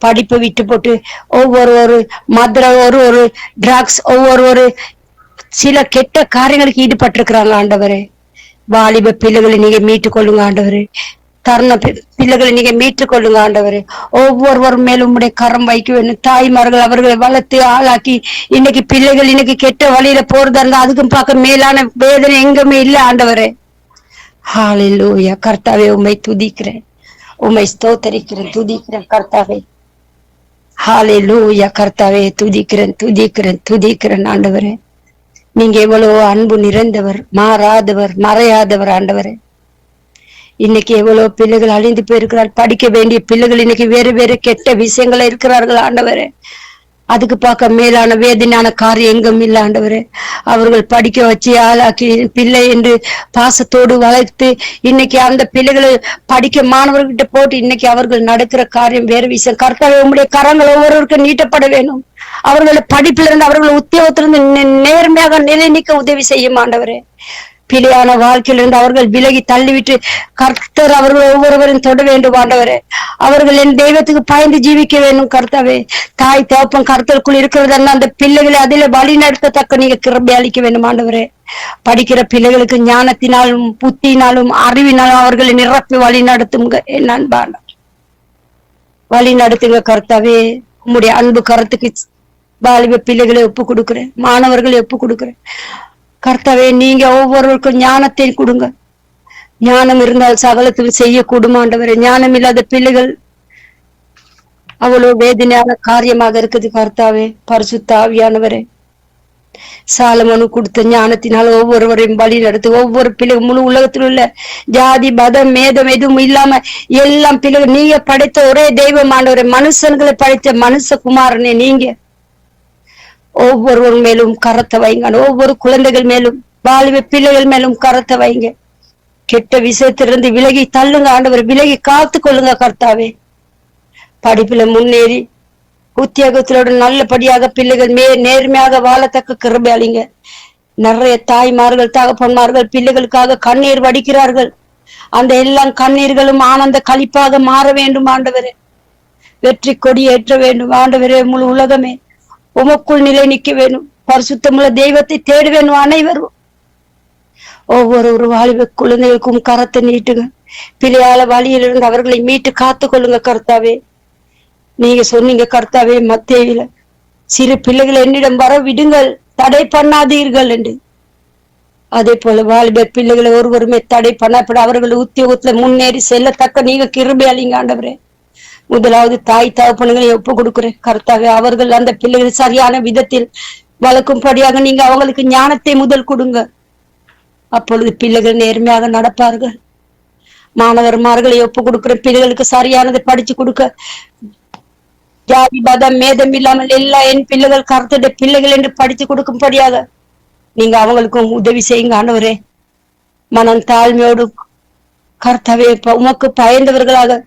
S5: படிப்பை விட்டு போட்டு ஒவ்வொரு மதுரை, ஒரு டிரக்ஸ், ஒவ்வொரு சில கெட்ட காரியங்களுக்கு ஈடுபட்டிருக்கிறாங்க ஆண்டவரே. வாலிப பிள்ளைகளை நீங்க மீட்டுக் கொள்ளுங்க ஆண்டவரே. தருண பிள்ளைகளை நீங்க மீட்டுக் கொள்ளுங்க ஆண்டவரே. ஒவ்வொருவரும் மேலும் உம்முடைய கரம் வைக்க வேண்டும். தாய்மார்கள் அவர்களை வளர்த்து ஆளாக்கி, இன்னைக்கு பிள்ளைகள் இன்னைக்கு கெட்ட வழியில போறதா இருந்தா அதுக்கும் பார்க்க மேலான வேதனை எங்குமே இல்ல ஆண்டவரே. ஹalleluya கர்த்தாவே, உம்மை துதிக்கிறேன், உம்மை ஸ்தோத்தரிக்கிறேன், துதிக்கிறேன் கர்த்தாவே. ஹalleluya கர்த்தாவே, துதிக்கிறேன் துதிக்கிறேன் துதிக்கிறேன் ஆண்டவரே. நீங்க எவ்வளவு அன்பு நிறைந்தவர், மாறாதவர், மறையாதவர் ஆண்டவரே. இன்னைக்கு எவ்வளவு பிள்ளைகள் அழிந்து போயிருக்கிறார். படிக்க வேண்டிய பிள்ளைகள் இன்னைக்கு வேறு வேறு கெட்ட விஷயங்கள இருக்கிறார்கள் ஆண்டவரே. அதுக்கு பார்க்க மேலான வேதனையான காரியம் எங்கும் இல்ல ஆண்டவரே. அவர்கள் படிக்க வச்சு ஆளாக்கி பிள்ளை என்று பாசத்தோடு வளர்த்து இன்னைக்கு அந்த பிள்ளைகளை படிக்க மாணவர்கிட்ட போட்டு இன்னைக்கு அவர்கள் நடக்கிற காரியம் வேறு விஷயம். கர்த்தாவே, உம்முடைய கரங்கள் ஒவ்வொருவருக்கும் நீட்டப்பட வேணும். அவர்களை படிப்பிலிருந்து அவர்கள் உத்தியோகத்திலிருந்து நேர்மையாக நிலை நிற்க உதவி செய்யும் ஆண்டவரே. பிழையான வாழ்க்கையிலிருந்து அவர்கள் விலகி தள்ளிவிட்டு கர்த்தர் அவர்கள் ஒவ்வொருவரும் தொட வேண்டும் ஆண்டவரே. அவர்கள் என் தெய்வத்துக்கு பயந்து ஜீவிக்க வேண்டும் கர்த்தாவே. தாய் தகப்பன் கர்த்தருக்குள் இருக்கிறதா அந்த பிள்ளைகளை அதில வழி நடத்தத்தக்க நீங்க கிருபை அளிக்க வேண்டும் ஆண்டவரே. படிக்கிற பிள்ளைகளுக்கு ஞானத்தினாலும் புத்தினாலும் அறிவினாலும் அவர்களை நிரப்பி வழி நடத்தும் என் அன்பான
S11: வழி நடத்துங்க கர்த்தாவே. உம்முடைய அன்பு கரத்துக்கு வாலிப பிள்ளைகளை ஒப்பு கொடுக்கிறேன், மாணவர்களை ஒப்பு கொடுக்கிறேன் கர்த்தாவே. நீங்க ஒவ்வொருவருக்கும் ஞானத்தை கொடுங்க. ஞானம் இருந்தால் சகலத்தில் செய்யக்கூடும் ஆண்டவரே. ஞானம் இல்லாத பிள்ளைகள் அவ்வளவு வேதனையான காரியமாக இருக்குது கர்த்தாவே. பரிசுத்த ஆவியானவரே, சாலமோனு கொடுத்த ஞானத்தினால் ஒவ்வொருவரையும் வழி நடத்து. ஒவ்வொரு பிள்ளைகள் முழு உலகத்தில் உள்ள ஜாதி மதம் மேதம் எதுவும் இல்லாம எல்லாம் பிள்ளைகள் நீங்க படைத்த ஒரே தெய்வமானவரே, மனுஷன்களை படைத்த மனுஷகுமாரனே நீங்க. ஒவ்வொருவர் மேலும் கரத்தை வைங்க. ஒவ்வொரு குழந்தைகள் மேலும் வாலிப பிள்ளைகள் மேலும் கரத்தை வைங்க. கெட்ட விஷயத்திலிருந்து விலகி தள்ளுங்க ஆண்டவர், விலகி காத்து கொள்ளுங்க கர்த்தாவே. படிப்புல முன்னேறி உத்தியோகத்திலோட நல்லபடியாக பிள்ளைகள் நேர்மையாக வாழத்தக்க கிருபை அளிங்க. நிறைய தாய்மார்கள் தகப்பன்மார்கள் பிள்ளைகளுக்காக கண்ணீர் வடிக்கிறார்கள். அந்த எல்லாம் கண்ணீர்களும் ஆனந்த களிப்பாக மாற வேண்டும் ஆண்டவரே. வெற்றி கொடி ஏற்ற வேண்டும் ஆண்டவரே. முழு உலகமே உமக்குள் நிலை நிற்க வேண்டும். பரிசுத்தமுள்ள தெய்வத்தை தேட வேண்டும் அனைவரும். ஒவ்வொரு வாலிப குழந்தைகளுக்கும் கரத்தை நீட்டுங்க. பிள்ளையால வழியிலிருந்து அவர்களை மீட்டு காத்து கொள்ளுங்க கர்த்தாவே. நீங்க சொன்னீங்க கர்த்தாவே மத்தேயுல, சிறு பிள்ளைகள் என்னிடம் வர விடுங்கள், தடை பண்ணாதீர்கள் என்று. அதே போல வாலிப பிள்ளைகளை ஒருவருமே தடை பண்ணப்பட அவர்கள் உத்தியோகத்துல முன்னேறி செல்லத்தக்க நீங்க கிருபை அளிங்க ஆண்டவரே. முதலாவது தாய் தகப்பன்களை ஒப்பு கொடுக்கிறேன் கர்த்தாவே. அவர்கள் அந்த பிள்ளைகளை சரியான விதத்தில் வளர்க்கும்படியாக நீங்க அவங்களுக்கு ஞானத்தை முதல் கொடுங்க. அப்பொழுது பிள்ளைகள் நேர்மையாக நடப்பார்கள். மாணவர்மார்களை ஒப்பு கொடுக்கிற பிள்ளைகளுக்கு சரியானதை படிச்சு கொடுக்க, ஜாதி மதம் மேதம் இல்லாமல் எல்லா என் பிள்ளைகள் கர்த்தருடைய பிள்ளைகள் என்று படிச்சு கொடுக்கும்படியாக நீங்க அவங்களுக்கும் உதவி செய்யுங்க ஆண்டவரே. மனம் தாழ்மையோடு கர்த்தாவே உமக்கு பயந்தவர்களாக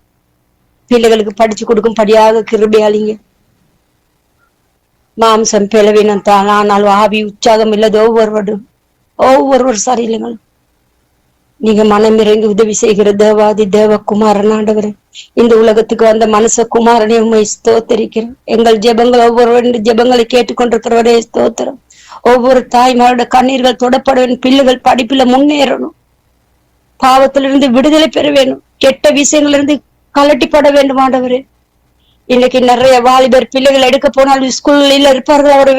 S11: பிள்ளைகளுக்கு படிச்சு கொடுக்கும்படியாக கிருபையாளிங்க. மாம்சம் பிளவினம் தான், ஆனால் ஆவி உற்சாகம் இல்லது ஒவ்வொருவர் சரியில்லைங்களும் நீங்க மனம் இறங்கி உதவி செய்கிற தேவாதி தேவகுமாரன் ஆண்டவர். இந்த உலகத்துக்கு வந்த மனுஷ குமாரனை உண்மை ஸ்தோத்தரிக்கிறோம். எங்கள் ஜெபங்கள் ஒவ்வொரு ஜெபங்களை கேட்டுக்கொண்டிருக்கிறவரே ஸ்தோத்திரம். ஒவ்வொரு தாய்மாரோட கண்ணீர்கள் தொடப்பட வேண்டும். பிள்ளைகள் படிப்புல முன்னேறணும், பாவத்திலிருந்து விடுதலை பெற வேண்டும், கெட்ட விஷயங்களிலிருந்து கலட்டிப்பட வேண்டும் ஆண்டவரே. இன்னைக்கு நிறைய வாலிபர் பிள்ளைகள் எடுக்க போனால் ஸ்கூல்ல இருப்பார்கள், அவர்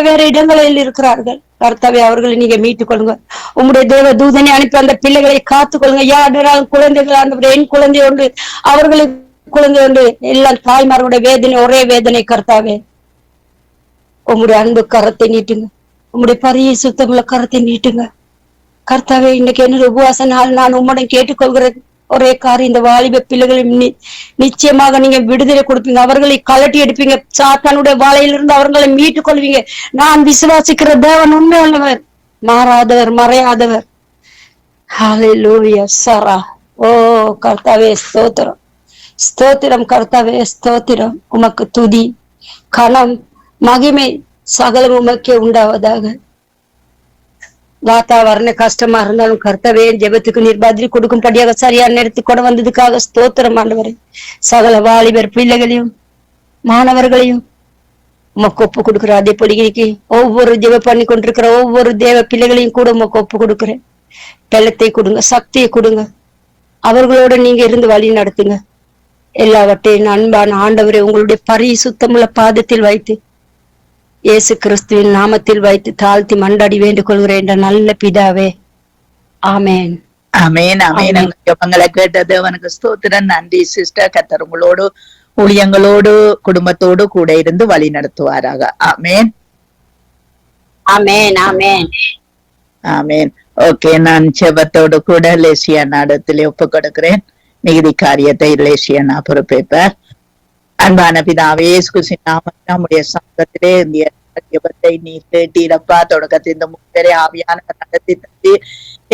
S11: வேற இடங்களில் இருக்கிறார்கள். கர்த்தாவே அவர்களை நீங்க மீட்டுக் கொள்ளுங்க. உங்களுடைய தேவ தூதனை அனுப்பி அந்த பிள்ளைகளை காத்துக் கொள்ளுங்க. யாராலும் குழந்தைகள் ஆண்டவரே, என் குழந்தை ஒன்று, அவர்களுக்கு குழந்தை ஒன்று, எல்லாம் தாய்மார்களுடைய வேதனை ஒரே வேதனை. கர்த்தாவே உங்களுடைய அன்பு கரத்தை நீட்டுங்க, உங்களுடைய பரிய சுத்தமுள்ள கரத்தை நீட்டுங்க கர்த்தாவே. இன்னைக்கு என்னுடைய உபவாச நாள் நான் உம்முடன் கேட்டுக்கொள்கிறது ஒரே காரியம், இந்த வாலிப பிள்ளைகளை நிச்சயமாக நீங்க விடுதலை கொடுப்பீங்க, அவர்களை கலட்டி எடுப்பீங்க, சாத்தானுடைய வாழையிலிருந்து அவர்களை மீட்டுக் கொள்வீங்க. நான் விசுவாசிக்கிற தேவன் உண்மை உள்ளவர், மாறாதவர், மறையாதவர். ஹல்லேலூயா சரா. ஓ கர்த்தாவே ஸ்தோத்திரம், ஸ்தோத்திரம் கர்த்தாவே ஸ்தோத்திரம். உமக்கு துதி கனம் மகிமை சகலம் உமக்கே உண்டாவதாக. வாத்தாவரண கஷ்டமா இருந்தாலும் கர்த்தாவே ஜெபத்துக்கு நீர் பதில் கொடுக்கும்படியாக சரியான நேரத்துக்கு கொண்டு வந்ததுக்காக ஸ்தோத்திரம் ஆண்டவரே. சகல வாலிபர் பிள்ளைகளையும் மாணவர்களையும் உமக்கு ஒப்பு கொடுக்குற. அதே பொடிக்கு ஒவ்வொரு ஜெப பண்ணி கொண்டிருக்கிற ஒவ்வொரு தேவ பிள்ளைகளையும் கூட உமக்கு ஒப்பு கொடுக்குறேன். பலத்தை கொடுங்க, சக்தியை கொடுங்க, அவர்களோட நீங்க இருந்து வழி நடத்துங்க. எல்லாவற்றையும் அன்பான ஆண்டவரே உங்களுடைய பரிசுத்தமுள்ள பாதத்தில் வைத்து இயேசு கிறிஸ்துவின் நாமத்தில் வைத்து தாழ்த்தி மண்டாடி வேண்டிக் கொள்கிறேன் என்ற நல்ல பிதாவே, ஆமேன்.
S2: ஆமேன் ஆமேன். ஜெபங்களை கேட்ட தேவனுக்கு ஸ்தோத்திரம். நன்றி சிஸ்டர். கர்த்தர் உங்களோடு ஊழியங்களோடு குடும்பத்தோடு கூட இருந்து வழி நடத்துவாராக. ஆமேன்
S8: ஆமேன் ஆமேன்
S2: ஆமேன். ஓகே, நான் ஜெபத்தோடு கூட லேசியா நாடத்திலே ஒப்பு கொடுக்கிறேன். நிகுதி காரியத்தை லேசியா பொறுப்பேற்பார். அன்பான பிதாவே நம்முடைய சங்கத்திலே இந்த ஜெபத்தை நீர் கேட்டீரப்பா. தொடக்கத்தில் இந்த முப்பெரிய ஆவியான நடத்தி தந்து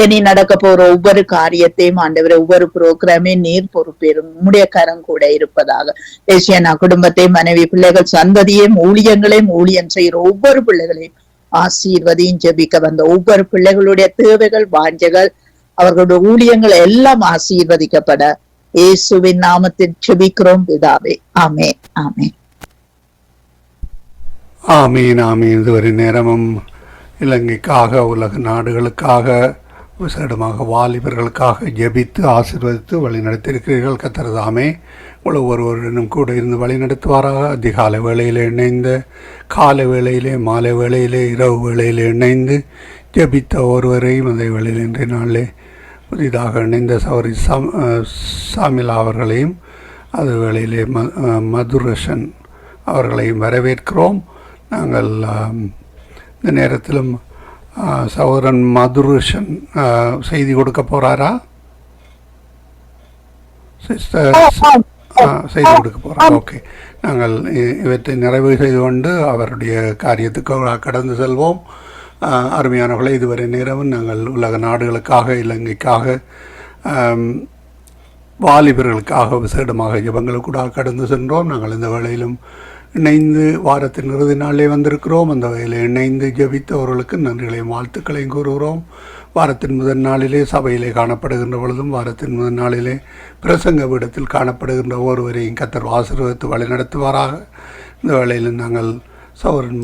S2: இனி நடக்க போற ஒவ்வொரு காரியத்தையும் ஆண்டவரை ஒவ்வொரு புரோகிராமையும் நீர் பொறுப்பேறும் உம்முடைய கரம் கூட இருப்பதாக. தேசியனா குடும்பத்தை, மனைவி, பிள்ளைகள், சந்ததியையும் ஊழியங்களையும் ஊழியம் செய்கிற ஒவ்வொரு பிள்ளைகளையும் ஆசீர்வதியும் ஜெபிக்க வந்த ஒவ்வொரு பிள்ளைகளுடைய தேவைகள் வாஞ்சைகள் அவர்களுடைய ஊழியங்கள் எல்லாம் ஆசீர்வதிக்கப்பட இயேசுவின் நாமத்தில் ஜெபிக்கிறோம் பிதாவே. ஆமென் ஆமென்
S1: ஆமீன் ஆமீன். இதுவரை நேரமும் இலங்கைக்காக, உலக நாடுகளுக்காக, விசேடமாக வாலிபர்களுக்காக ஜெபித்து ஆசீர்வதித்து வழிநடத்தியிருக்கிறீர்கள். கர்த்தர் தாமே ஒவ்வொருவருடனும் கூட இருந்து வழிநடத்துவாராக. அதிகாலை வேளையிலே இணைந்த, காலை வேளையிலே, மாலை வேளையிலே, இரவு வேளையிலே இணைந்து ஜெபித்த ஒருவரையும் அந்த வேளையில் இன்றைய நாளிலே புதிதாக இணைந்த சௌரி சாமிலா அவர்களையும் அது வேளையிலே மதுரசன் அவர்களையும் வரவேற்கிறோம். நாங்கள் இந்த நேரத்திலும் சௌரன் மதுரசன் செய்தி கொடுக்க போறாரா? செய்து கொடுக்க போறோம். ஓகே, நாங்கள் இவற்றை நிறைவு செய்து கொண்டு அவருடைய காரியத்துக்கு கடந்து செல்வோம். அருமையானவர்களை, இதுவரை நேரமும் நாங்கள் உலக நாடுகளுக்காக, இலங்கைக்காக, வாலிபர்களுக்காக விசேடமாக ஜெபங்களுக்கூட கடந்து சென்றோம். நாங்கள் இந்த வேளையிலும் இணைந்து வாரத்தின் இறுதி நாளிலே வந்திருக்கிறோம். அந்த வேளையில் இணைந்து ஜெபித்தவர்களுக்கு நன்றிகளையும் வாழ்த்துக்களையும் கூறுகிறோம். வாரத்தின் முதல் நாளிலே சபையிலே காணப்படுகின்ற பொழுதும், வாரத்தின் முதல் நாளிலே பிரசங்க பீடத்தில் காணப்படுகின்ற ஒருவரையும் கர்த்தர் ஆசீர்வதித்து வழி நடத்துவாராக. இந்த வேளையில் நாங்கள் சௌரன்